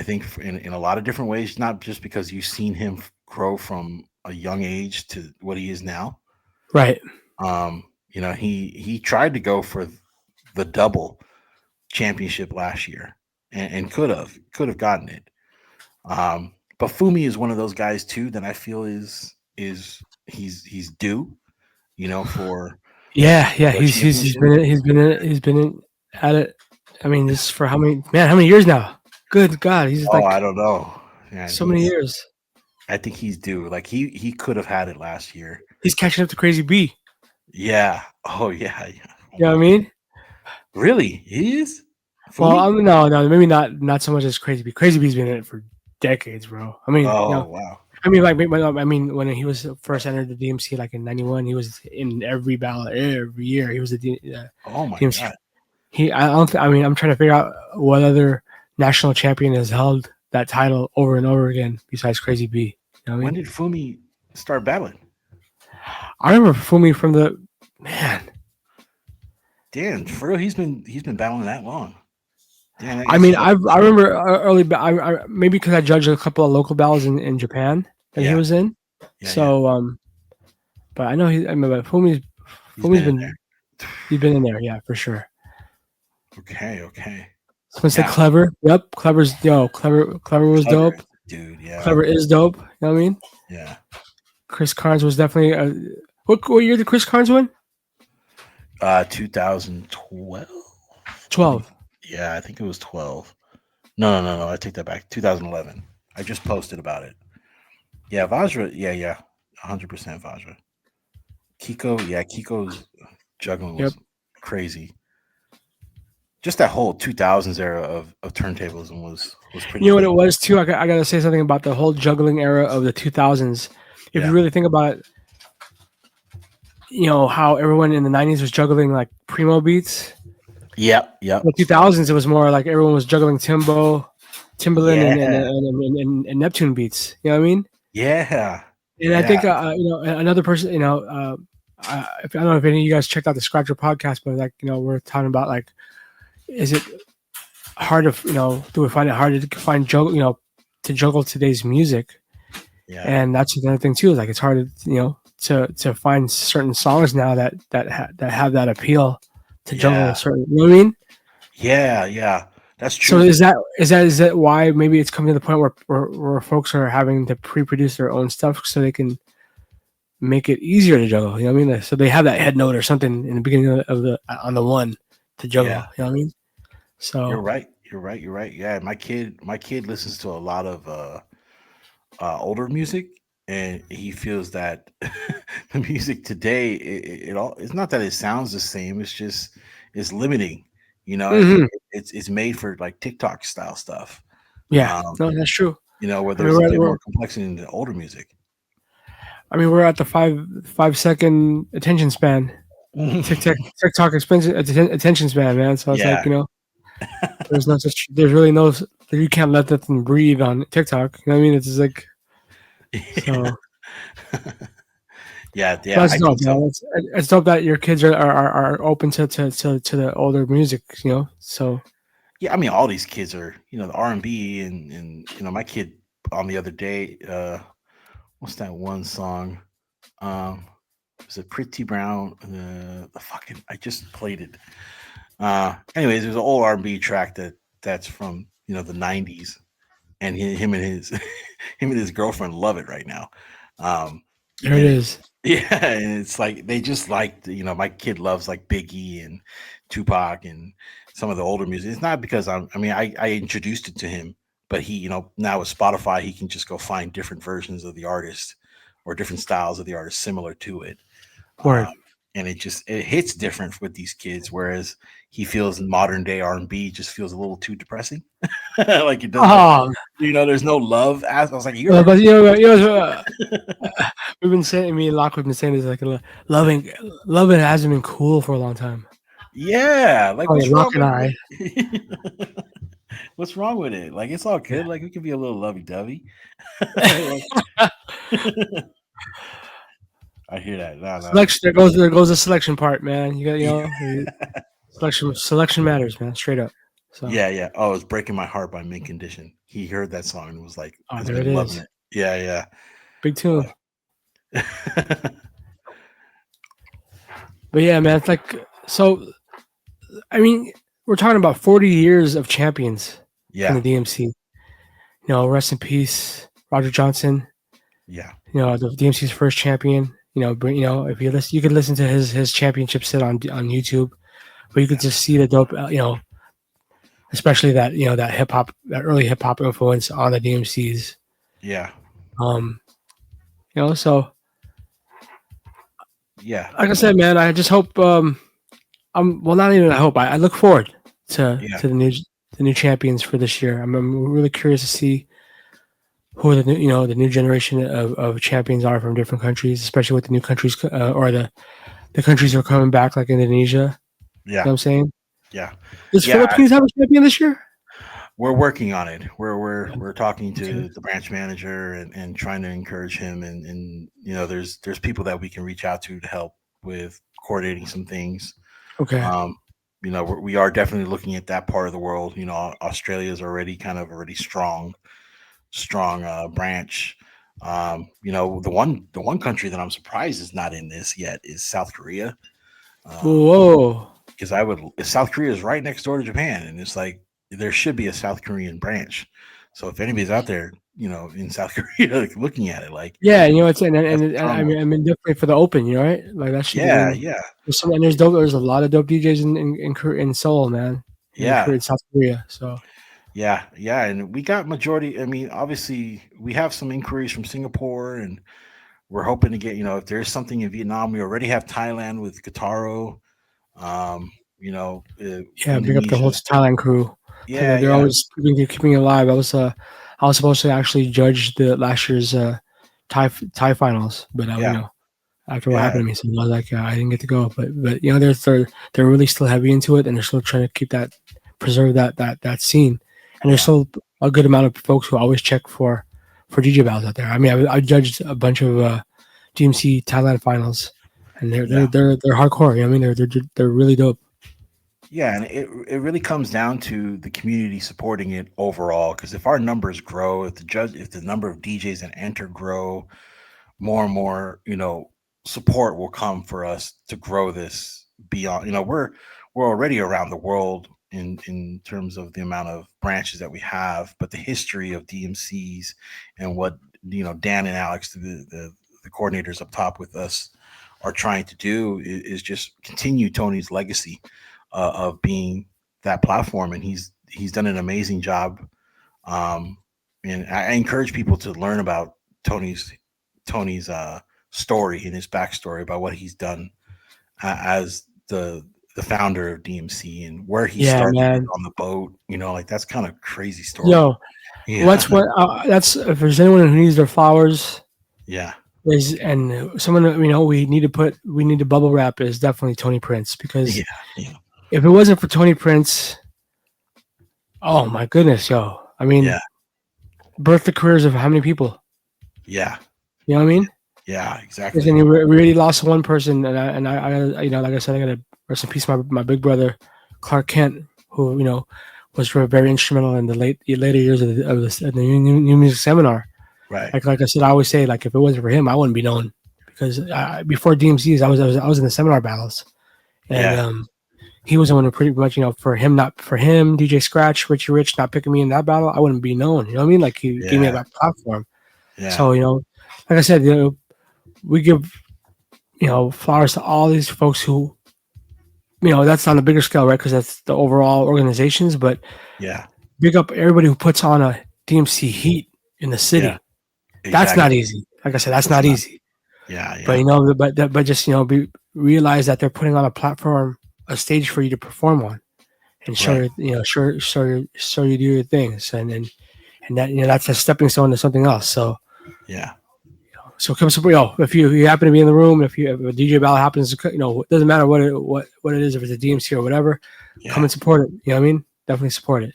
think in a lot of different ways, not just because you've seen him grow from a young age to what he is now. Right. He tried to go for the double championship last year and could have gotten it. But Fumi is one of those guys too that I feel is he's due, for he's been at it. I mean, this is for how many years now? Good God, he's I don't know. Man, so many years. I think he's due. Like he could have had it last year. He's catching up to Crazy B. Yeah. Oh yeah. You know what I mean? Really? He is? Well, no, maybe not so much as Crazy B. Crazy B's been in it for decades, bro. I mean, wow. I mean, when he was first entered the DMC, like in '91, he was in every battle every year. He was oh my DMC. God. I'm trying to figure out what other national champion has held that title over and over again besides Crazy B. You know what I mean? When did Fumi start battling? I remember Fumi from the man. Damn, for real, he's been battling that long. Damn, I mean, I remember early. I maybe because I judged a couple of local battles in Japan that he was in. But I know Fumi's been in there, yeah, for sure. Okay. Someone said Clever. Yep, Clever was dope. Dude, yeah. Clever is dope. You know what I mean? Yeah. Chris Carnes was definitely what year did Chris Carnes win? 2012. 12. Yeah, I think it was 12. No. I take that back. 2011. I just posted about it. Yeah, Vajra. Yeah. 100% Vajra. Kiko's juggling was crazy. Just that whole 2000s era of turntablism was pretty. You know what it was too? I got to say something about the whole juggling era of the 2000s. If you really think about it, how everyone in the 90s was juggling like primo beats. Yep. In the 2000s, it was more like everyone was juggling Timbaland and Neptune beats. You know what I mean? Yeah. And I think another person, I don't know if any of you guys checked out the Scratcher podcast, but like, we're talking about like, is it hard to, do we find it hard to find to juggle today's music? Yeah. And that's another thing too. Is like it's hard to find certain songs now that have that appeal to juggle a certain. You know what I mean? Yeah, that's true. So is that why maybe it's coming to the point where folks are having to pre-produce their own stuff so they can make it easier to juggle? You know what I mean? So they have that head note or something in the beginning of the on the one to juggle. Yeah. You know what I mean? So you're right. Yeah, my kid listens to a lot of older music, and he feels that the music today it's not that it sounds the same. It's just it's limiting. It's made for like TikTok style stuff. Yeah, no, that's true. Where there's a bit more complexity in the older music. I mean, we're at the 5-second attention span. TikTok attention span, man. So it's like, there's really no, you can't let that thing breathe on TikTok. You know what I mean? It's just like, so. Yeah. That's dope, man. It's dope that your kids are open to the older music, so. Yeah, I mean, all these kids are, the R&B and my kid on the other day, what's that one song? Was it Pretty Brown? I just played it. Anyways, there's an old R&B track that's from the 90s, and him and his girlfriend love it right now. There it is. Yeah, and it's like they just like my kid loves like Biggie and Tupac and some of the older music. It's not because I introduced it to him, but he now with Spotify he can just go find different versions of the artist or different styles of the artist similar to it. And it hits different with these kids, whereas he feels modern day R&B just feels a little too depressing. Like it doesn't. There's no love. I was like, but we've been saying, me and Locke have been saying this, like loving hasn't been cool for a long time. Yeah, like what's Locke and I. What's wrong with it? Like it's all good. Like we could be a little lovey-dovey. I hear that. No. Selection. There goes the selection part, man. You got selection matters, man. Straight up. So. Yeah. Oh, it's Breaking My Heart by Mint Condition. He heard that song and was like, "Oh, there it is." It. Yeah. Big tune. But yeah, man, it's like so. I mean, we're talking about 40 years of champions in the DMC. Rest in peace, Roger Johnson. Yeah. The DMC's first champion. If you listen, you could listen to his championship set on YouTube, but you could just see the dope. Especially that that hip hop, that early hip hop influence on the DMCs. Yeah. So. Yeah. Like I said, man, I just hope. Not even I hope. I look forward to the new champions for this year. I'm really curious to see who the new generation of champions are from different countries, especially with the new countries or the countries who are coming back, like Indonesia. Yeah, you know what I'm saying. Yeah. Does Philippines have a champion this year? We're working on it. We're talking to the branch manager and trying to encourage him, and there's people that we can reach out to help with coordinating some things. Okay. We are definitely looking at that part of the world. Australia is already strong branch. The one country that I'm surprised is not in this yet is South Korea. Whoa. Because South Korea is right next door to Japan, and it's like there should be a South Korean branch. So if anybody's out there, in South Korea, like, looking at it, like it's I mean definitely for the Open, right? Like that should be, There's a lot of dope DJs in Seoul, man. In South Korea, so. Yeah, and we got majority. I mean, obviously, we have some inquiries from Singapore, and we're hoping to get. If there's something in Vietnam, we already have Thailand with Guitaro. Big up the whole Thailand crew. Yeah, they're always keeping it alive. I was supposed to actually judge the last year's Thai finals, but after what happened to me, so I was like, I didn't get to go. But they're really still heavy into it, and they're still trying to preserve that scene. And there's still a good amount of folks who always check for DJ battles out there. I mean, I judged a bunch of DMC Thailand finals, and they're hardcore. You know what I mean? They're really dope. Yeah, and it really comes down to the community supporting it overall. Because if our numbers grow, if the number of DJs that enter grow, more and more, support will come for us to grow this beyond. We're already around the world in terms of the amount of branches that we have, but the history of DMCs and what Dan and Alex, the coordinators up top with us, are trying to do is just continue Tony's legacy of being that platform, and he's done an amazing job. And I encourage people to learn about Tony's story and his backstory about what he's done as the founder of DMC and where he started on the boat. Like that's kind of crazy story. Yo, that's if there's anyone who needs their flowers. Yeah. And someone we need to bubble wrap is definitely Tony Prince, because if it wasn't for Tony Prince, oh my goodness, yo. I mean, birthed the careers of how many people? Yeah. You know what I mean? Yeah, exactly. And we really lost one person, and I like I said, I gotta rest in peace my big brother, Clark Kent, who was very instrumental in the later years of the new music seminar. Right. Like I said, I always say, like, if it wasn't for him, I wouldn't be known, because before DMCs, I was in the seminar battles, and he was the one who pretty much for him, DJ Scratch, Richie Rich not picking me in that battle, I wouldn't be known. You know what I mean? Like, he gave me that platform. Yeah. So like I said, we give flowers to all these folks who that's on a bigger scale, right? Because that's the overall organizations, but big up everybody who puts on a DMC heat in the city. Yeah. Exactly. That's not easy. Like I said, that's not easy. Yeah. But just realize that they're putting on a platform, a stage for you to perform on, and show you do your things, and that that's a stepping stone to something else. So so come support. If you happen to be in the room, if a DJ battle happens, it doesn't matter what it is, if it's a DMC or whatever, come and support it. You know what I mean? Definitely support it.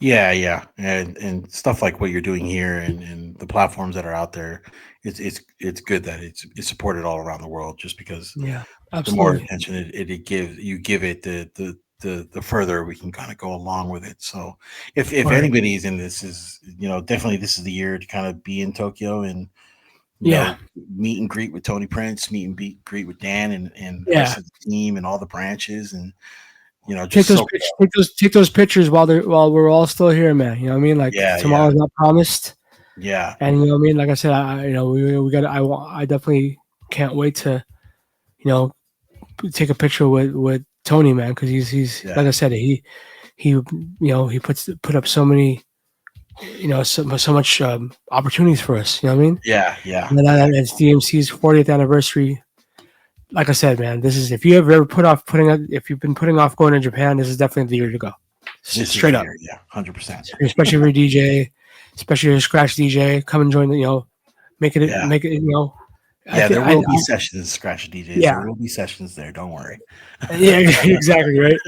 Yeah, and stuff like what you're doing here and the platforms that are out there, it's good that it's supported all around the world, just because the more attention it gives, you give it, the further we can kind of go along with it. So if anybody's in this, is definitely this is the year to kind of be in Tokyo and meet and greet with Tony Prince, meet and greet with Dan and the rest of the team and all the branches, and take those pictures while we're all still here, man. You know what I mean? Like, tomorrow's not promised. Yeah. And you know what I mean? Like I said, I definitely can't wait to, take a picture with Tony, man, because he's like I said, he put up so many, so much opportunities for us. You know what I mean? Yeah. And it's DMC's 40th anniversary. Like I said, man, this is, if you've been putting off going to Japan, this is definitely the year to go. Straight up. Yeah, 100%. Especially if you're a DJ, especially if you're a scratch DJ, come and join make it. There will be sessions, scratch DJs. Yeah. There will be sessions there. Don't worry. Yeah, exactly, right.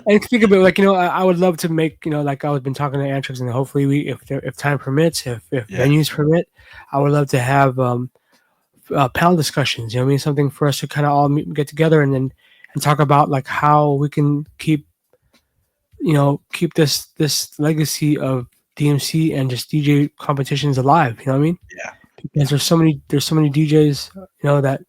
And think about it, I would love to make, like I've been talking to Antrix, and hopefully if time permits, if venues permit, I would love to have panel discussions. You know what I mean? Something for us to kind of all get together and talk about, like, how we can keep this legacy of DMC and just DJ competitions alive. You know what I mean? Yeah. Because there's so many DJs, that,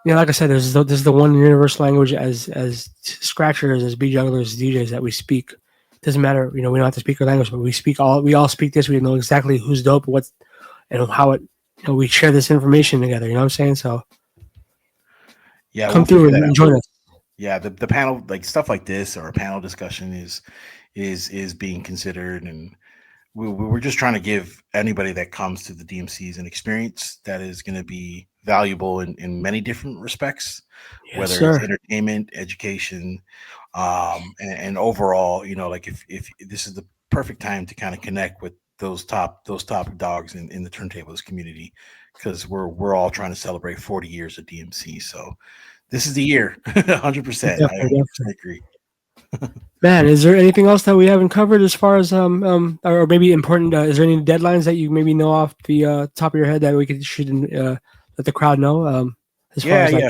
like I said, this is the one universal language as scratchers, as beat jugglers, as DJs that we speak. It doesn't matter, we don't have to speak our language, but we all speak this. We know exactly who's dope, and how it, we share this information together. You know what I'm saying? So come through and join us. Yeah, the panel, like stuff like this, or a panel discussion is being considered, and we're just trying to give anybody that comes to the DMCs an experience that is going to be valuable in many different respects, whether it's entertainment, education, and overall, like if this is the perfect time to kind of connect with those top dogs in the turntables community, because we're all trying to celebrate 40 years of DMC. So this is the year. 100%. I agree. Man, is there anything else that we haven't covered as far as or maybe important? Is there any deadlines that you maybe know off the top of your head that we should let the crowd know? as far as like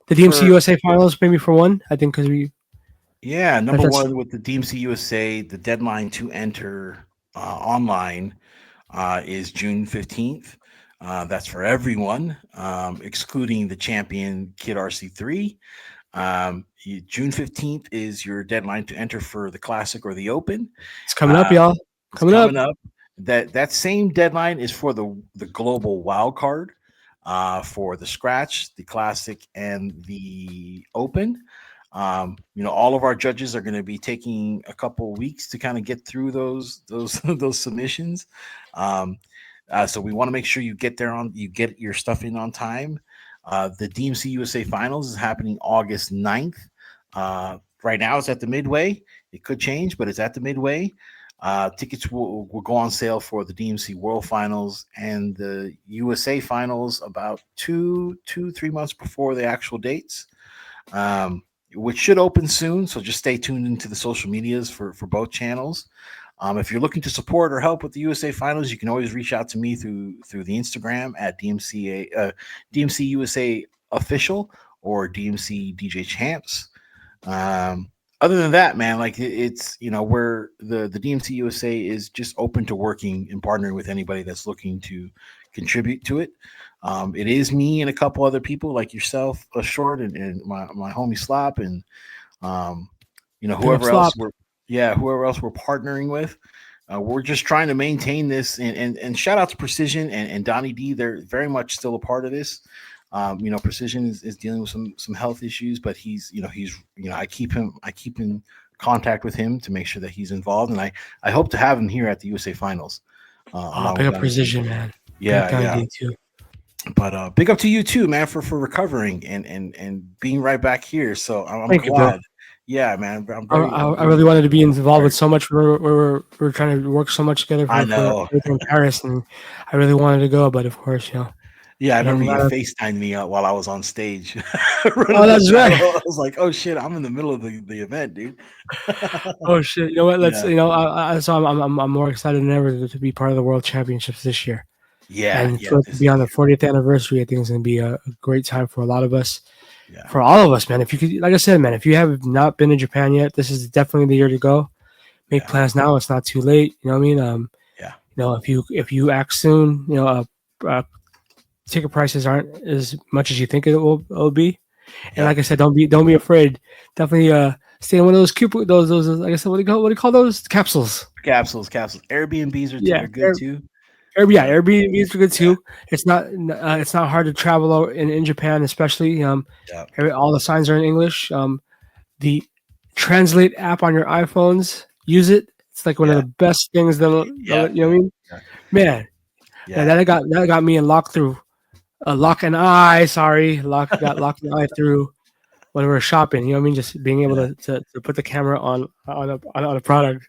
the DMC USA finals, maybe for one. I think because we. Yeah, number one with the DMC USA, the deadline to enter online is June 15th. That's for everyone, excluding the champion Kid RC3. June 15th is your deadline to enter for the Classic or the Open. It's coming up, y'all. Coming up. That same deadline is for the global wild card for the Scratch, the Classic, and the Open. All of our judges are going to be taking a couple weeks to kind of get through those submissions. So we want to make sure you get your stuff in on time. The DMC USA Finals is happening August 9th. Right now it's at the Midway. It could change, but it's at the Midway. Tickets will go on sale for the DMC World Finals and the USA Finals about 3 months before the actual dates, which should open soon. So just stay tuned into the social medias for both channels. If you're looking to support or help with the USA Finals, you can always reach out to me through the Instagram at DMC USA Official or DMC DJ Champs. Other than that, man, like it's where the DMC USA is just open to working and partnering with anybody that's looking to contribute to it. It is me and a couple other people like yourself, Short, and my homie Slop, and whoever else we're partnering with. We're just trying to maintain this, and shout out to Precision and Donnie D. They're very much still a part of this. Precision is dealing with some health issues, but I keep in contact with him to make sure that he's involved, and I hope to have him here at the USA Finals. Big up Precision, man. Yeah. But big up to you too, man, for recovering and being right back here. So I'm glad. You, bro. Yeah, man. I really wanted to be involved with so much. We're trying to work so much together for Paris, and I really wanted to go, but of course, Yeah, I remember you FaceTimed me while I was on stage. Oh, that's right. I was like, "Oh shit, I'm in the middle of the event, dude." Oh shit! You know what? Let's I'm more excited than ever to be part of the World Championships this year. Yeah, and to be on the 40th anniversary, I think it's going to be a great time for a lot of us. Yeah. For all of us, man. If you could, like I said, man, if you have not been to Japan yet, this is definitely the year to go. Make plans now; it's not too late. You know what I mean? If you act soon, ticket prices aren't as much as you think it will be. And like I said, don't be afraid. Definitely stay in one of those those like I said, what do you call those? Capsules. Airbnbs are good too. Airbnbs are good too. It's not hard to travel in Japan, especially. All the signs are in English. The Translate app on your iPhones, use it. It's like one of the best things you know what I mean? Man. Yeah, that got me in lock and eye through when we were shopping. You know what I mean? Just being able to put the camera on a product.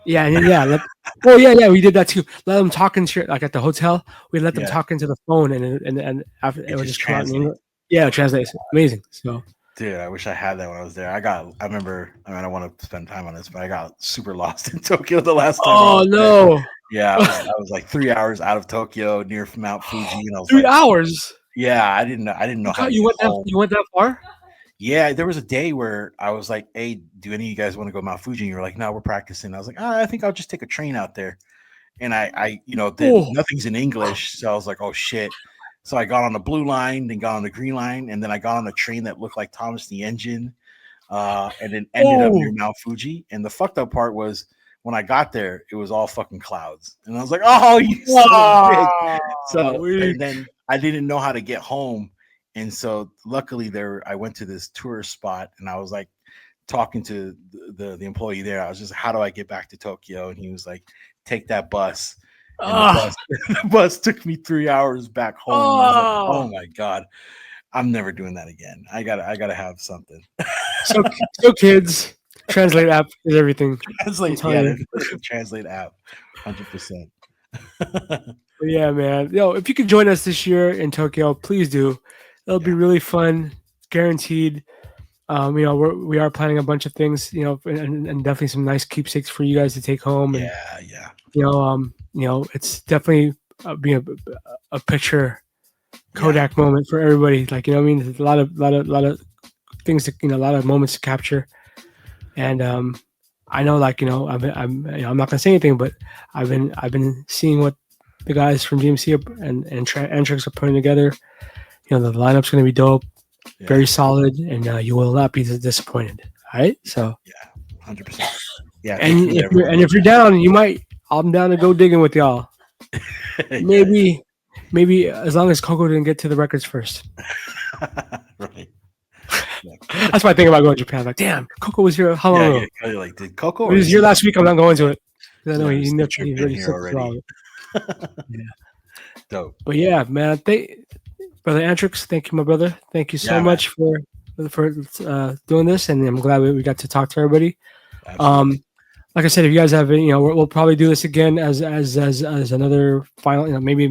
We did that too. Let them talk into like at the hotel. We let them talk into the phone, and after it would just translate. Yeah, it translates. Amazing. So, dude, I wish I had that when I was there. I remember. I mean, I don't want to spend time on this, but I got super lost in Tokyo the last time. Oh no! Yeah, I was like 3 hours out of Tokyo near Mount Fuji, and I was 3 hours. Yeah, I didn't know how you went that far. Yeah, there was a day where I was like, "Hey, do any of you guys want to go Mount Fuji?" And you were like, "No, we're practicing." I was like, "I think I'll just take a train out there." And I nothing's in English, so I was like, "Oh shit!" So I got on the blue line, then got on the green line, and then I got on a train that looked like Thomas the Engine, and then ended up near Mount Fuji. And the fucked up part was when I got there, it was all fucking clouds, and I was like, "Oh, you son of a bitch!" So and then I didn't know how to get home. And so luckily I went to this tourist spot, and I was like talking to the employee there. I was just, how do I get back to Tokyo? And he was like, take that bus. And the bus took me 3 hours back home. I was like, oh my God, I'm never doing that again. I gotta have something. So kids, Translate app is everything. Translate app, 100%. Yeah, man. If you could join us this year in Tokyo, please do. It'll be really fun, guaranteed. We are planning a bunch of things, and definitely some nice keepsakes for you guys to take home. And, it's definitely being a picture Kodak moment for everybody. Like, you know what I mean? There's a lot of things to, you know, a lot of moments to capture. And I know, like, you know, I'm not gonna say anything, but I've been seeing what the guys from DMC and Antrix are putting together. You know, the lineup's gonna be dope, very solid, and you will not be disappointed. All right, so 100%. Yeah, and if you're down, I'm down to go digging with y'all. Maybe as long as Coco didn't get to the records first. Right. Yeah. That's my thing about going to Japan. Like, damn, Coco was here. How long ago? Yeah, like, did Coco? He was here last week. I'm not going to it. I know he's been here already. Yeah. Dope. But yeah, man. Brother Antrix, thank you, my brother. Thank you so much for doing this, and I'm glad we got to talk to everybody. Absolutely. Like I said, if you guys have, you know, we'll probably do this again as another final. You know, maybe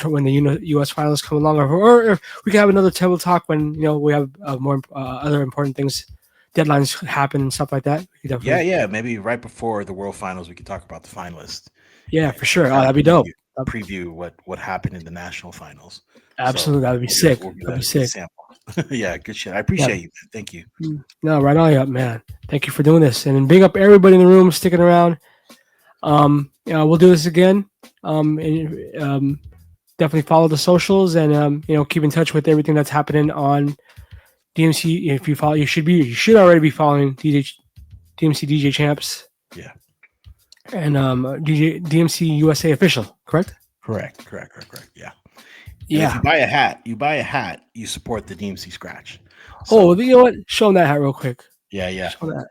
when the U.S. finals come along, or we can have another table talk when, you know, we have more other important things, deadlines happen and stuff like that. Yeah, maybe right before the World Finals, we could talk about the finalists. Yeah, for sure. That'd be dope. Preview what happened in the national finals. Absolutely, that'd be sick. That'd be sick. Yeah, good shit. I appreciate you. Thank you. No, right on you, man. Thank you for doing this, and big up everybody in the room sticking around. You know, we'll do this again. Definitely follow the socials, and you know, keep in touch with everything that's happening on DMC. If you follow, you should already be following DMC DJ Champs. Yeah. And DMC USA official, correct? Correct. Yeah. Yeah. If you buy a hat, you support the DMC Scratch. So, you know what? Show them that hat real quick. Yeah. Show that.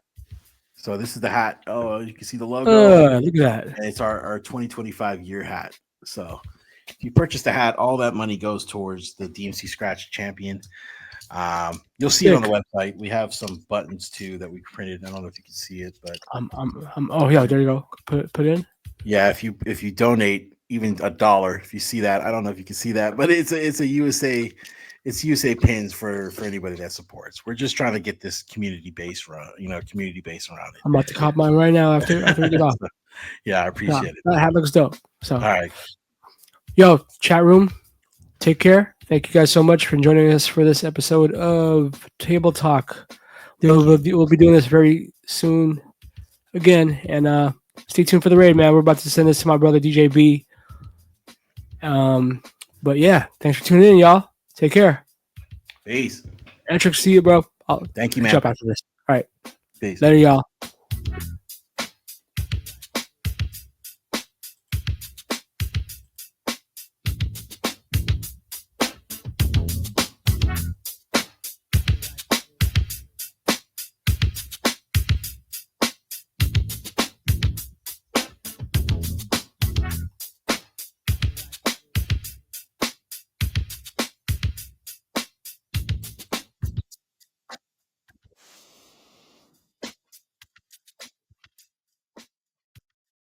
So this is the hat. Oh, you can see the logo. Look at that. And it's our 2025 year hat. So if you purchase the hat, all that money goes towards the DMC Scratch champion. You'll see it on the website. We have some buttons too that we printed. I don't know if you can see it, but oh yeah, there you go. Put in. Yeah, if you donate even $1, if you see that, I don't know if you can see that, but it's a USA, it's USA pins for anybody that supports. We're just trying to get this community base around it. I'm about to cop mine right now after we get off. Yeah, I appreciate it. That hat looks dope. So all right, yo, chat room, take care. Thank you guys so much for joining us for this episode of Table Talk. We'll be doing this very soon again, and stay tuned for the raid, man. We're about to send this to my brother DJ B. But yeah, thanks for tuning in, y'all. Take care. Peace. Antrix, see you, bro. Thank you, man. Jump after this. All right. Peace. Later, y'all.